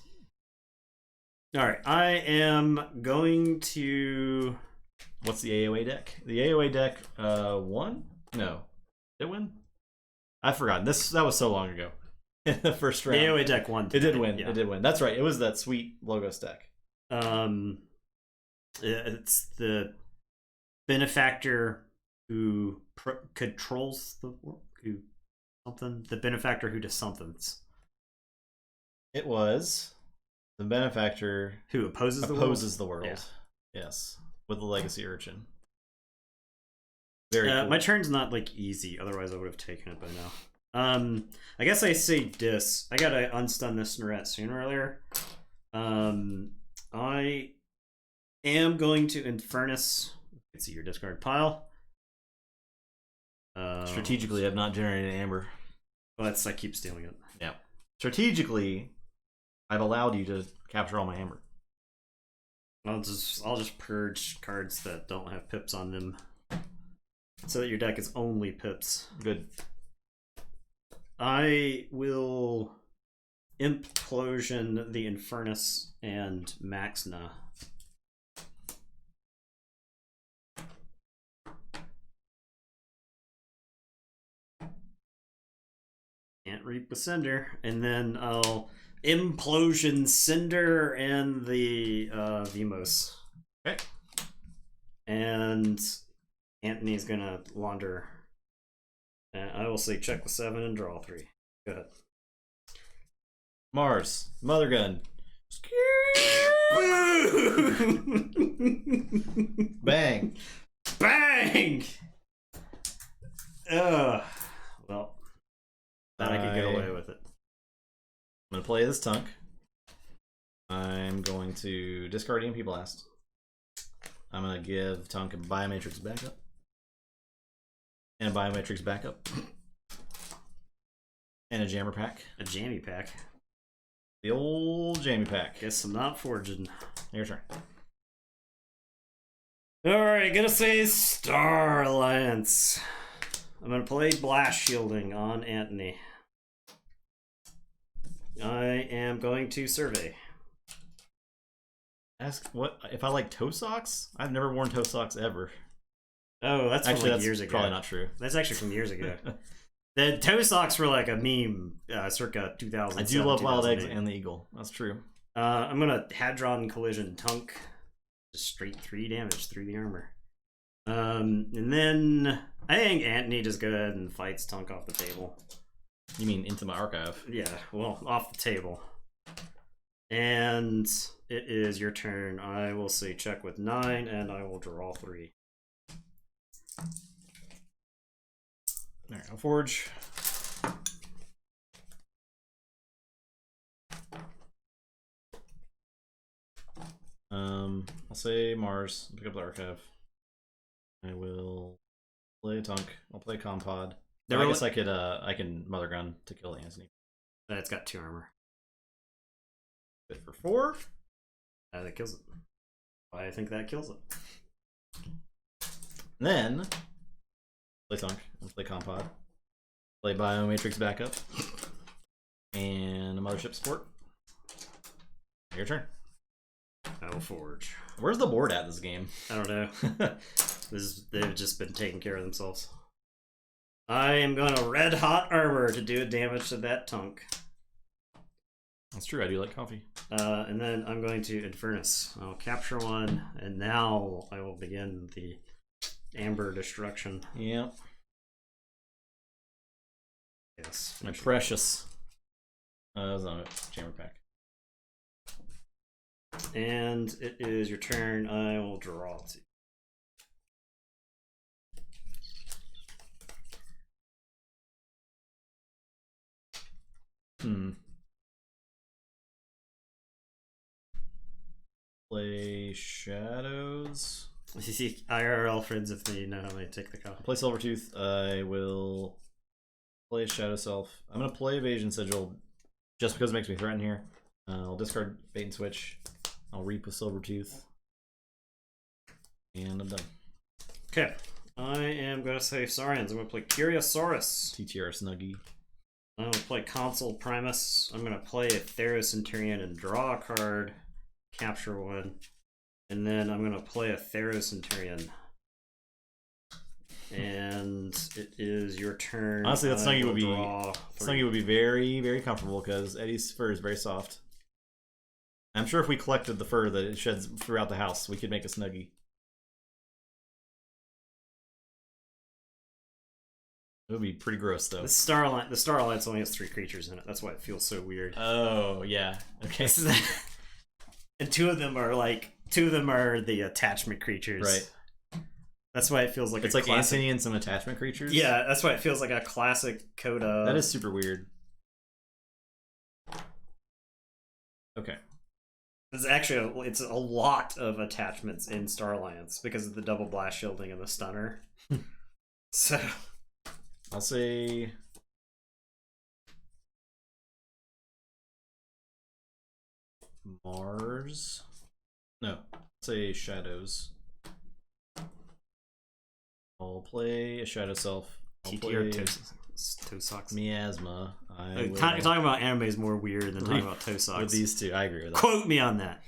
All right, I am going to. What's the AOA deck? The AOA deck won? No, did it win? I've forgotten. That was so long ago. In the first round, the AOA deck won. It did win. Yeah. It did win. That's right. It was that sweet Logos deck. It's the benefactor who controls the world. The benefactor who does somethings. It was. The benefactor who opposes the world. Yeah. Yes, with the legacy urchin. Very cool. My turn's not like easy, otherwise I would have taken it by now. I guess I say dis. I gotta unstun this Snorette sooner or later. I am going to Infernus. Let's see your discard pile. Strategically, I've not generated amber. Well, I keep stealing it. Yeah. Strategically, I've allowed you to capture all my amber. I'll just purge cards that don't have pips on them, so that your deck is only pips. Good. I will Implosion the Infernus and Maxna. Can't reap with Cinder, and then I'll Implosion Cinder and the Vimos. Okay. And Anthony's gonna launder. And I will say check with 7 and draw 3. Go ahead. Mars, Mother Gun. Bang. Bang! Well, thought I could get away with it. I'm going to play this Tunk. I'm going to discard EMP Blast. I'm going to give Tunk a Biomatrix backup. And a Biomatrix backup. And a Jammer Pack. A Jammy Pack. The old Jammy Pack. Guess I'm not forging. Your turn. Alright, gonna say Star Alliance. I'm gonna play Blast Shielding on Anthony. I am going to survey. Ask what if I like toe socks? I've never worn toe socks ever. Oh, that's actually from like years ago. Probably not true. That's actually from years ago. The toe socks were like a meme circa 2000. I do love Wild Eggs and the Eagle. That's true. I'm gonna Hadron Collision Tunk. Just straight 3 damage through the armor. And then I think Anthony just go ahead and fights Tunk off the table. You mean into my archive? Yeah, well, off the table. And it is your turn. I will say check with 9, and I will draw 3. Alright, I'll forge. I'll say Mars. Pick up the archive. I will play Tunk. I'll play Compod. I guess I can Mother Gun to kill Anthony. It's got 2 armor. Good for 4. That kills it. I think that kills it. Then play Thunk, play Compod, play Biomatrix Backup, and a Mothership Support. Your turn. Forge. Where's the board at this game? I don't know. They've just been taking care of themselves. I am going to Red Hot Armor to do damage to that Tunk. That's true, I do like coffee. And then I'm going to Infernus. I'll capture one, and now I will begin the Amber Destruction. Yep. Yes. My precious. That was on a chamber pack. And it is your turn. I will draw two. Play Shadows. IRL friends if they know how they take the copy. Play Silvertooth. I will play Shadow Self. I'm going to play Evasion Sigil just because it makes me threaten here. I'll discard Bait and Switch. I'll Reap with Silvertooth. And I'm done. Okay. I am going to say Saurians. I'm going to play Curiosaurus. TTR Snuggie. I'm going to play Consul Primus. I'm going to play a Theros Centurion and draw a card. Capture one. And then I'm going to play a Theros Centurion. And it is your turn. Honestly, that Snuggie would be very, very comfortable because Eddie's fur is very soft. I'm sure if we collected the fur that it sheds throughout the house, we could make a Snuggie. It would be pretty gross, though. The Starlight's only has 3 creatures in it. That's why it feels so weird. Oh, yeah. Okay. And two of them are the attachment creatures. Right. That's why it feels like it's like classic... Anthony and some attachment creatures? Yeah, that's why it feels like a classic Coda. That is super weird. Okay. It's a lot of attachments in Starlands because of the double blast shielding and the stunner. So I'll say Mars. No, I'll say Shadows. I'll play a Shadow Self. I'll play Toe Socks. Miasma. Talking about anime is more weird than talking about Toe Socks. With these two, I agree with that. Quote me on that.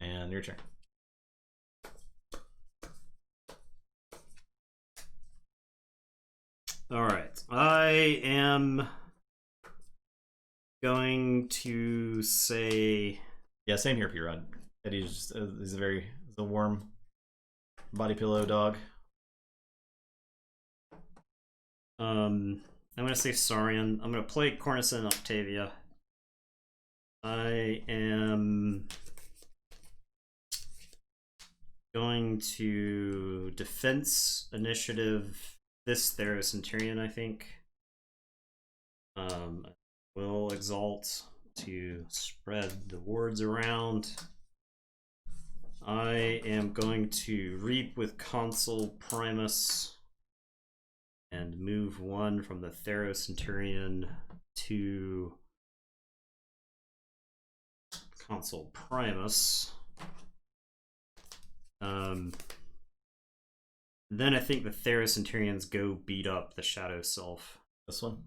And your turn. All right. I am going to say... Yeah, same here, P-Rod. Eddie's just he's a warm body pillow dog. I'm gonna say Saurian. I'm gonna play Cornicen Octavia. I am going to defense initiative this Theros Centurion, I think. Will exalt to spread the wards around. I am going to Reap with Consul Primus and move one from the Theros Centurion to Consul Primus. Then I think the Theros Centurions go beat up the Shadow Self. This one?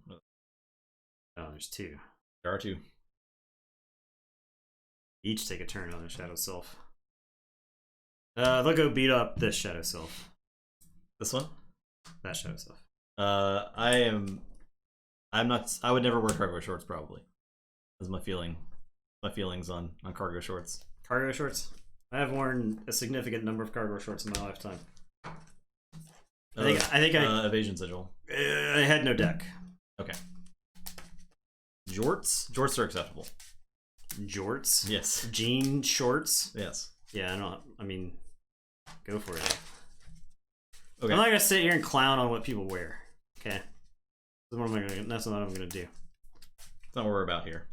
Oh, there's 2. There are 2. Each take a turn on the Shadow Self. They'll go beat up this Shadow Self. This one? That Shadow Self. I would never wear cargo shorts, probably. That's my feelings on cargo shorts. Cargo shorts? I have worn a significant number of cargo shorts in my lifetime. I think Evasion Sigil. I had no deck. Okay. Jorts? Jorts are acceptable. Jorts? Yes. Jean shorts? Yes. Yeah, I mean, go for it. Okay. I'm not gonna sit here and clown on what people wear. Okay. That's not what I'm gonna do. That's not what we're about here.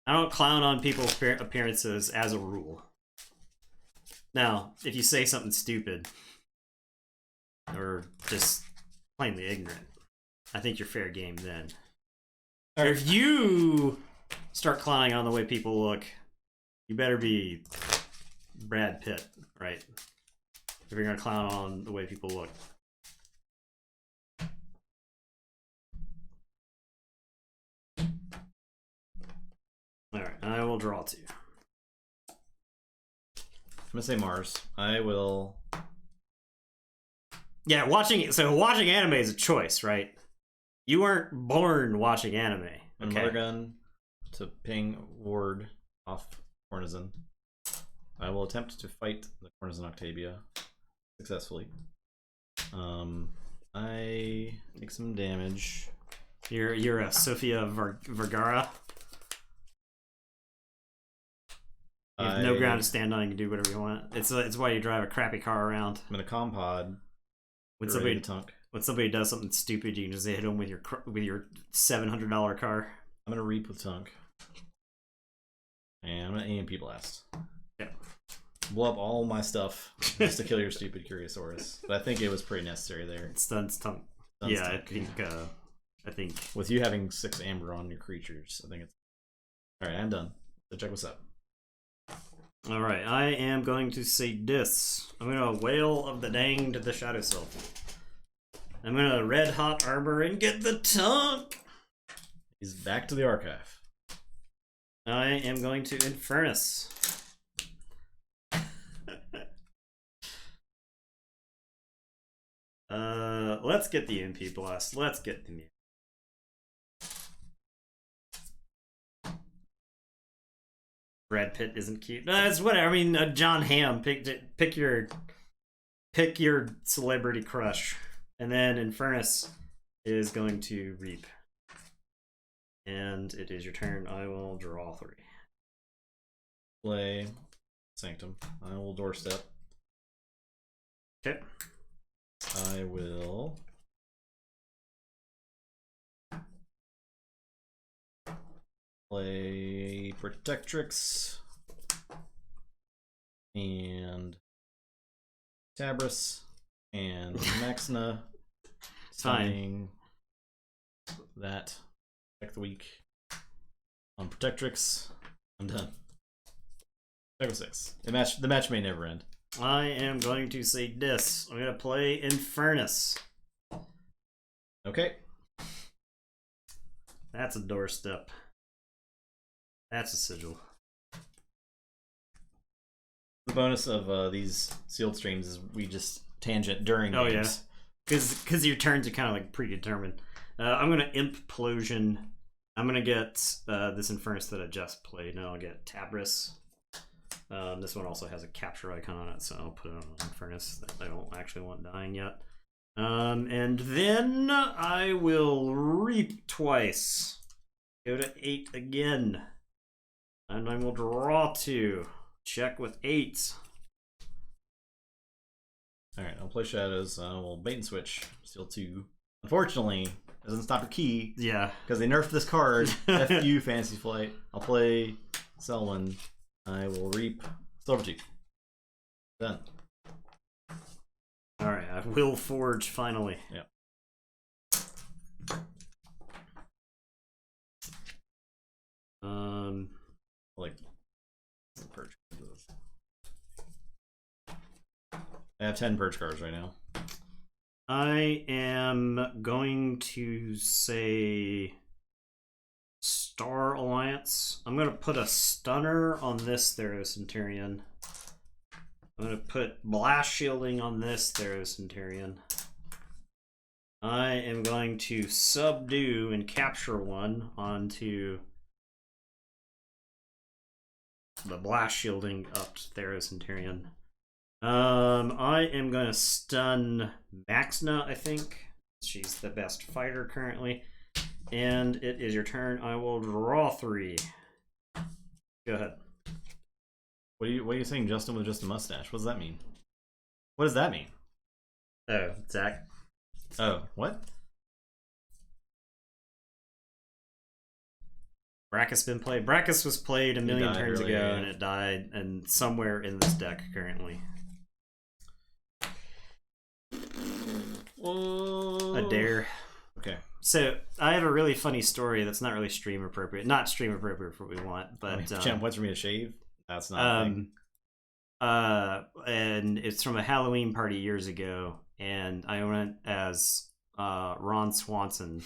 I don't clown on people's appearances as a rule. Now, if you say something stupid or just plainly ignorant, I think you're fair game then. Or if you start clowning on the way people look, you better be Brad Pitt, right? if you're gonna clown on the way people look. Alright, I will draw 2. I'm gonna say Mars. I will. Yeah, watching anime is a choice, right? You weren't born watching anime. Okay. Mother gun to ping ward off Cornizon. I will attempt to fight the Cornizon Octavia successfully. I take some damage. You're a Sofia Vergara. You have no ground to stand on. You can do whatever you want. It's why you drive a crappy car around. I'm in a compod. When somebody does something stupid, you can just hit them with your $700 car. I'm gonna reap with Tunk, and I'm gonna EMP blast. Yeah. Blow up all my stuff just to kill your stupid Curiosaurus. But I think it was pretty necessary there. It stuns Tunk. Yeah, I think with you having 6 amber on your creatures, I think it's all right. I'm done. So check what's up. All right, I am going to say this. I'm gonna Wail of the Danged the Shadow Self. I'm gonna Red Hot Armor and get the Tunk. He's back to the archive. I am going to Infernus. Let's get the MP Blast. Let's get the music. Brad Pitt isn't cute. It's whatever. I mean, John Hamm picked it. Pick your celebrity crush, and then Infernus is going to reap. And it is your turn. I will draw 3. Play Sanctum. I will doorstep. Okay. I will play Protectrix and Tabris and Maxna. Fine. That check the week on Protectrix. I'm done. Check 6. The match may never end. I am going to say this. I'm going to play Infernus. Okay. That's a doorstep. That's a sigil. The bonus of these sealed streams is we just tangent during games. Yeah. Because your turns are kind of like predetermined. I'm going to Implosion. I'm going to get this Infernus that I just played. Now I'll get Tabris. This one also has a capture icon on it, so I'll put it on Infernus. I don't actually want dying yet. And then I will reap twice. Go to 8 again. And I will draw 2. Check with 8. Alright, I'll play Shadows. We'll bait and switch. Steal 2. Unfortunately, doesn't stop your key. Yeah. Because they nerfed this card. F you, Fantasy Flight. I'll play Selwyn. I will reap Silver Tooth. Done. Alright, I will forge finally. Yeah. Like purge. I have 10 purge cards right now. I am going to say Star Alliance. I'm going to put a stunner on this Theros-Centurion. I'm going to put blast shielding on this Theros-Centurion. I am going to subdue and capture one onto the blast shielding up to Theros-Centurion. I am going to stun Maxna, I think. She's the best fighter currently. And it is your turn. I will draw 3. Go ahead. What are you saying, Justin, with just a mustache? What does that mean? What does that mean? Oh, Zach. Oh, what? Brackus been played. Brackus was played a million turns ago, yeah. and it died, and somewhere in this deck currently. A dare. Okay. So I have a really funny story that's not really stream appropriate. Not stream appropriate for what we want, but Champ, what's for me to shave? That's not a thing. and it's from a Halloween party years ago, and I went as Ron Swanson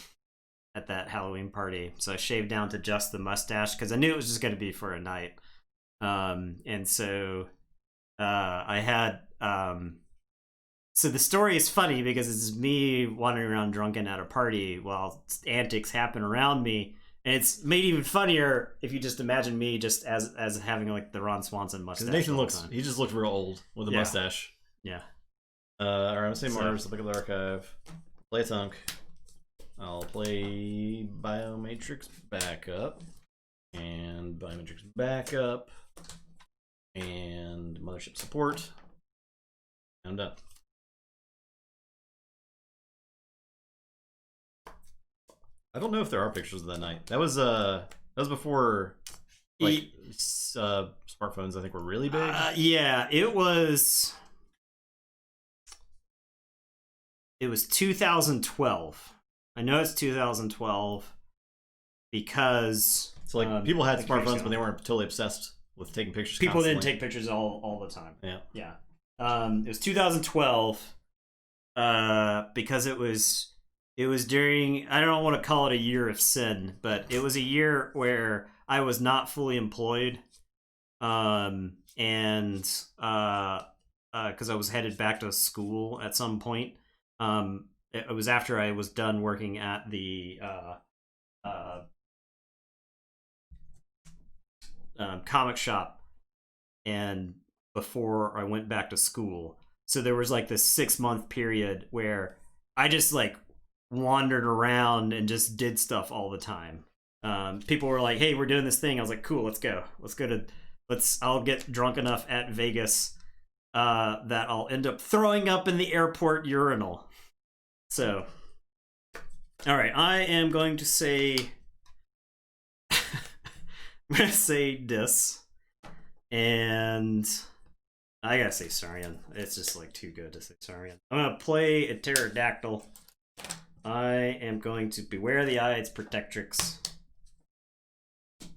at that Halloween party. So I shaved down to just the mustache because I knew it was just going to be for a night. And so I had. So the story is funny because it's me wandering around drunken at a party while antics happen around me. And it's made even funnier if you just imagine me just as having like the Ron Swanson mustache. Because Nathan he just looked real old with a mustache. Yeah. Alright, I'm gonna say Mars, look at the archive. Play a Tunk. I'll play Biomatrix Backup. And Biomatrix Backup. And Mothership Support. And I'm done. I don't know if there are pictures of that night. That was before like smartphones I think were really big. Yeah, it was 2012. I know it's 2012 because so like people had smartphones but they weren't totally obsessed with taking pictures. People constantly. didn't take pictures all the time. Yeah. It was 2012 because it was during, I don't want to call it a year of sin, but it was a year where I was not fully employed. And because I was headed back to school at some point. It was after I was done working at the comic shop and before I went back to school. So there was like this 6-month period where I just like wandered around and just did stuff all the time. People were like, hey, we're doing this thing. I was like, cool, let's go I'll get drunk enough at Vegas that I'll end up throwing up in the airport urinal. So all right, I am going to say this, and I gotta say Saurian. It's just like too good to say Saurian. I'm gonna play a pterodactyl. I am going to Beware the Ides Protectrix. Can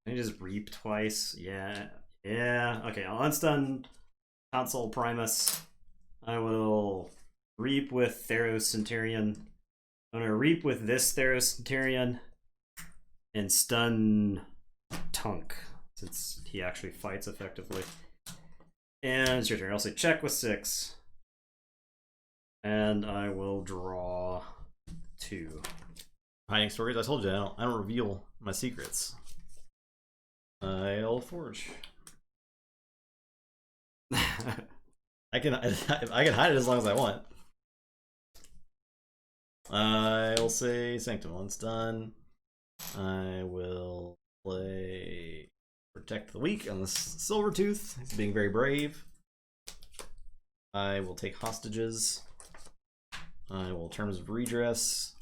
I just reap twice? Yeah. Okay, I'll unstun Console Primus. I will reap with Theros Centurion. I'm gonna reap with this Theros Centurion and stun Tunk, since he actually fights effectively. And it's your turn. I'll say check with 6. And I will draw 2. Hiding stories. I told you I don't reveal my secrets. I'll forge. I can hide it as long as I want. I'll say Sanctum once done. I will play Protect the Weak on the Silvertooth. He's being very brave. I will take hostages. I will Terms of Redress.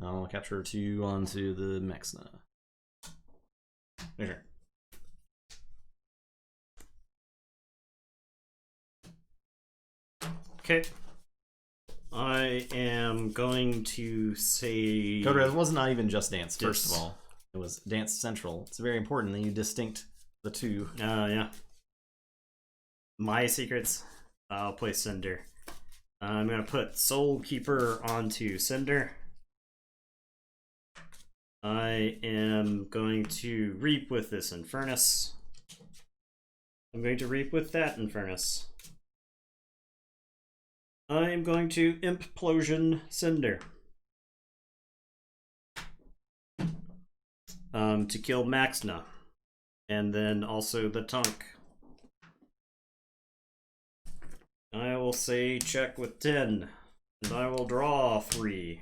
I'll capture 2 onto the Mexna. Your turn. Okay. I am going to say Code Red was not even just dance, first of all. It was Dance Central. It's very important that you distinct the two. Yeah. My secrets. I'll play Cinder. I'm gonna put Soul Keeper onto Cinder. I am going to reap with this Infernus. I'm going to reap with that Infernus. I am going to Implosion Cinder. To kill Maxna. And then also the Tunk. I will say check with 10. And I will draw 3.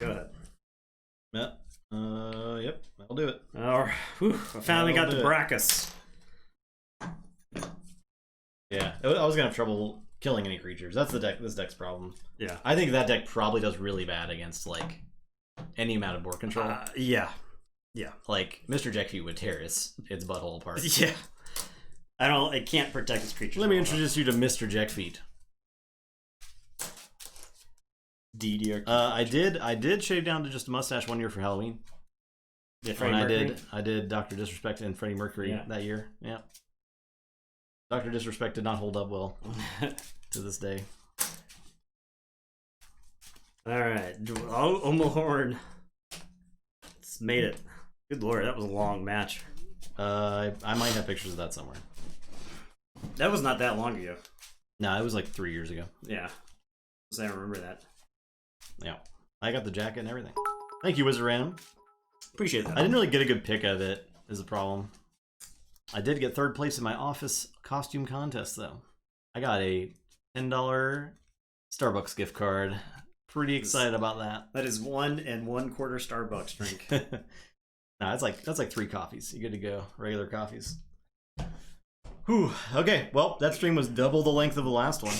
Go ahead. Yep, I'll do it. Alright, I finally got the Brachus. Yeah, I was gonna have trouble killing any creatures. That's this deck's problem. Yeah. I think that deck probably does really bad against like any amount of board control. Yeah. Like Mr. Jackfeet would tear its butthole apart. Yeah. It can't protect its creatures. Let me introduce you to Mr. Jackfeet. DDR. I did shave down to just a mustache one year for Halloween. Freddie Mercury? I did Dr. Disrespect and Freddie Mercury that year. Yeah. Dr. Disrespect did not hold up well to this day. All right. Oh, Omahorn. It's made it. Good lord, that was a long match. I might have pictures of that somewhere. That was not that long ago. No, it was like 3 years ago. Yeah. I remember that. Yeah. I got the jacket and everything. Thank you, Wizard Random. Appreciate that. I didn't really get a good pick of it, is the problem. I did get third place in my office costume contest, though. I got a $10 Starbucks gift card. Pretty excited about that. That is 1 1/4 Starbucks drink. Nah, that's like 3 coffees. You good to go. Regular coffees. Whew. Okay, well, that stream was double the length of the last one.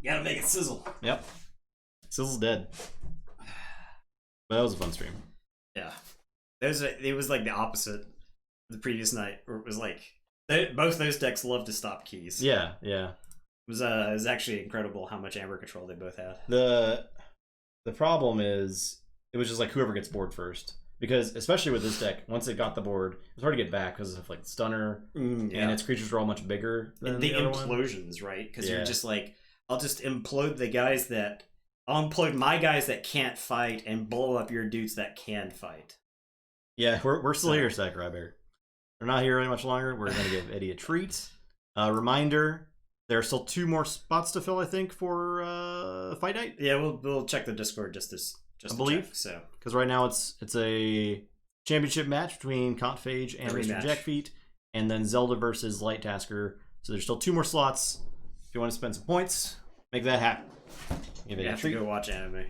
Gotta make it sizzle. Yep. Sizzle's dead. But that was a fun stream. Yeah. It was like the opposite the previous night, where it was like both those decks love to stop keys. Yeah, yeah. It was actually incredible how much amber control they both had. The problem is it was just like whoever gets board first. Because especially with this deck, once it got the board, it was hard to get back because of like stunner and its creatures were all much bigger than the other implosions, right? Because you're just like, I'll just implode I'll implode my guys that can't fight and blow up your dudes that can fight. Yeah, we're still here, Sakurai Bear. They're not here very much longer. We're going to give Eddie a treat. Reminder, there are still 2 more spots to fill, I think, for Fight Night. Yeah, we'll check the Discord just I believe check, so. Because right now it's a championship match between Contphage and Mr. Jackfeet, and then Zelda versus Light Tasker. So there's still 2 more slots. If you want to spend some points, make that happen. You have to go watch anime.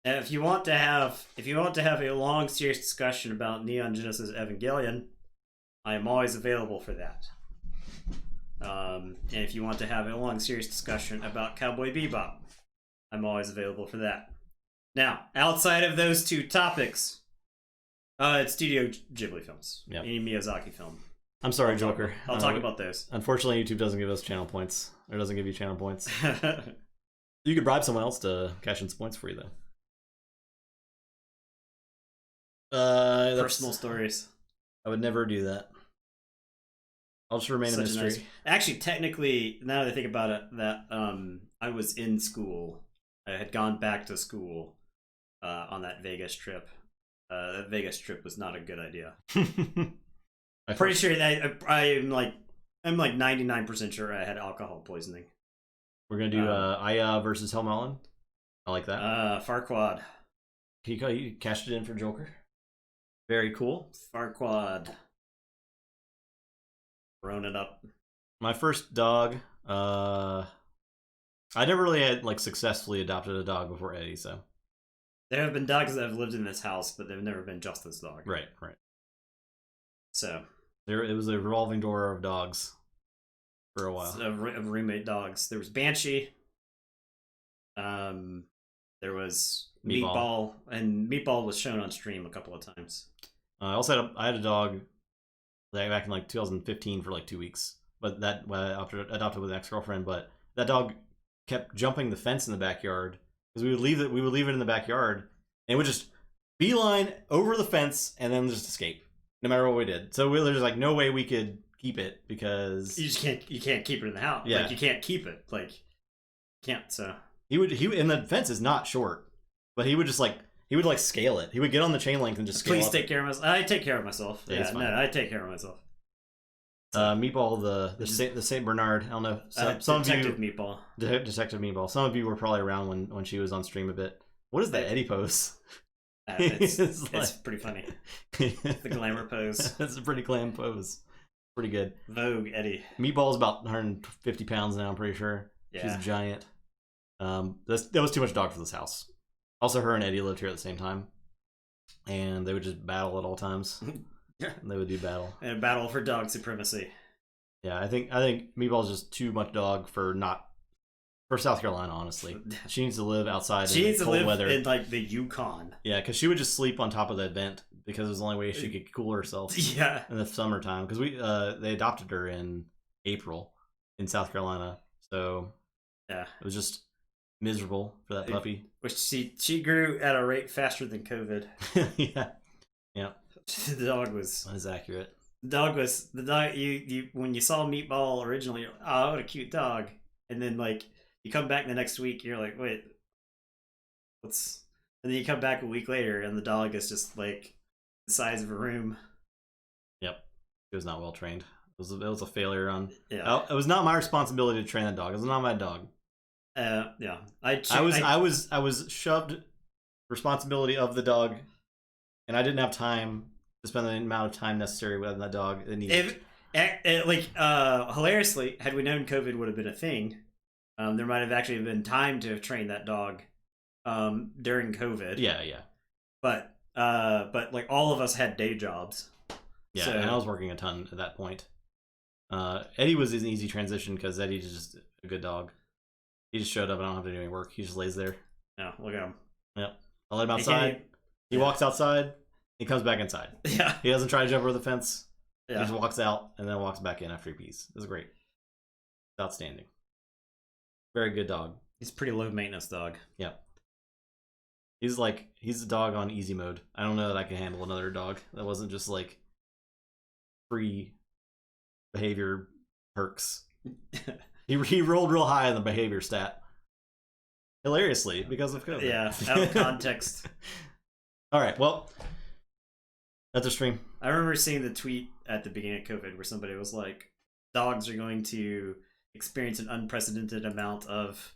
And if you want to have a long, serious discussion about Neon Genesis Evangelion, I am always available for that. And if you want to have a long, serious discussion about Cowboy Bebop, I'm always available for that. Now, outside of those 2 topics, it's Studio Ghibli films. Yep. Any Miyazaki film. I'm sorry, Joker. I'll talk about those. Unfortunately, YouTube doesn't give us channel points. Or doesn't give you channel points. You could bribe someone else to cash in some points for you, though. Personal stories. I would never do that. I'll just remain a mystery. Actually, technically, now that I think about it, that I was in school. I had gone back to school on that Vegas trip. That Vegas trip was not a good idea. I'm pretty sure that I'm like 99% sure I had alcohol poisoning. We're gonna do Aya versus Helmelin. I like that. Farquaad. He cashed it in for Joker. Very cool. Farquaad. Thrown it up. My first dog. I never really had successfully adopted a dog before Eddie, so. There have been dogs that have lived in this house, but they've never been just this dog. Right. So it was a revolving door of dogs for a while. Of roommate dogs. There was Banshee. There was Meatball, and Meatball was shown on stream a couple of times. I also had a dog back in 2015 for 2 weeks, but that adopted with an ex-girlfriend. But that dog kept jumping the fence in the backyard because we would leave it in the backyard, and it would just beeline over the fence and then just escape no matter what we did. So there's no way we could keep it because you can't keep it in the house. Yeah. You can't keep it. Can't. So he and the fence is not short, but he would just he would scale it. He would get on the chain link and just scale. Please take care of myself. I take care of myself. Yeah, I take care of myself. Meatball, the Saint Bernard. I don't know. Some Detective of you, Meatball. Detective Meatball. Some of you were probably around when she was on stream a bit. What is that Eddie pose? It's pretty funny. The glamour pose. It's a pretty glam pose. Pretty good. Vogue Eddie. Meatball's about 150 pounds now. I'm pretty sure. Yeah. She's a giant. That was too much dog for this house. Also, her and Eddie lived here at the same time, and they would just battle at all times. They would do battle. And a battle for dog supremacy. Yeah, I think Meatball's just too much dog for South Carolina. Honestly, she needs to live outside. She needs to live weather. in the Yukon. Yeah, because she would just sleep on top of the vent because it was the only way she could cool herself. Yeah, in the summertime because they adopted her in April in South Carolina, so yeah, it was just miserable for that puppy. Which she grew at a rate faster than COVID. Yeah. The dog was. That is accurate. The dog. You when you saw Meatball originally, you're like, oh, what a cute dog, and then like you come back the next week, you're like, wait, what's? And then you come back a week later, and the dog is just like the size of a room. Yep, it was not well trained. It was a failure on. Yeah, it was not my responsibility to train that dog. It was not my dog. Yeah, I was shoved responsibility of the dog, and I didn't have time to spend the amount of time necessary with that dog. It needed. Hilariously, had we known COVID would have been a thing, there might have actually been time to have trained that dog during COVID. Yeah. But like all of us had day jobs. Yeah, and I was working a ton at that point. Eddie was an easy transition because Eddie's just a good dog. He just showed up and I don't have to do any work. He just lays there. Yeah, look at him. Yep. I let him outside. He walks outside. He comes back inside. Yeah. He doesn't try to jump over the fence. Yeah. He just walks out and then walks back in after he pees. It was great. It's outstanding. Very good dog. He's a pretty low maintenance dog. Yeah. He's a dog on easy mode. I don't know that I can handle another dog that wasn't just like free behavior perks. He rolled real high in the behavior stat. Hilariously, because of COVID. Yeah, out of context. All right, well, that's a stream. I remember seeing the tweet at the beginning of COVID where somebody was like, dogs are going to experience an unprecedented amount of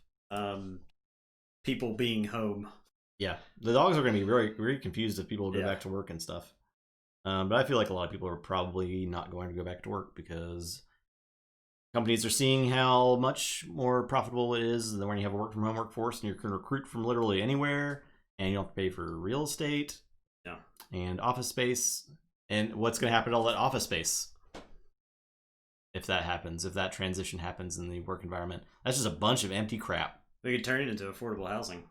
people being home. Yeah, the dogs are going to be very, very confused if people go Yeah. back to work and stuff. But I feel like a lot of people are probably not going to go back to work because companies are seeing how much more profitable it is than when you have a work from home workforce and you can recruit from literally anywhere and you don't have to pay for real estate and office space. And what's going to happen to all that office space if that happens, if that transition happens in the work environment? That's just a bunch of empty crap. We could turn it into affordable housing.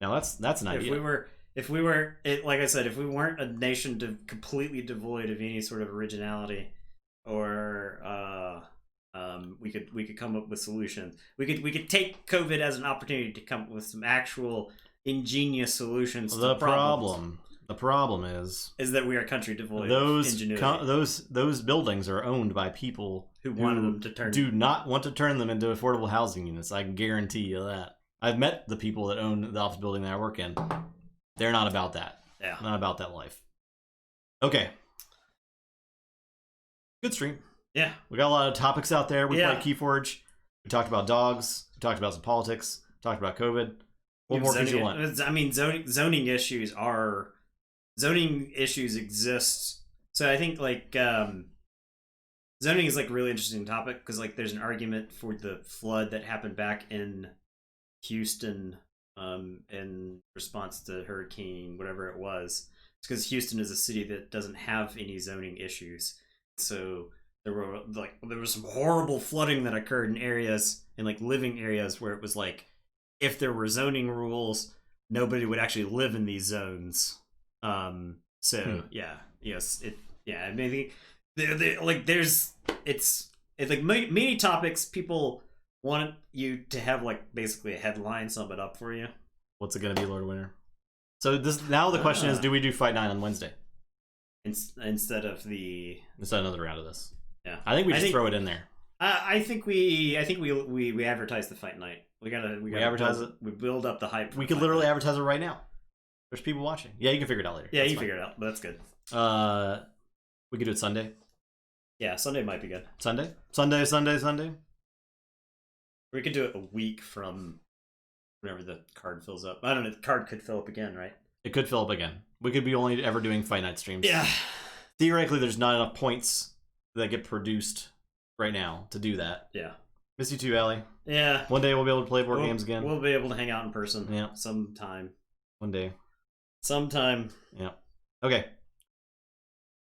Now that's an idea. If we were, like I said, if we weren't a nation completely devoid of any sort of originality, or we could come up with solutions. We could take COVID as an opportunity to come up with some actual ingenious solutions. The to problems. The problem is that we are a country devoid of ingenuity. Those buildings are owned by people who wanted them to do not want to turn them into affordable housing units. I can guarantee you that. I've met the people that own the office building that I work in. They're not about that. Yeah. Not about that life. Okay. Good stream. Yeah. We got a lot of topics out there. We played Keyforge. We talked about dogs. We talked about some politics. We talked about COVID. What more could you want? I mean, zoning issues exist. So I think like zoning is like a really interesting topic because like there's an argument for the flood that happened back in Houston in response to hurricane whatever it was. It's because Houston is a city that doesn't have any zoning issues, so there was some horrible flooding that occurred in areas, in like living areas, where it was like if there were zoning rules, nobody would actually live in these zones. I mean, it's like many topics people want you to have like basically a headline sum it up for you. What's it going to be, Lord Winter? So now the question is, do we do Fight 9 on Wednesday? Instead of another round of this. Yeah. I think we just throw it in there. I think we advertise the fight night. We advertise it. We build up the hype. We could literally advertise it right now. There's people watching. Yeah, you can figure it out later. Yeah, you can figure it out, but that's good. We could do it Sunday. Yeah, Sunday might be good. Sunday. We could do it a week from whenever the card fills up. I don't know. The card could fill up again, right? It could fill up again. We could be only ever doing Fight Night streams. Yeah. Theoretically, there's not enough points that get produced right now to do that. Yeah. Miss you too, Allie. Yeah. One day we'll be able to play board games again. We'll be able to hang out in person. Yeah. Sometime. One day. Sometime. Yeah. Okay.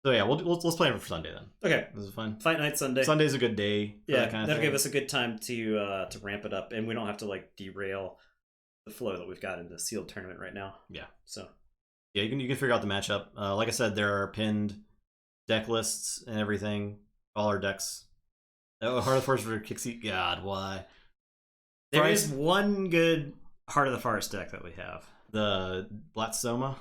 So yeah, let's plan for Sunday then. Okay. This is fun. Fight Night Sunday. Sunday's a good day. Yeah, that'll give us a good time to ramp it up, and we don't have to like derail the flow that we've got in the sealed tournament right now. Yeah. So. Yeah, you can figure out the matchup. Like I said, there are pinned deck lists and everything. All our decks. Oh, Heart of the Force for Kixie. God, why? There is one good Heart of the Forest deck that we have. The Blatsoma.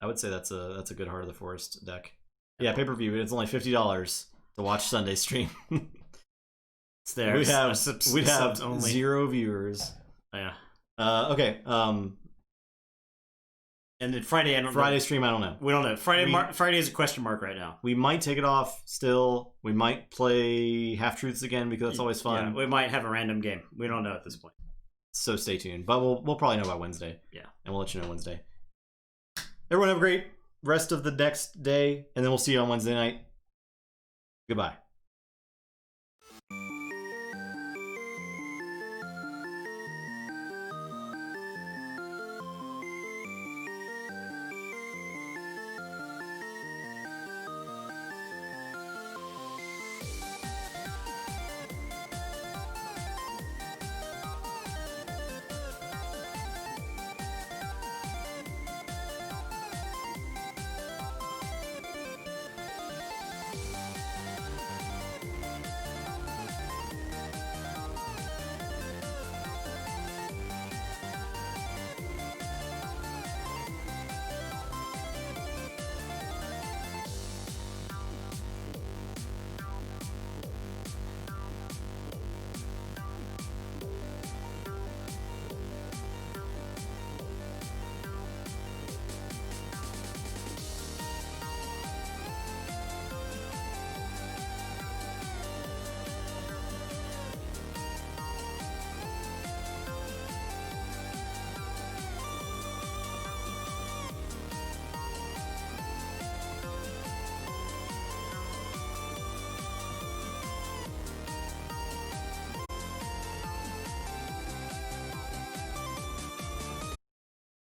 I would say that's a good Heart of the Forest deck. Yeah, pay-per-view. It's only $50 to watch Sunday stream. It's there. We have only 0 viewers. Yeah. Okay. And then Friday, Friday stream, I don't know. We don't know. Friday is a question mark right now. We might take it off still. We might play Half Truths again because it's always fun. Yeah, we might have a random game. We don't know at this point. So stay tuned. But we'll probably know by Wednesday. Yeah. And we'll let you know Wednesday. Everyone have a great rest of the next day, and then we'll see you on Wednesday night. Goodbye.